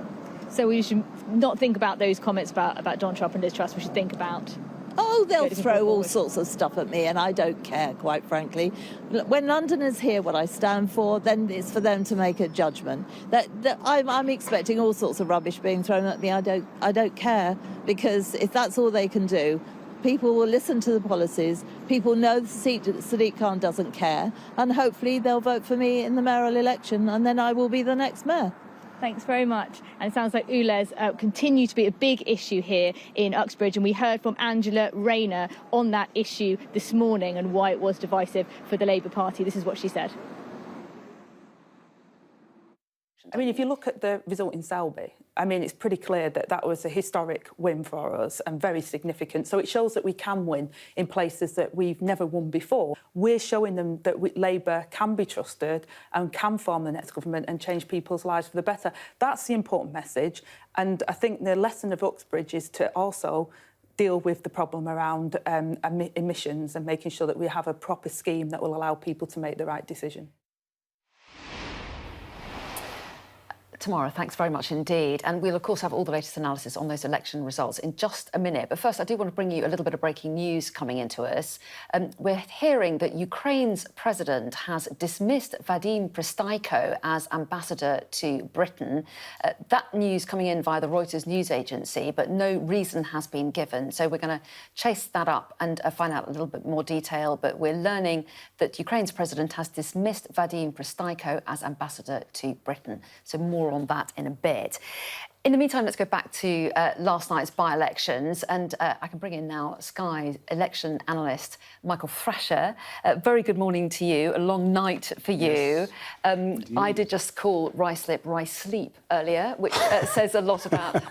So we should not think about those comments about Donald Trump and Liz Truss. We should think about... Oh, they'll throw all sorts of stuff at me, and I don't care, quite frankly. When Londoners hear what I stand for, then it's for them to make a judgment. I'm expecting all sorts of rubbish being thrown at me. I don't care, because if that's all they can do, people will listen to the policies. People know Sadiq Khan doesn't care, and hopefully they'll vote for me in the mayoral election, and then I will be the next mayor. Thanks very much. And it sounds like ULEZ continue to be a big issue here in Uxbridge, and we heard from Angela Rayner on that issue this morning and why it was divisive for the Labour Party. This is what she said. election? I mean, if you look at the result in Selby, I mean, it's pretty clear that that was a historic win for us and very significant. So it shows that we can win in places that we've never won before. We're showing them that Labour can be trusted and can form the next government and change people's lives for the better. That's the important message. And I think the lesson of Uxbridge is to also deal with the problem around emissions and making sure that we have a proper scheme that will allow people to make the right decision. Tamara, thanks very much indeed. And we'll, of course, have all the latest analysis on those election results in just a minute. But first, I do want to bring you a little bit of breaking news coming into us. We're hearing that Ukraine's president has dismissed Vadim Prystaiko as ambassador to Britain. That news coming in via the Reuters news agency, but no reason has been given. So we're going to chase that up and find out a little bit more detail. But we're learning that Ukraine's president has dismissed Vadim Prystaiko as ambassador to Britain. So more on that in a bit. In the meantime, let's go back to last night's by-elections, and I can bring in now Sky election analyst Michael Thrasher. Very good morning to you. A long night for you. Yes, I did just call Ruislip earlier, which says a lot about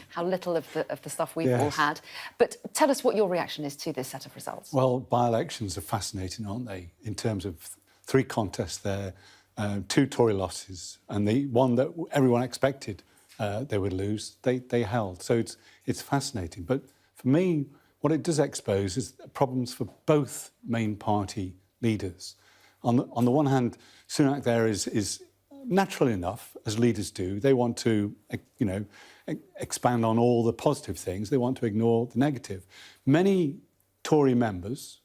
how little of the stuff we've all had. But tell us what your reaction is to this set of results. Well, by-elections are fascinating, aren't they? In terms of 3 contests there. 2 Tory losses, and the one that everyone expected they would lose, they held. So it's fascinating. But for me, what it does expose is problems for both main party leaders. On the one hand, Sunak there is natural enough, as leaders do. They want to, expand on all the positive things. They want to ignore the negative. Many Tory members,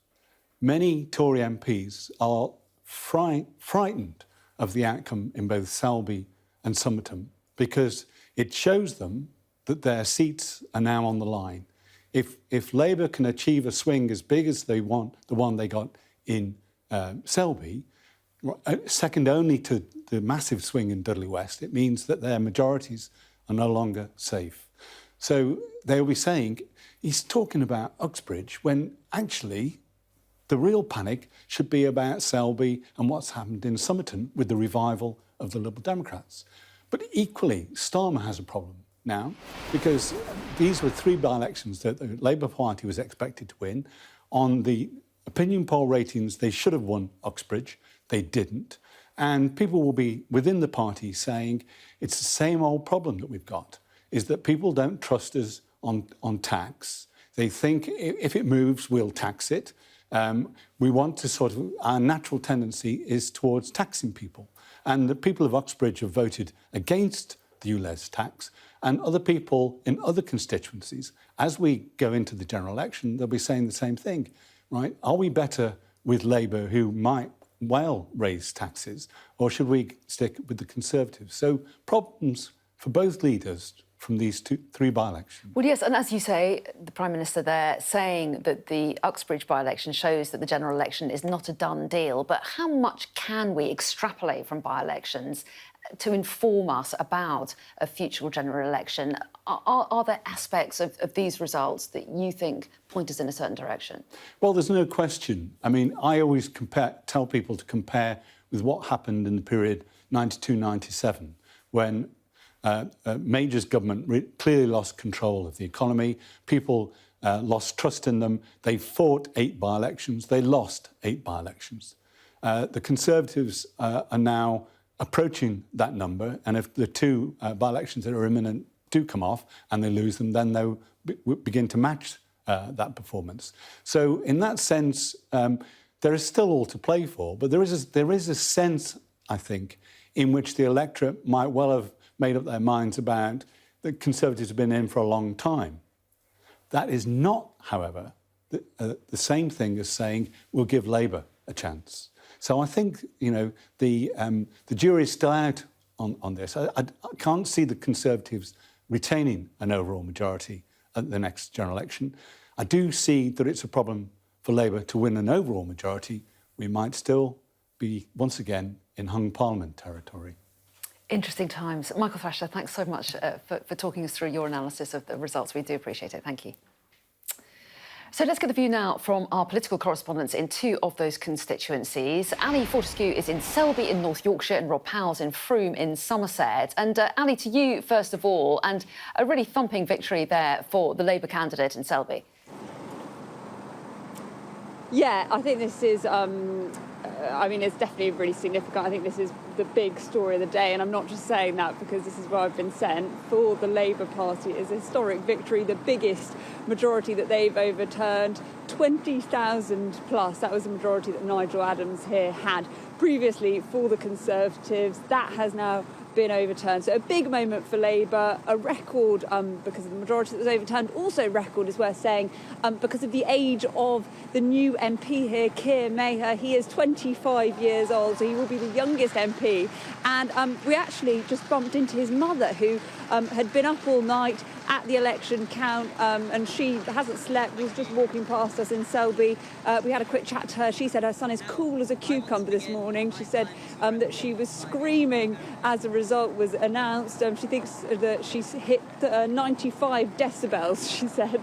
many Tory MPs are frightened of the outcome in both Selby and Somerton, because it shows them that their seats are now on the line. If Labour can achieve a swing as big as they want, the one they got in Selby, second only to the massive swing in Dudley West, it means that their majorities are no longer safe. So they'll be saying, he's talking about Uxbridge, when actually the real panic should be about Selby and what's happened in Somerton with the revival of the Liberal Democrats. But equally, Starmer has a problem now, because these were 3 by-elections that the Labour Party was expected to win. On the opinion poll ratings, they should have won Uxbridge. They didn't. And people will be within the party saying it's the same old problem that we've got, is that people don't trust us on tax. They think if it moves, we'll tax it. We want to our natural tendency is towards taxing people. And the people of Uxbridge have voted against the ULEZ tax, and other people in other constituencies, as we go into the general election, they'll be saying the same thing, right? Are we better with Labour, who might well raise taxes, or should we stick with the Conservatives? So problems for both leaders from these 3 by-elections. Well, yes, and as you say, the Prime Minister there saying that the Uxbridge by-election shows that the general election is not a done deal, but how much can we extrapolate from by-elections to inform us about a future general election? Are there aspects of these results that you think point us in a certain direction? Well, there's no question. I mean, I always tell people to compare with what happened in the period 92-97, when Major's government clearly lost control of the economy. People lost trust in them. They fought 8 by-elections. They lost 8 by-elections. The Conservatives are now approaching that number, and if the 2 by-elections that are imminent do come off and they lose them, then they'll begin to match that performance. So in that sense, there is still all to play for, but there is a sense, I think, in which the electorate might well have made up their minds about the Conservatives have been in for a long time. That is not, however, the same thing as saying we'll give Labour a chance. So I think, the jury is still out on this. I can't see the Conservatives retaining an overall majority at the next general election. I do see that it's a problem for Labour to win an overall majority. We might still be, once again, in hung parliament territory. Interesting times. Michael Thrasher, thanks so much for talking us through your analysis of the results. We do appreciate it. Thank you. So let's get the view now from our political correspondents in two of those constituencies. Ali Fortescue is in Selby in North Yorkshire and Rob Powell's in Frome in Somerset. And Ali, to you first of all, and a really thumping victory there for the Labour candidate in Selby. Yeah, I think this is, it's definitely really significant. I think this is the big story of the day, and I'm not just saying that because this is where I've been sent. For the Labour Party, it is a historic victory, the biggest majority that they've overturned, 20,000 plus. That was the majority that Nigel Adams here had previously for the Conservatives. That has now been overturned. So a big moment for Labour, a record because of the majority that was overturned. Also record is worth saying because of the age of the new MP here, Keir Maher. He is 25 years old, so he will be the youngest MP. And we actually just bumped into his mother, who had been up all night at the election count, and she hasn't slept. Was just walking past us in Selby. We had a quick chat to her. She said her son is cool as a cucumber this morning. She said that she was screaming as the result was announced. She thinks that she's hit 95 decibels, she said.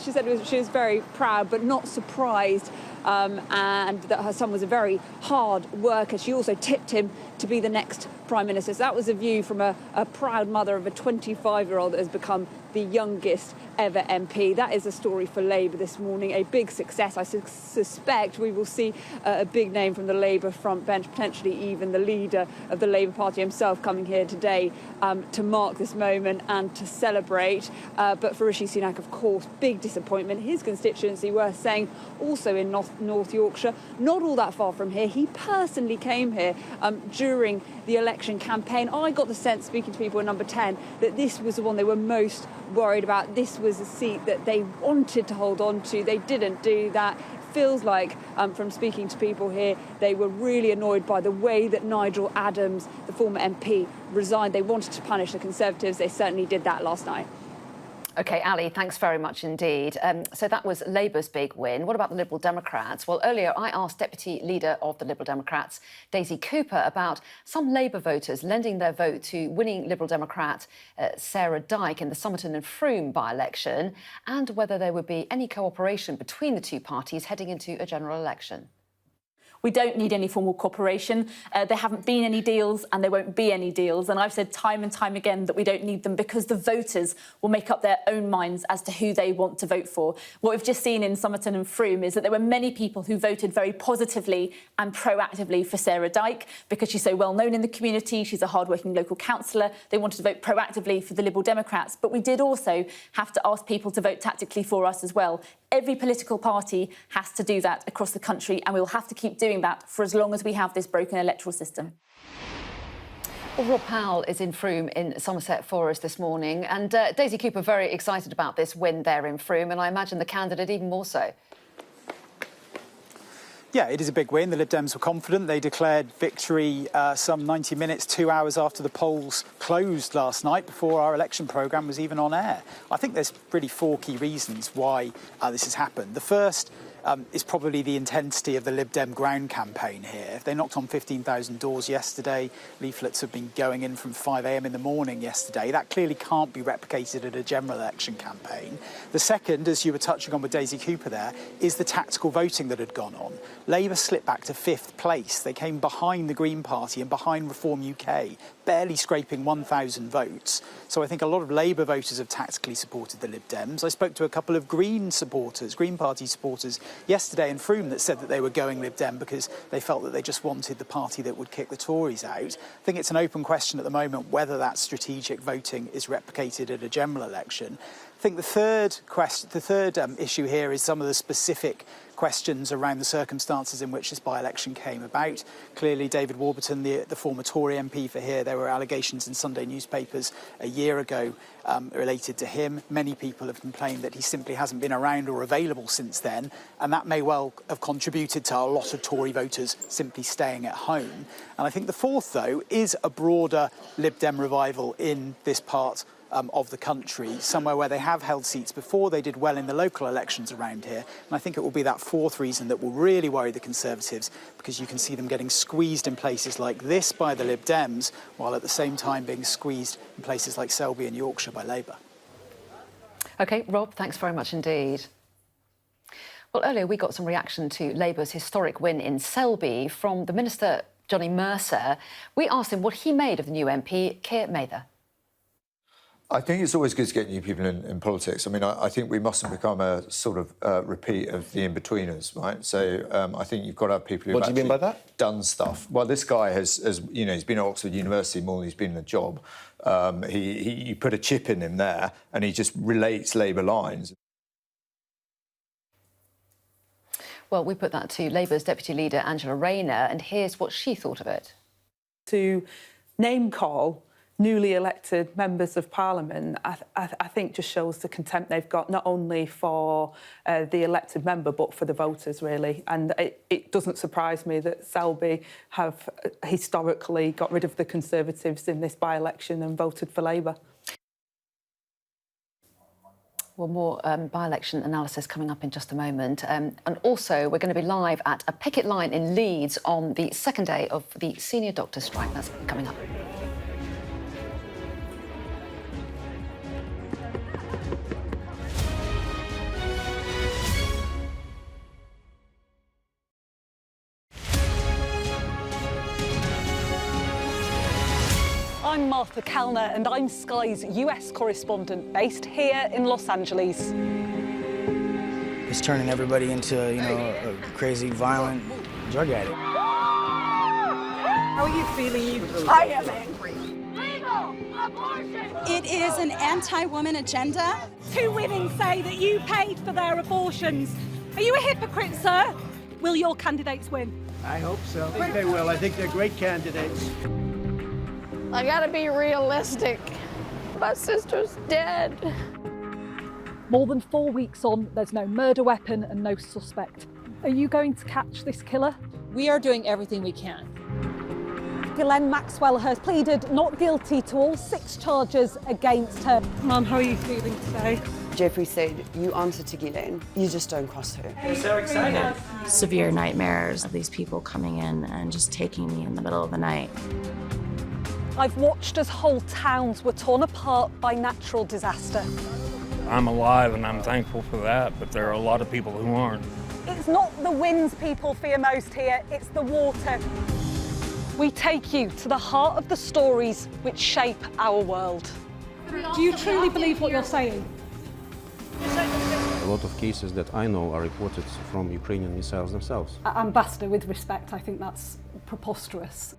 She said she was very proud but not surprised, and that her son was a very hard worker. She also tipped him to be the next Prime Minister. So that was a view from a proud mother of a 25-year-old that has become the youngest ever MP. That is a story for Labour this morning, a big success. I suspect we will see a big name from the Labour front bench, potentially even the leader of the Labour Party himself coming here today to mark this moment and to celebrate. But for Rishi Sunak, of course, big disappointment. His constituency, worth saying, also in North Yorkshire, not all that far from here. He personally came here during the election campaign. I got the sense, speaking to people in number 10, that this was the one they were most worried about. This was a seat that they wanted to hold on to. They didn't do that. It feels like, from speaking to people here, they were really annoyed by the way that Nigel Adams, the former MP, resigned. They wanted to punish the Conservatives. They certainly did that last night. OK, Ali, thanks very much indeed. So that was Labour's big win. What about the Liberal Democrats? Well, earlier I asked Deputy Leader of the Liberal Democrats, Daisy Cooper, about some Labour voters lending their vote to winning Liberal Democrat Sarah Dyke in the Somerton and Frome by-election, and whether there would be any cooperation between the two parties heading into a general election. We don't need any formal cooperation. There haven't been any deals and there won't be any deals. And I've said time and time again that we don't need them because the voters will make up their own minds as to who they want to vote for. What we've just seen in Somerton and Frome is that there were many people who voted very positively and proactively for Sarah Dyke because she's so well known in the community. She's a hard-working local councillor. They wanted to vote proactively for the Liberal Democrats. But we did also have to ask people to vote tactically for us as well. Every political party has to do that across the country, and we'll have to keep doing that for as long as we have this broken electoral system. Well, Rob Powell is in Frome in Somerset for us this morning, and Daisy Cooper very excited about this win there in Frome, and I imagine the candidate even more so. Yeah, it is a big win. The Lib Dems were confident. They declared victory some 90 minutes, 2 hours after the polls closed last night, before our election programme was even on air. I think there's really four key reasons why this has happened. The first is probably the intensity of the Lib Dem ground campaign here. They knocked on 15,000 doors yesterday. Leaflets have been going in from 5 a.m. in the morning yesterday. That clearly can't be replicated at a general election campaign. The second, as you were touching on with Daisy Cooper there, is the tactical voting that had gone on. Labour slipped back to 5th place. They came behind the Green Party and behind Reform UK, barely scraping 1,000 votes. So I think a lot of Labour voters have tactically supported the Lib Dems. I spoke to a couple of Green supporters, Green Party supporters, yesterday in Frome that said that they were going Lib Dem because they felt that they just wanted the party that would kick the Tories out. I think it's an open question at the moment whether that strategic voting is replicated at a general election. I think the third issue here is some of the specific questions around the circumstances in which this by-election came about. Clearly, David Warburton, the former Tory MP for here, there were allegations in Sunday newspapers a year ago related to him. Many people have complained that he simply hasn't been around or available since then, and that may well have contributed to a lot of Tory voters simply staying at home. And I think the fourth, though, is a broader Lib Dem revival in this part of the country, somewhere where they have held seats before. They did well in the local elections around here, and I think it will be that fourth reason that will really worry the Conservatives, because you can see them getting squeezed in places like this by the Lib Dems, while at the same time being squeezed in places like Selby and Yorkshire by Labour. OK, Rob, thanks very much indeed. Well, earlier we got some reaction to Labour's historic win in Selby from the Minister, Johnny Mercer. We asked him what he made of the new MP, Keir Mather. I think it's always good to get new people in politics. I mean, I think we mustn't become a sort of repeat of the in-betweeners, right? So I think you've got to have people who've What do you mean by that? done stuff. Well, this guy has you know, he's been at Oxford University more than he's been in a job. You put a chip in him there, and he just relates Labour lines. Well, we put that to Labour's Deputy Leader, Angela Rayner, and here's what she thought of it. To name-call newly elected members of Parliament, I think just shows the contempt they've got, not only for the elected member, but for the voters, really. And it doesn't surprise me that Selby have historically got rid of the Conservatives in this by-election and voted for Labour. Well, more by-election analysis coming up in just a moment. And also, we're going to be live at a picket line in Leeds on the second day of the senior doctor strike. That's coming up. I'm Martha Kellner and I'm Sky's US correspondent based here in Los Angeles. It's turning everybody into, you know, a crazy, violent drug addict. How are you feeling? I am angry. It is an anti-woman agenda. 2 women say that you paid for their abortions. Are you a hypocrite, sir? Will your candidates win? I hope so. I think they will. I think they're great candidates. I gotta be realistic. My sister's dead. More than 4 weeks on, there's no murder weapon and no suspect. Are you going to catch this killer? We are doing everything we can. Ghislaine Maxwell has pleaded not guilty to all 6 charges against her. Mum, how are you feeling today? Jeffrey said, you answer to Ghislaine, you just don't cross her. They're so excited. Severe nightmares of these people coming in and just taking me in the middle of the night. I've watched as whole towns were torn apart by natural disaster. I'm alive and I'm thankful for that, but there are a lot of people who aren't. It's not the winds people fear most here, it's the water. We take you to the heart of the stories which shape our world. Do you truly believe what you're saying? A lot of cases that I know are reported from Ukrainian missiles themselves. Ambassador, with respect, I think that's preposterous.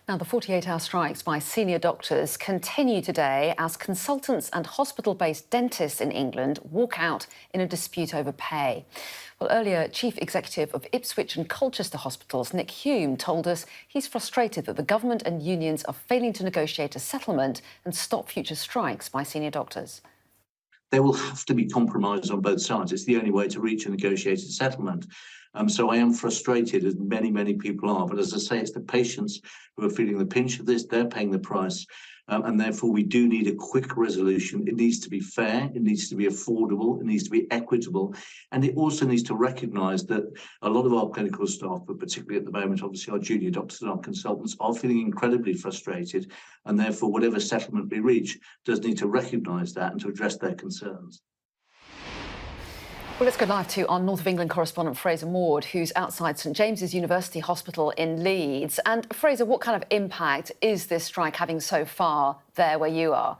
Now, the 48-hour strikes by senior doctors continue today as consultants and hospital-based dentists in England walk out in a dispute over pay. Well, earlier, Chief Executive of Ipswich and Colchester Hospitals, Nick Hume, told us he's frustrated that the government and unions are failing to negotiate a settlement and stop future strikes by senior doctors. There will have to be compromise on both sides. It's the only way to reach a negotiated settlement. So I am frustrated, as many people are. But as I say, it's the patients who are feeling the pinch of this. They're paying the price. and therefore we do need a quick resolution. It needs to be fair, it needs to be affordable, it needs to be equitable, and it also needs to recognise that a lot of our clinical staff, but particularly at the moment, obviously our junior doctors and our consultants, are feeling incredibly frustrated, and therefore whatever settlement we reach does need to recognise that and to address their concerns. Well, let's go live to our North of England correspondent, Fraser Maude, who's outside St James's University Hospital in Leeds. And Fraser, what kind of impact is this strike having so far there where you are?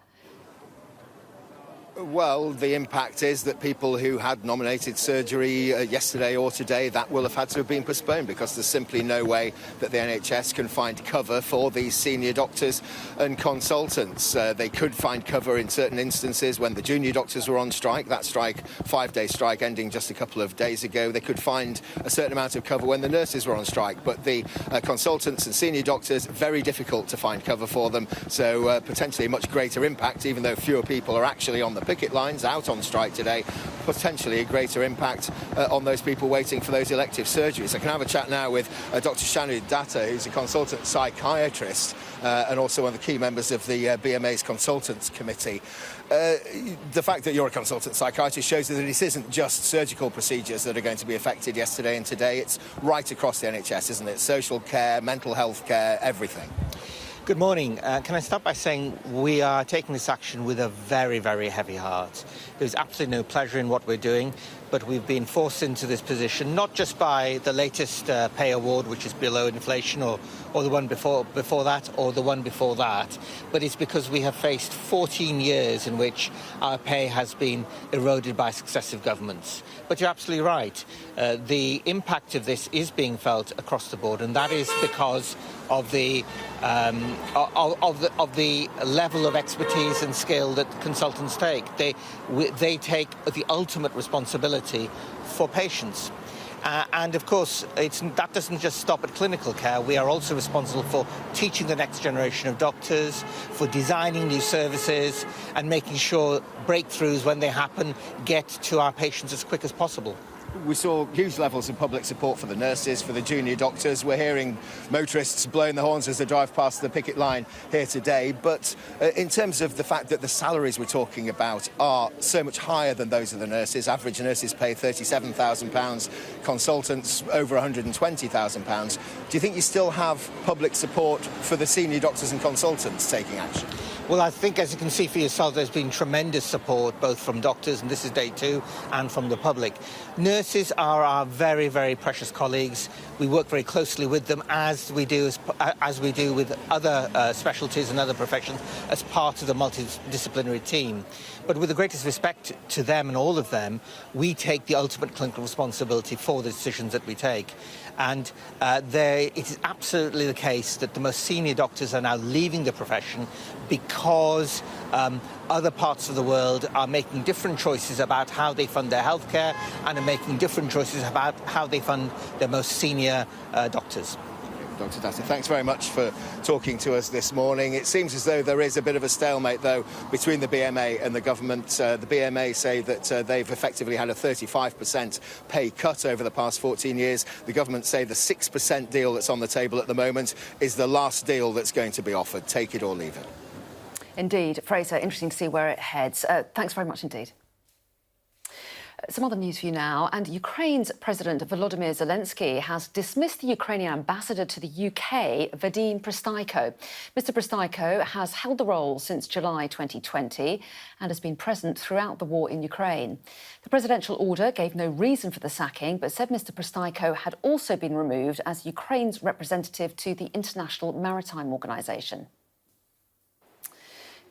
Well, the impact is that people who had nominated surgery yesterday or today, that will have had to have been postponed because there's simply no way that the NHS can find cover for these senior doctors and consultants. They could find cover in certain instances when the junior doctors were on strike. That strike, 5-day strike ending just a couple of days ago. They could find a certain amount of cover when the nurses were on strike. But the consultants and senior doctors, very difficult to find cover for them. So potentially a much greater impact, even though fewer people are actually on the picket lines out on strike today, potentially a greater impact on those people waiting for those elective surgeries. I can have a chat now with Dr. Shanu Datta, who's a consultant psychiatrist and also one of the key members of the BMA's Consultants Committee. The fact that you're a consultant psychiatrist shows that it isn't just surgical procedures that are going to be affected yesterday and today. It's right across the NHS, isn't it? Social care, mental health care, everything. Good morning. Can I start by saying we are taking this action with a very, very heavy heart. There's absolutely no pleasure in what we're doing, but we've been forced into this position, not just by the latest pay award, which is below inflation, or the one before that, or the one before that, but it's because we have faced 14 years in which our pay has been eroded by successive governments. But you're absolutely right. The impact of this is being felt across the board, and that is because of the level of expertise and skill that consultants take. They take the ultimate responsibility for patients. And of course, that doesn't just stop at clinical care. We are also responsible for teaching the next generation of doctors, for designing new services and making sure breakthroughs, when they happen, get to our patients as quick as possible. We saw huge levels of public support for the nurses, for the junior doctors. We're hearing motorists blowing the horns as they drive past the picket line here today. But in terms of the fact that the salaries we're talking about are so much higher than those of the nurses, average nurses pay £37,000, consultants over £120,000. Do you think you still have public support for the senior doctors and consultants taking action? Well, I think, as you can see for yourself, there's been tremendous support, both from doctors, and this is day two, and from the public. Nurses are our very, very precious colleagues. We work very closely with them, as we do with other specialties and other professions, as part of the multidisciplinary team. But with the greatest respect to them and all of them, we take the ultimate clinical responsibility for the decisions that we take. And it is absolutely the case that the most senior doctors are now leaving the profession because other parts of the world are making different choices about how they fund their healthcare and are making different choices about how they fund their most senior doctors. Dr. Datta, thanks very much for talking to us this morning. It seems as though there is a bit of a stalemate, though, between the BMA and the government. The BMA say that they've effectively had a 35% pay cut over the past 14 years. The government say the 6% deal that's on the table at the moment is the last deal that's going to be offered. Take it or leave it. Indeed. Fraser, interesting to see where it heads. Thanks very much indeed. Some other news for you now, and Ukraine's President Volodymyr Zelensky has dismissed the Ukrainian ambassador to the UK, Vadim Prystaiko. Mr Prystaiko has held the role since July 2020 and has been present throughout the war in Ukraine. The presidential order gave no reason for the sacking, but said Mr Prystaiko had also been removed as Ukraine's representative to the International Maritime Organization.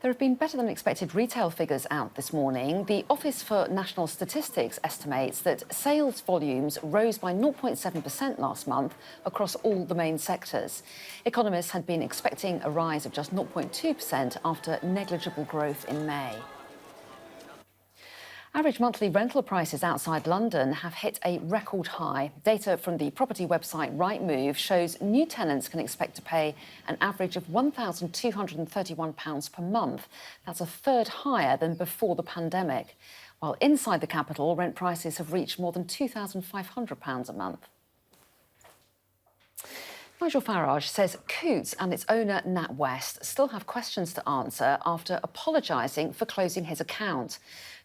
There have been better than expected retail figures out this morning. The Office for National Statistics estimates that sales volumes rose by 0.7% last month across all the main sectors. Economists had been expecting a rise of just 0.2% after negligible growth in May. Average monthly rental prices outside London have hit a record high. Data from the property website Rightmove shows new tenants can expect to pay an average of £1,231 per month. That's a third higher than before the pandemic. While inside the capital, rent prices have reached more than £2,500 a month. Nigel Farage says Coutts and its owner NatWest still have questions to answer after apologising for closing his account.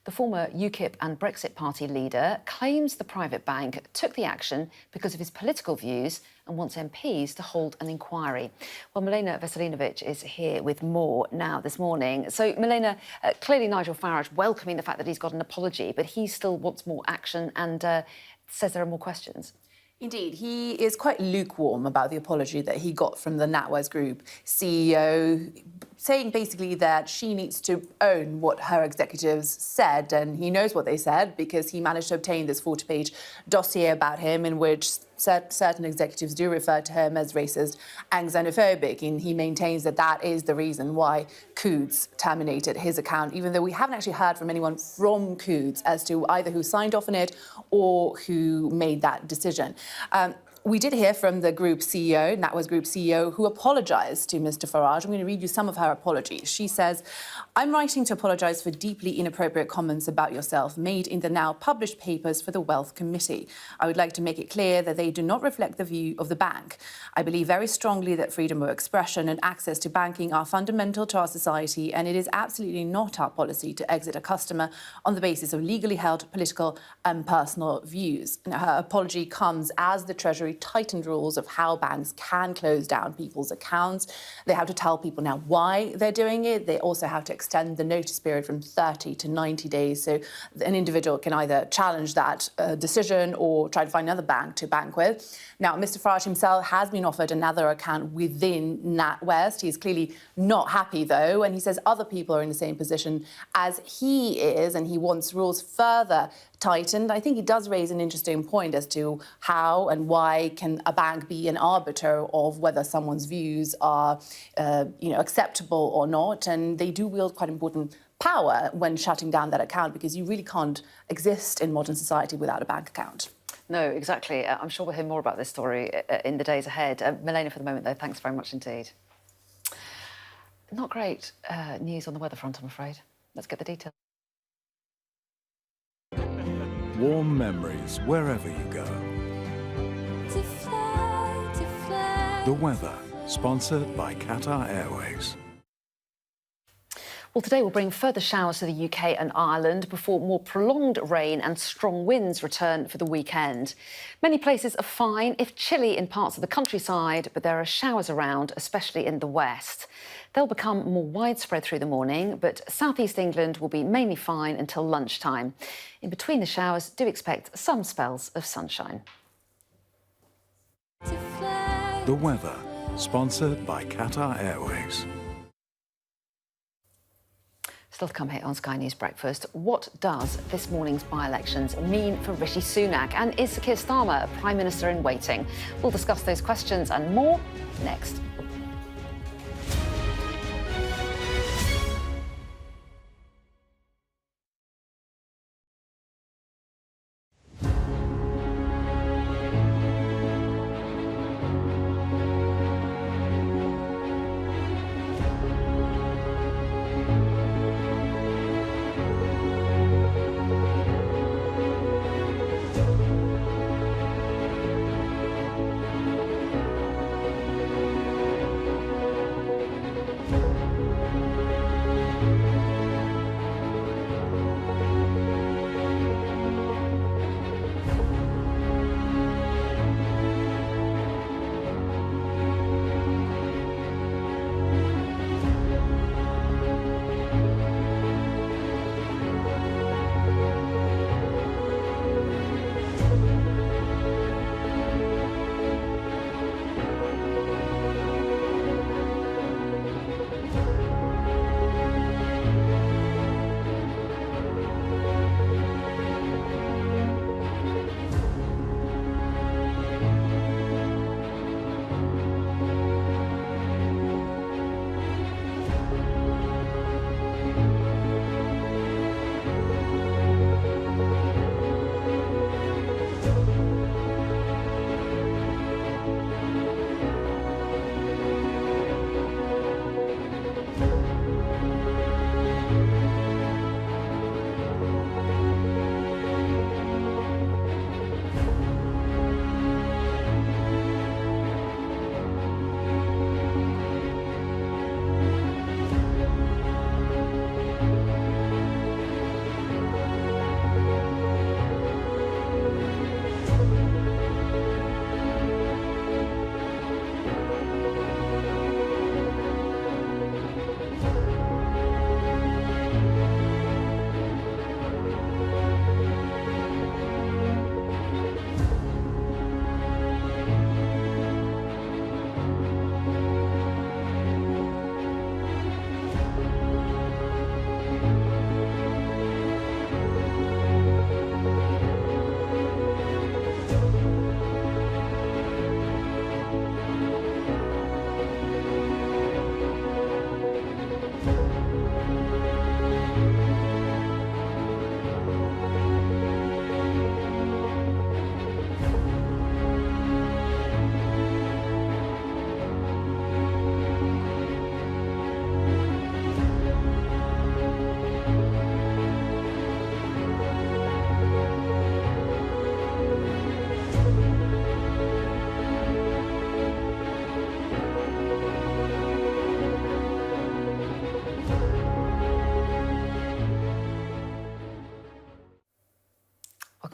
The former UKIP and Brexit Party leader claims the private bank took the action because of his political views and wants MPs to hold an inquiry. Well, Milena Veselinovic is here with more now this morning. So, Milena, clearly Nigel Farage welcoming the fact that he's got an apology, but he still wants more action and says there are more questions. Indeed, he is quite lukewarm about the apology that he got from the NatWest Group CEO, saying basically that she needs to own what her executives said, and he knows what they said because he managed to obtain this 40-page dossier about him in which certain executives do refer to him as racist and xenophobic, and he maintains that that is the reason why Coutts terminated his account, even though we haven't actually heard from anyone from Coutts as to either who signed off on it or who made that decision. We did hear from the group CEO, NatWest Group CEO, who apologised to Mr Farage. I'm going to read you some of her apologies. She says, "I'm writing to apologise for deeply inappropriate comments about yourself made in the now published papers for the Wealth Committee. I would like to make it clear that they do not reflect the view of the bank. I believe very strongly that freedom of expression and access to banking are fundamental to our society, and it is absolutely not our policy to exit a customer on the basis of legally held political and personal views." Now, her apology comes as the Treasury tightened rules of how banks can close down people's accounts. They have to tell people now why they're doing it. They also have to extend the notice period from 30 to 90 days. So an individual can either challenge that decision or try to find another bank to bank with. Now, Mr Farage himself has been offered another account within NatWest. He's clearly not happy, though, and he says other people are in the same position as he is, and he wants rules further tightened. I think he does raise an interesting point as to how and why can a bank be an arbiter of whether someone's views are, acceptable or not. And they do wield quite important power when shutting down that account, because you really can't exist in modern society without a bank account. No, exactly. I'm sure we'll hear more about this story in the days ahead. Milena, for the moment, though, thanks very much indeed. Not great news on the weather front, I'm afraid. Let's get the details. Warm memories wherever you go. The weather, sponsored by Qatar Airways. Well, today will bring further showers to the UK and Ireland before more prolonged rain and strong winds return for the weekend. Many places are fine, if chilly in parts of the countryside, but there are showers around, especially in the west. They'll become more widespread through the morning, but southeast England will be mainly fine until lunchtime. In between the showers, do expect some spells of sunshine. The weather, sponsored by Qatar Airways. Still to come here on Sky News Breakfast, what does this morning's by-elections mean for Rishi Sunak? And is Sir Keir Starmer a Prime Minister in waiting? We'll discuss those questions and more next.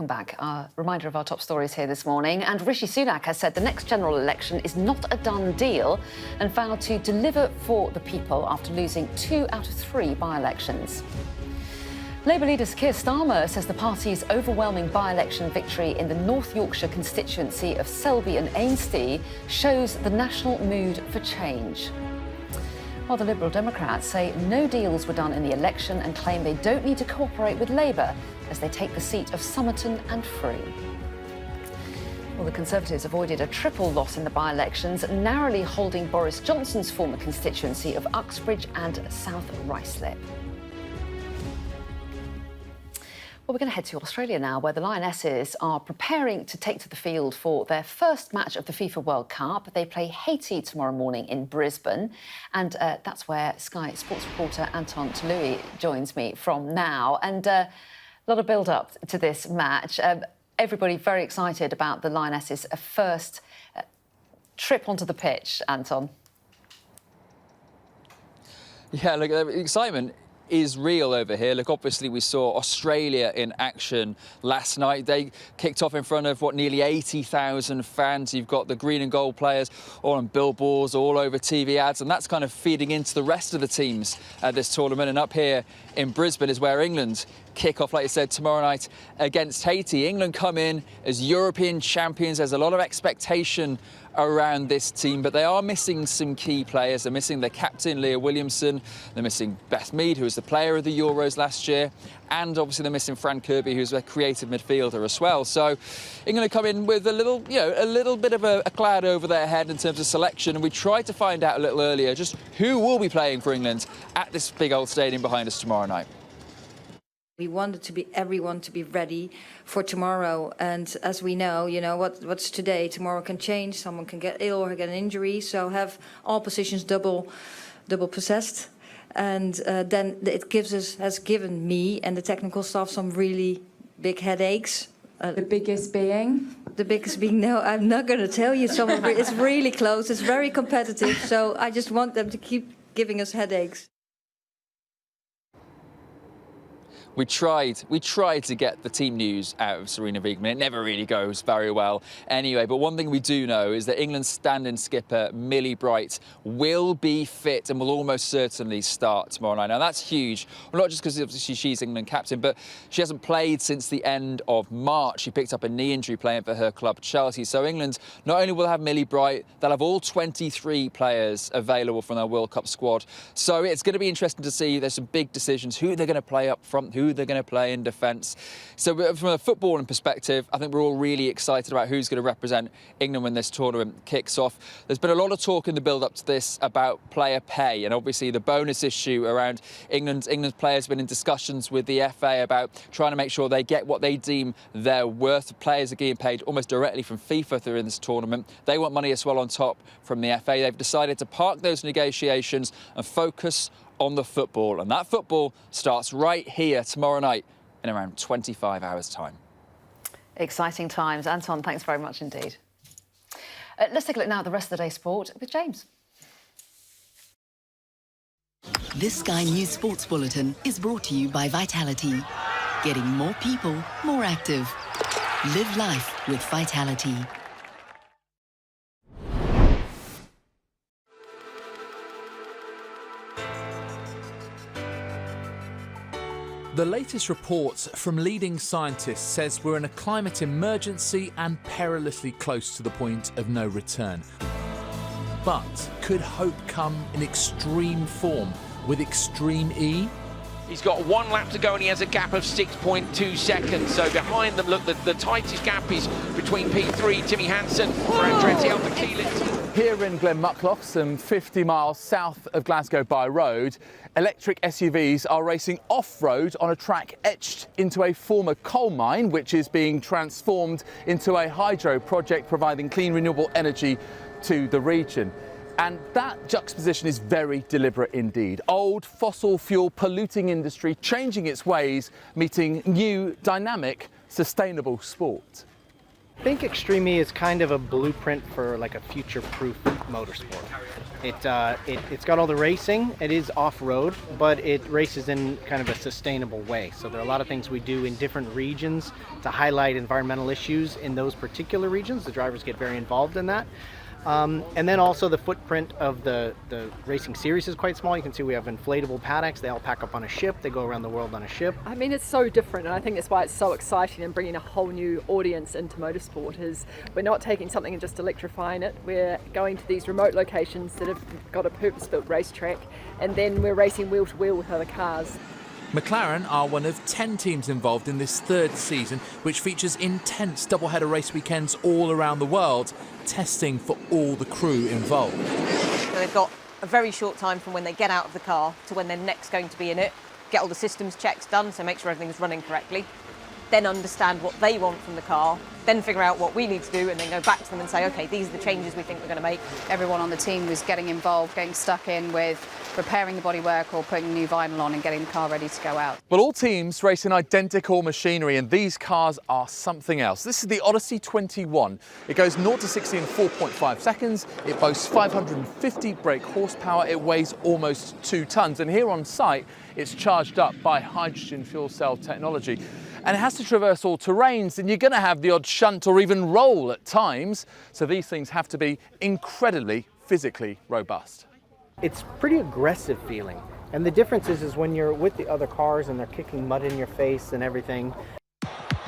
back. A reminder of our top stories here this morning. And Rishi Sunak has said the next general election is not a done deal and vowed to deliver for the people after losing 2 out of 3 by-elections. Labour leader Keir Starmer says the party's overwhelming by-election victory in the North Yorkshire constituency of Selby and Ainsty shows the national mood for change. While the Liberal Democrats say no deals were done in the election and claim they don't need to cooperate with Labour as they take the seat of Somerton and Free. Well, the Conservatives avoided a triple loss in the by-elections, narrowly holding Boris Johnson's former constituency of Uxbridge and South Ruislip. Well, we're going to head to Australia now, where the Lionesses are preparing to take to the field for their first match of the FIFA World Cup. They play Haiti tomorrow morning in Brisbane, and that's where Sky Sports reporter Anton Tolui joins me from now. And a lot of build-up to this match. Everybody very excited about the Lionesses' first trip onto the pitch, Anton. Yeah, look, the excitement is real over here. Look, obviously we saw Australia in action last night. They kicked off in front of, nearly 80,000 fans. You've got the green and gold players all on billboards, all over TV ads, and that's kind of feeding into the rest of the teams at this tournament. And up here in Brisbane is where England kick off, like you said, tomorrow night against Haiti. England come in as European champions. There's a lot of expectation around this team, but they are missing some key players. They're missing their captain, Leah Williamson. They're missing Beth Mead, who was the player of the Euros last year. And obviously they're missing Fran Kirby, who's a creative midfielder as well. So England come in with a little bit of a cloud over their head in terms of selection. And we tried to find out a little earlier just who will be playing for England at this big old stadium behind us tomorrow night. We wanted everyone to be ready for tomorrow, and as we know, what's today, tomorrow can change. Someone can get ill or get an injury, so have all positions double possessed, and then it has given me and the technical staff some really big headaches. The biggest being? The biggest being, no, I'm not going to tell you. It's really close. It's very competitive, so I just want them to keep giving us headaches. We tried to get the team news out of Serena Wiegmann. It never really goes very well anyway. But one thing we do know is that England's stand-in skipper, Millie Bright, will be fit and will almost certainly start tomorrow night. Now, that's huge. Well, not just because obviously she's England captain, but she hasn't played since the end of March. She picked up a knee injury playing for her club, Chelsea. So England not only will have Millie Bright, they'll have all 23 players available from their World Cup squad. So it's going to be interesting to see. There's some big decisions, who they're going to play up front, who they're going to play in defence. So from a footballing perspective, I think we're all really excited about who's going to represent England when this tournament kicks off. There's been a lot of talk in the build-up to this about player pay, and obviously the bonus issue around England's players have been in discussions with the FA about trying to make sure they get what they deem their worth. Players are getting paid almost directly from FIFA through in this tournament. They want money as well on top from the FA. They've decided to park those negotiations and focus on the football, and that football starts right here tomorrow night in around 25 hours' time. Exciting times. Anton, thanks very much indeed. Let's take a look now at the rest of the day sport with James. This Sky News Sports Bulletin is brought to you by Vitality. Getting more people more active. Live life with Vitality. The latest reports from leading scientists says we're in a climate emergency and perilously close to the point of no return. But could hope come in extreme form with Extreme E? He's got 1 lap to go and he has a gap of 6.2 seconds. So behind them, look, the tightest gap is between P3, Timmy Hansen, for Andretti Alpha Keelit. Here in Glenmuckloch, some 50 miles south of Glasgow by road, electric SUVs are racing off-road on a track etched into a former coal mine, which is being transformed into a hydro project providing clean, renewable energy to the region. And that juxtaposition is very deliberate indeed. Old fossil fuel polluting industry changing its ways, meeting new, dynamic, sustainable sport. I think Extreme E is kind of a blueprint for like a future-proof motorsport. It's got all the racing, it is off-road, but it races in kind of a sustainable way. So there are a lot of things we do in different regions to highlight environmental issues in those particular regions. The drivers get very involved in that. And then also the footprint of the racing series is quite small. You can see we have inflatable paddocks. They all pack up on a ship. They go around the world on a ship. I mean, it's so different, and I think that's why it's so exciting and bringing a whole new audience into motorsport. Is we're not taking something and just electrifying it. We're going to these remote locations that have got a purpose-built racetrack, and then we're racing wheel to wheel with other cars. McLaren are one of 10 teams involved in this third season, which features intense double-header race weekends all around the world, testing for all the crew involved. So they've got a very short time from when they get out of the car to when they're next going to be in it, get all the systems checks done, so make sure everything's running correctly, then understand what they want from the car, then figure out what we need to do, and then go back to them and say, OK, these are the changes we think we're going to make. Everyone on the team was getting involved, getting stuck in with repairing the bodywork or putting new vinyl on and getting the car ready to go out. Well, all teams race in identical machinery, and these cars are something else. This is the Odyssey 21. It goes 0 to 60 in 4.5 seconds. It boasts 550 brake horsepower. It weighs almost 2 tons. And here on site, it's charged up by hydrogen fuel cell technology. And it has to traverse all terrains, and you're going to have the odd shunt or even roll at times. So these things have to be incredibly physically robust. It's pretty aggressive feeling. And the difference is when you're with the other cars and they're kicking mud in your face and everything.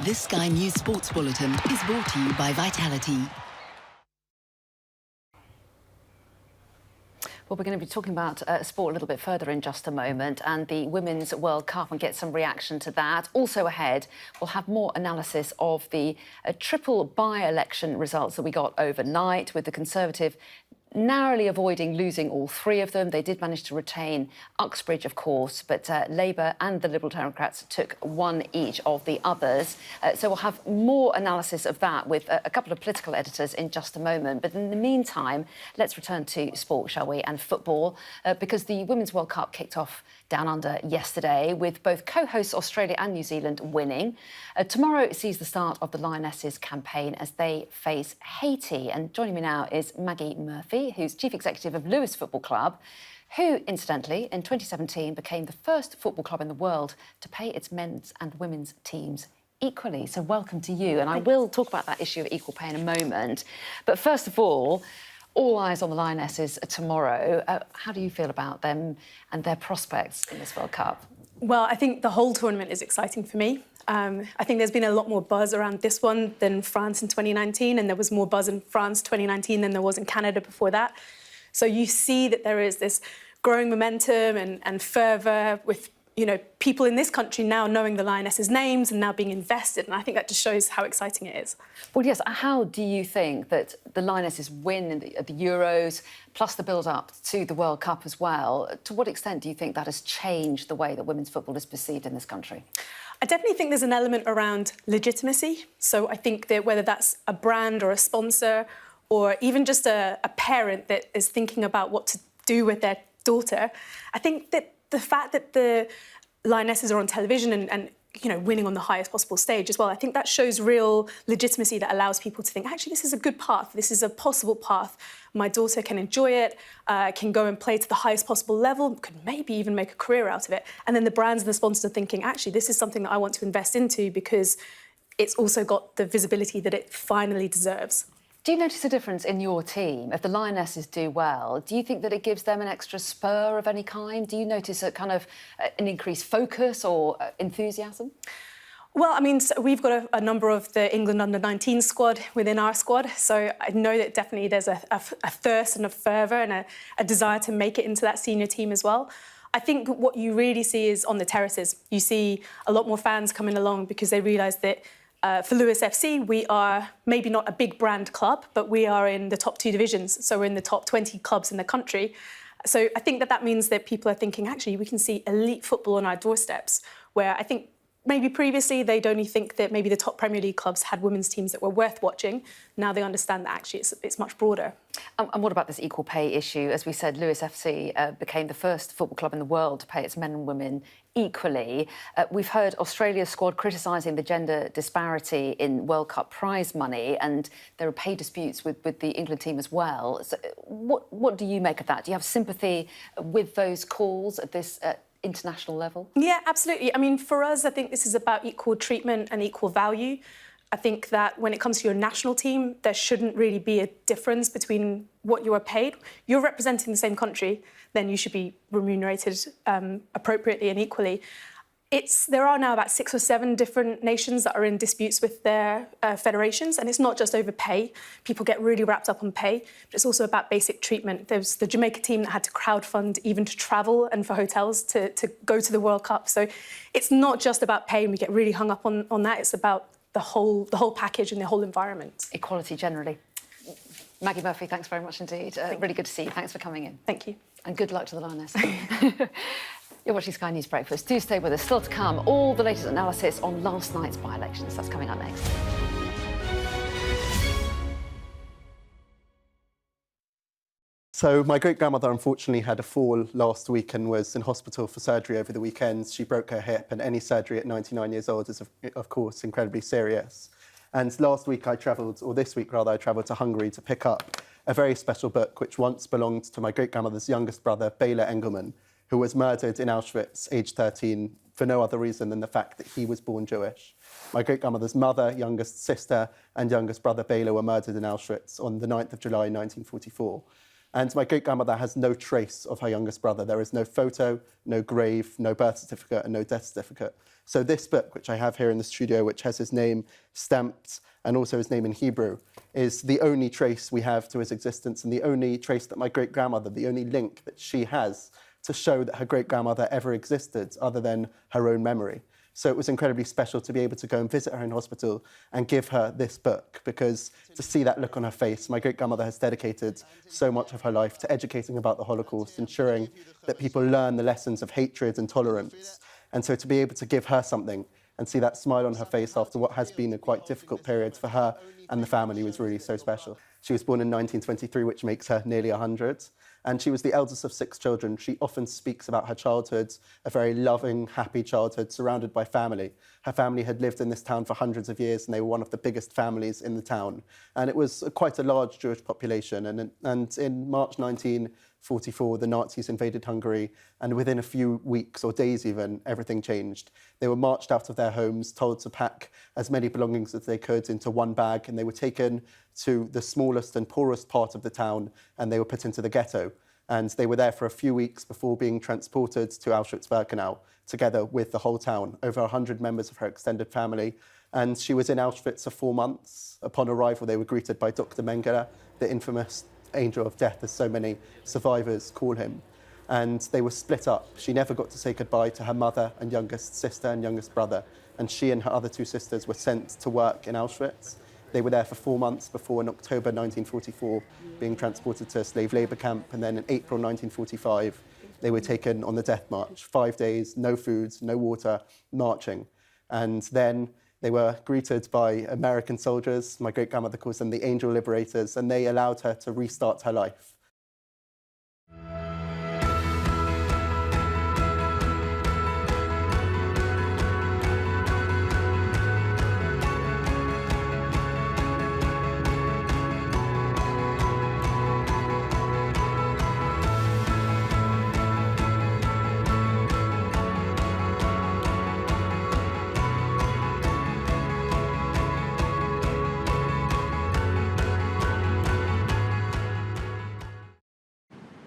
This Sky News Sports Bulletin is brought to you by Vitality. Well, we're going to be talking about sport a little bit further in just a moment, and the Women's World Cup, and get some reaction to that. Also ahead, we'll have more analysis of the triple by-election results that we got overnight, with the Conservative narrowly avoiding losing all 3 of them. They did manage to retain Uxbridge, of course, but Labour and the Liberal Democrats took 1 each of the others. So we'll have more analysis of that with a couple of political editors in just a moment. But in the meantime, let's return to sport, shall we, and football, because the Women's World Cup kicked off down under yesterday, with both co-hosts Australia and New Zealand winning. Tomorrow sees the start of the Lionesses campaign as they face Haiti. And joining me now is Maggie Murphy, who's Chief Executive of Lewis Football Club, who, incidentally, in 2017 became the first football club in the world to pay its men's and women's teams equally. So welcome to you. And I will talk about that issue of equal pay in a moment. But first of all eyes on the Lionesses tomorrow. How do you feel about them and their prospects in this World Cup? Well, I think the whole tournament is exciting for me. I think there's been a lot more buzz around this one than France in 2019, and there was more buzz in France 2019 than there was in Canada before that. So you see that there is this growing momentum and fervour with, you know, people in this country now knowing the Lionesses' names and now being invested, and I think that just shows how exciting it is. Well, yes, how do you think that the Lionesses win at the Euros, plus the build-up to the World Cup as well, to what extent do you think that has changed the way that women's football is perceived in this country? I definitely think there's an element around legitimacy. So I think that whether that's a brand or a sponsor or even just a parent that is thinking about what to do with their daughter, I think that the fact that the Lionesses are on television and you know, winning on the highest possible stage as well, I think that shows real legitimacy that allows people to think, actually, this is a good path. This is a possible path. My daughter can enjoy it, can go and play to the highest possible level, could maybe even make a career out of it. And then the brands and the sponsors are thinking, actually, this is something that I want to invest into because it's also got the visibility that it finally deserves. Do you notice a difference in your team? If the Lionesses do well, do you think that it gives them an extra spur of any kind? Do you notice a kind of an increased focus or enthusiasm? Well, I mean, so we've got a number of the England under-19 squad within our squad, so I know that definitely there's a thirst and a fervour and a desire to make it into that senior team as well. I think what you really see is on the terraces. You see a lot more fans coming along because they realise that for Lewis FC, we are maybe not a big brand club, but we are in the top 2 divisions. So we're in the top 20 clubs in the country. So I think that means that people are thinking, actually, we can see elite football on our doorsteps, where I think maybe previously they'd only think that maybe the top Premier League clubs had women's teams that were worth watching. Now they understand that actually it's much broader. And what about this equal pay issue? As we said, Lewis FC became the first football club in the world to pay its men and women equally. We've heard Australia's squad criticising the gender disparity in World Cup prize money, and there are pay disputes with the England team as well. So what do you make of that? Do you have sympathy with those calls at this international level? Yeah, absolutely. I mean, for us, I think this is about equal treatment and equal value. I think that when it comes to your national team, there shouldn't really be a difference between what you are paid. You're representing the same country, then you should be remunerated appropriately and equally. There are now about 6 or 7 different nations that are in disputes with their federations, and it's not just over pay. People get really wrapped up on pay, but it's also about basic treatment. There's the Jamaica team that had to crowdfund even to travel and for hotels to go to the World Cup. So it's not just about pay, and we get really hung up on that. It's about the whole package and the whole environment. Equality generally. Maggie Murphy, thanks very much indeed. Really good to see you. Thanks for coming in. Thank you. And good luck to the Lionesses. You're watching Sky News Breakfast. Do stay with us. Still to come, all the latest analysis on last night's by-elections. That's coming up next. So my great-grandmother unfortunately had a fall last week and was in hospital for surgery over the weekend. She broke her hip, and any surgery at 99 years old is, of course, incredibly serious. And last week I travelled, or this week rather, I travelled to Hungary to pick up a very special book which once belonged to my great-grandmother's youngest brother, Bela Engelman, who was murdered in Auschwitz, aged 13, for no other reason than the fact that he was born Jewish. My great-grandmother's mother, youngest sister, and youngest brother, Bela, were murdered in Auschwitz on the 9th of July, 1944. And my great-grandmother has no trace of her youngest brother. There is no photo, no grave, no birth certificate, and no death certificate. So this book, which I have here in the studio, which has his name stamped and also his name in Hebrew, is the only trace we have to his existence and the only trace that my great-grandmother, the only link that she has to show that her great-grandmother ever existed other than her own memory. So it was incredibly special to be able to go and visit her in hospital and give her this book, because to see that look on her face, my great-grandmother has dedicated so much of her life to educating about the Holocaust, ensuring that people learn the lessons of hatred and tolerance. And so to be able to give her something and see that smile on her face after what has been a quite difficult period for her and the family was really so special. She was born in 1923, which makes her nearly 100. And she was the eldest of 6 children. She often speaks about her childhood, a very loving, happy childhood surrounded by family. Her family had lived in this town for hundreds of years, and they were one of the biggest families in the town. And it was quite a large Jewish population. And in March 1944, the Nazis invaded Hungary, and within a few weeks or days even, everything changed. They were marched out of their homes, told to pack as many belongings as they could into one bag, and they were taken to the smallest and poorest part of the town, and they were put into the ghetto. And they were there for a few weeks before being transported to Auschwitz-Birkenau, together with the whole town, over 100 members of her extended family. And she was in Auschwitz for 4 months. Upon arrival, they were greeted by Dr. Mengele, the infamous angel of death, as so many survivors call him. And they were split up. She never got to say goodbye to her mother and youngest sister and youngest brother. And she and her other 2 sisters were sent to work in Auschwitz. They were there for 4 months before, in October 1944, being transported to a slave labour camp. And then in April 1945, they were taken on the death march. 5 days, no food, no water, marching. And then they were greeted by American soldiers. My great-grandmother calls them the Angel Liberators, and they allowed her to restart her life.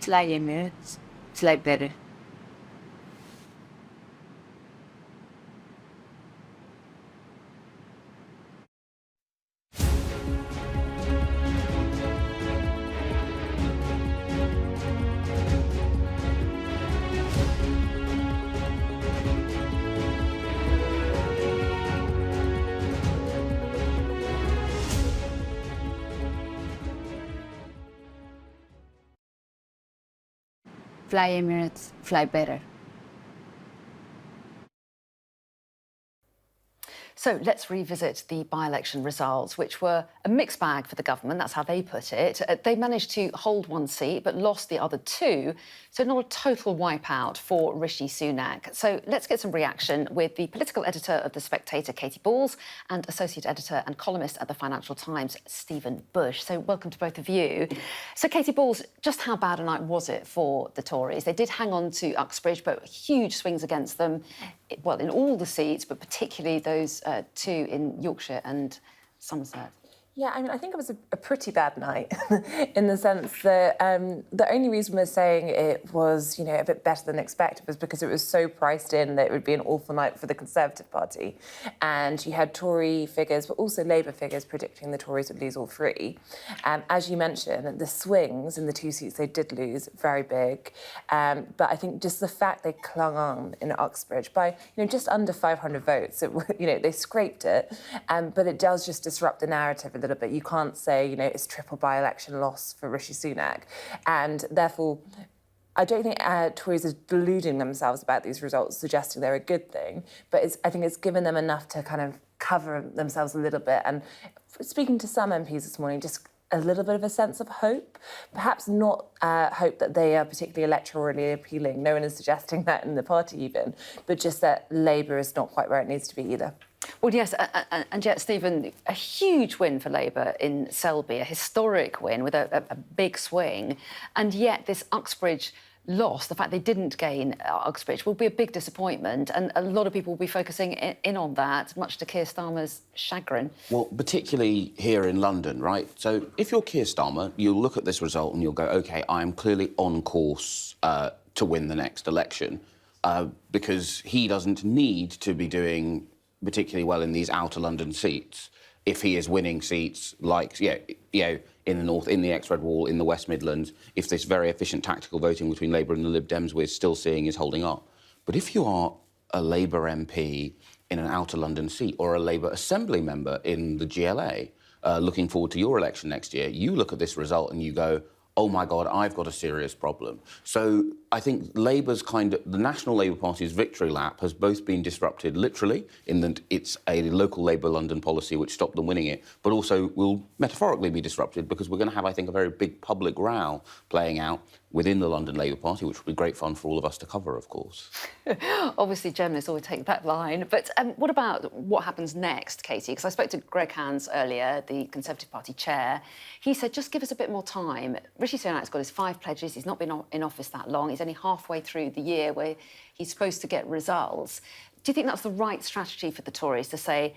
Fly Emirates, fly better. Fly Emirates, fly better. So let's revisit the by-election results, which were a mixed bag for the government. That's how they put it. They managed to hold one seat, but lost the other two. So not a total wipeout for Rishi Sunak. So let's get some reaction with the political editor of The Spectator, Katy Balls, and associate editor and columnist at the Financial Times, Stephen Bush. So welcome to both of you. So Katy Balls, just how bad a night was it for the Tories? They did hang on to Uxbridge, but huge swings against them, well, in all the seats, but particularly those two in Yorkshire and Somerset. Yeah, I mean, I think it was a pretty bad night in the sense that the only reason we're saying it was, you know, a bit better than expected was because it was so priced in that it would be an awful night for the Conservative Party. And you had Tory figures, but also Labour figures predicting the Tories would lose all three. As you mentioned, the swings in the two seats they did lose, very big. But I think just the fact they clung on in Uxbridge by, you know, just under 500 votes, you know, they scraped it. But it does just disrupt the narrative a little bit. You can't say, you know, it's triple by-election loss for Rishi Sunak. And therefore, I don't think Tories are deluding themselves about these results, suggesting they're a good thing. But I think it's given them enough to kind of cover themselves a little bit. And speaking to some MPs this morning, just a little bit of a sense of hope. Perhaps not hope that they are particularly electorally appealing. No one is suggesting that in the party even. But just that Labour is not quite where it needs to be either. Well, yes, and yet, Stephen, a huge win for Labour in Selby, a historic win with a big swing, and yet this Uxbridge loss, the fact they didn't gain Uxbridge, will be a big disappointment, and a lot of people will be focusing in on that, much to Keir Starmer's chagrin. Well, particularly here in London, right? So if you're Keir Starmer, you'll look at this result and you'll go, OK, I'm clearly on course to win the next election, because he doesn't need to be doing particularly well in these outer London seats if he is winning seats like, in the north, in the ex-Red Wall, in the West Midlands, if this very efficient tactical voting between Labour and the Lib Dems we're still seeing is holding up. But if you are a Labour MP in an outer London seat or a Labour Assembly member in the GLA looking forward to your election next year, you look at this result and you go, oh my God, I've got a serious problem. So I think Labour's the National Labour Party's victory lap has both been disrupted literally, in that it's a local Labour London policy which stopped them winning it, but also will metaphorically be disrupted because we're going to have, I think, a very big public row playing out within the London Labour Party, which will be great fun for all of us to cover, of course. Obviously, journalists always take that line. But what about what happens next, Katy? Because I spoke to Greg Hands earlier, the Conservative Party chair. He said, just give us a bit more time. Rishi Sunak's got his 5 pledges. He's not been in office that long. He's only halfway through the year where he's supposed to get results. Do you think that's the right strategy for the Tories to say,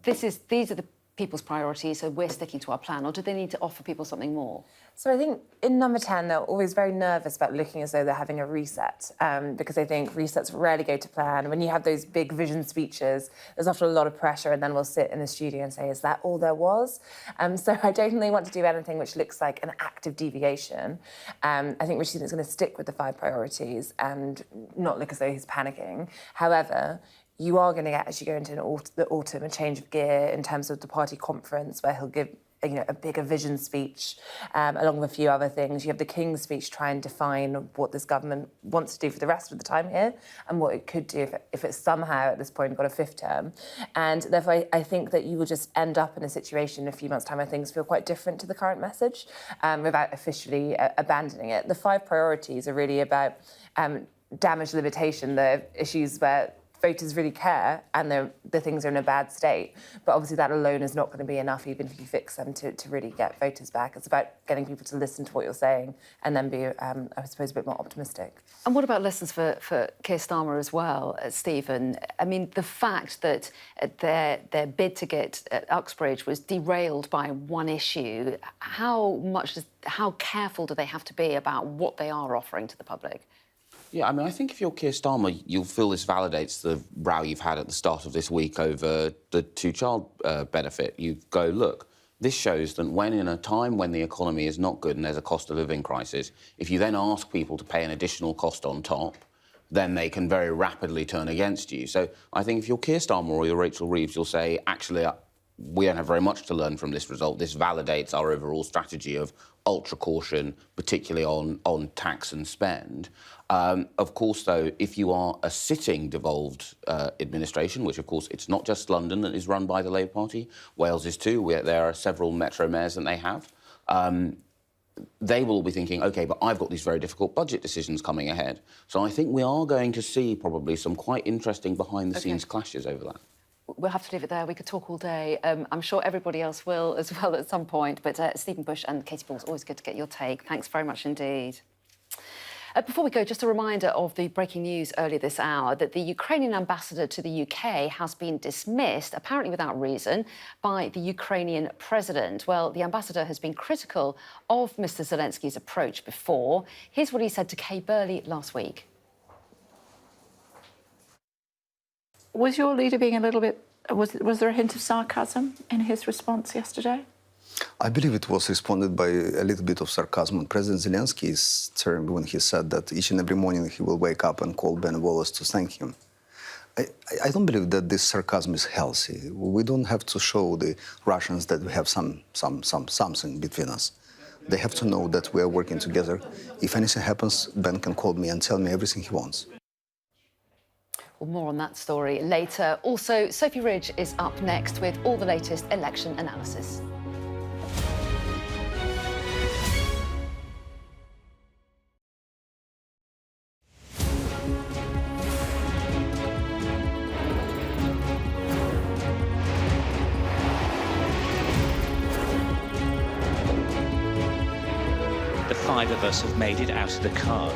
these are the people's priorities, so we're sticking to our plan, or do they need to offer people something more? So I think in number 10, they're always very nervous about looking as though they're having a reset, because I think resets rarely go to plan. When you have those big vision speeches, there's often a lot of pressure, and then we'll sit in the studio and say, is that all there was? So I don't think they want to do anything which looks like an active deviation. I think Rishi Sunak's going to stick with the 5 priorities and not look as though he's panicking. However, you are going to get, as you go into the autumn, a change of gear in terms of the party conference, where he'll give a bigger vision speech, along with a few other things. You have the King's speech try and define what this government wants to do for the rest of the time here and what it could do if it somehow at this point got a 5th term. And therefore, I think that you will just end up in a situation in a few months' time where things feel quite different to the current message, without officially abandoning it. The 5 priorities are really about damage limitation, the issues where voters really care and the things are in a bad state. But obviously that alone is not going to be enough, even if you fix them, to really get voters back. It's about getting people to listen to what you're saying and then be, I suppose, a bit more optimistic. And what about lessons for Keir Starmer as well, Stephen? I mean, the fact that their bid to get Uxbridge was derailed by one issue, how careful do they have to be about what they are offering to the public? Yeah, I mean, I think if you're Keir Starmer, you'll feel this validates the row you've had at the start of this week over the 2-child benefit. You go, look, this shows that when in a time when the economy is not good and there's a cost of living crisis, if you then ask people to pay an additional cost on top, then they can very rapidly turn against you. So I think if you're Keir Starmer or you're Rachel Reeves, you'll say, actually, we don't have very much to learn from this result. This validates our overall strategy of ultra caution, particularly on tax and spend. Of course, though, if you are a sitting devolved administration, which, of course, it's not just London that is run by the Labour Party, Wales is too, there are several metro mayors that they have, they will be thinking, OK, but I've got these very difficult budget decisions coming ahead. So I think we are going to see probably some quite interesting behind-the-scenes clashes over that. We'll have to leave it there. We could talk all day. I'm sure everybody else will as well at some point. But Stephen Bush and Katie Ball, it's always good to get your take. Thanks very much indeed. Before we go, just a reminder of the breaking news earlier this hour that the Ukrainian ambassador to the UK has been dismissed, apparently without reason, by the Ukrainian president. Well, the ambassador has been critical of Mr Zelensky's approach before. Here's what he said to Kay Burley last week. Was your leader being a little bit... Was there a hint of sarcasm in his response yesterday? I believe it was responded by a little bit of sarcasm. President Zelensky's term when he said that each and every morning he will wake up and call Ben Wallace to thank him. I don't believe that this sarcasm is healthy. We don't have to show the Russians that we have something between us. They have to know that we are working together. If anything happens, Ben can call me and tell me everything he wants. Well, more on that story later. Also, Sophie Ridge is up next with all the latest election analysis. The 5 of us have made it out of the car.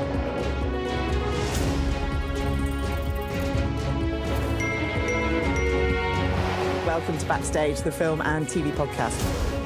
Welcome to Backstage, the film and TV podcast.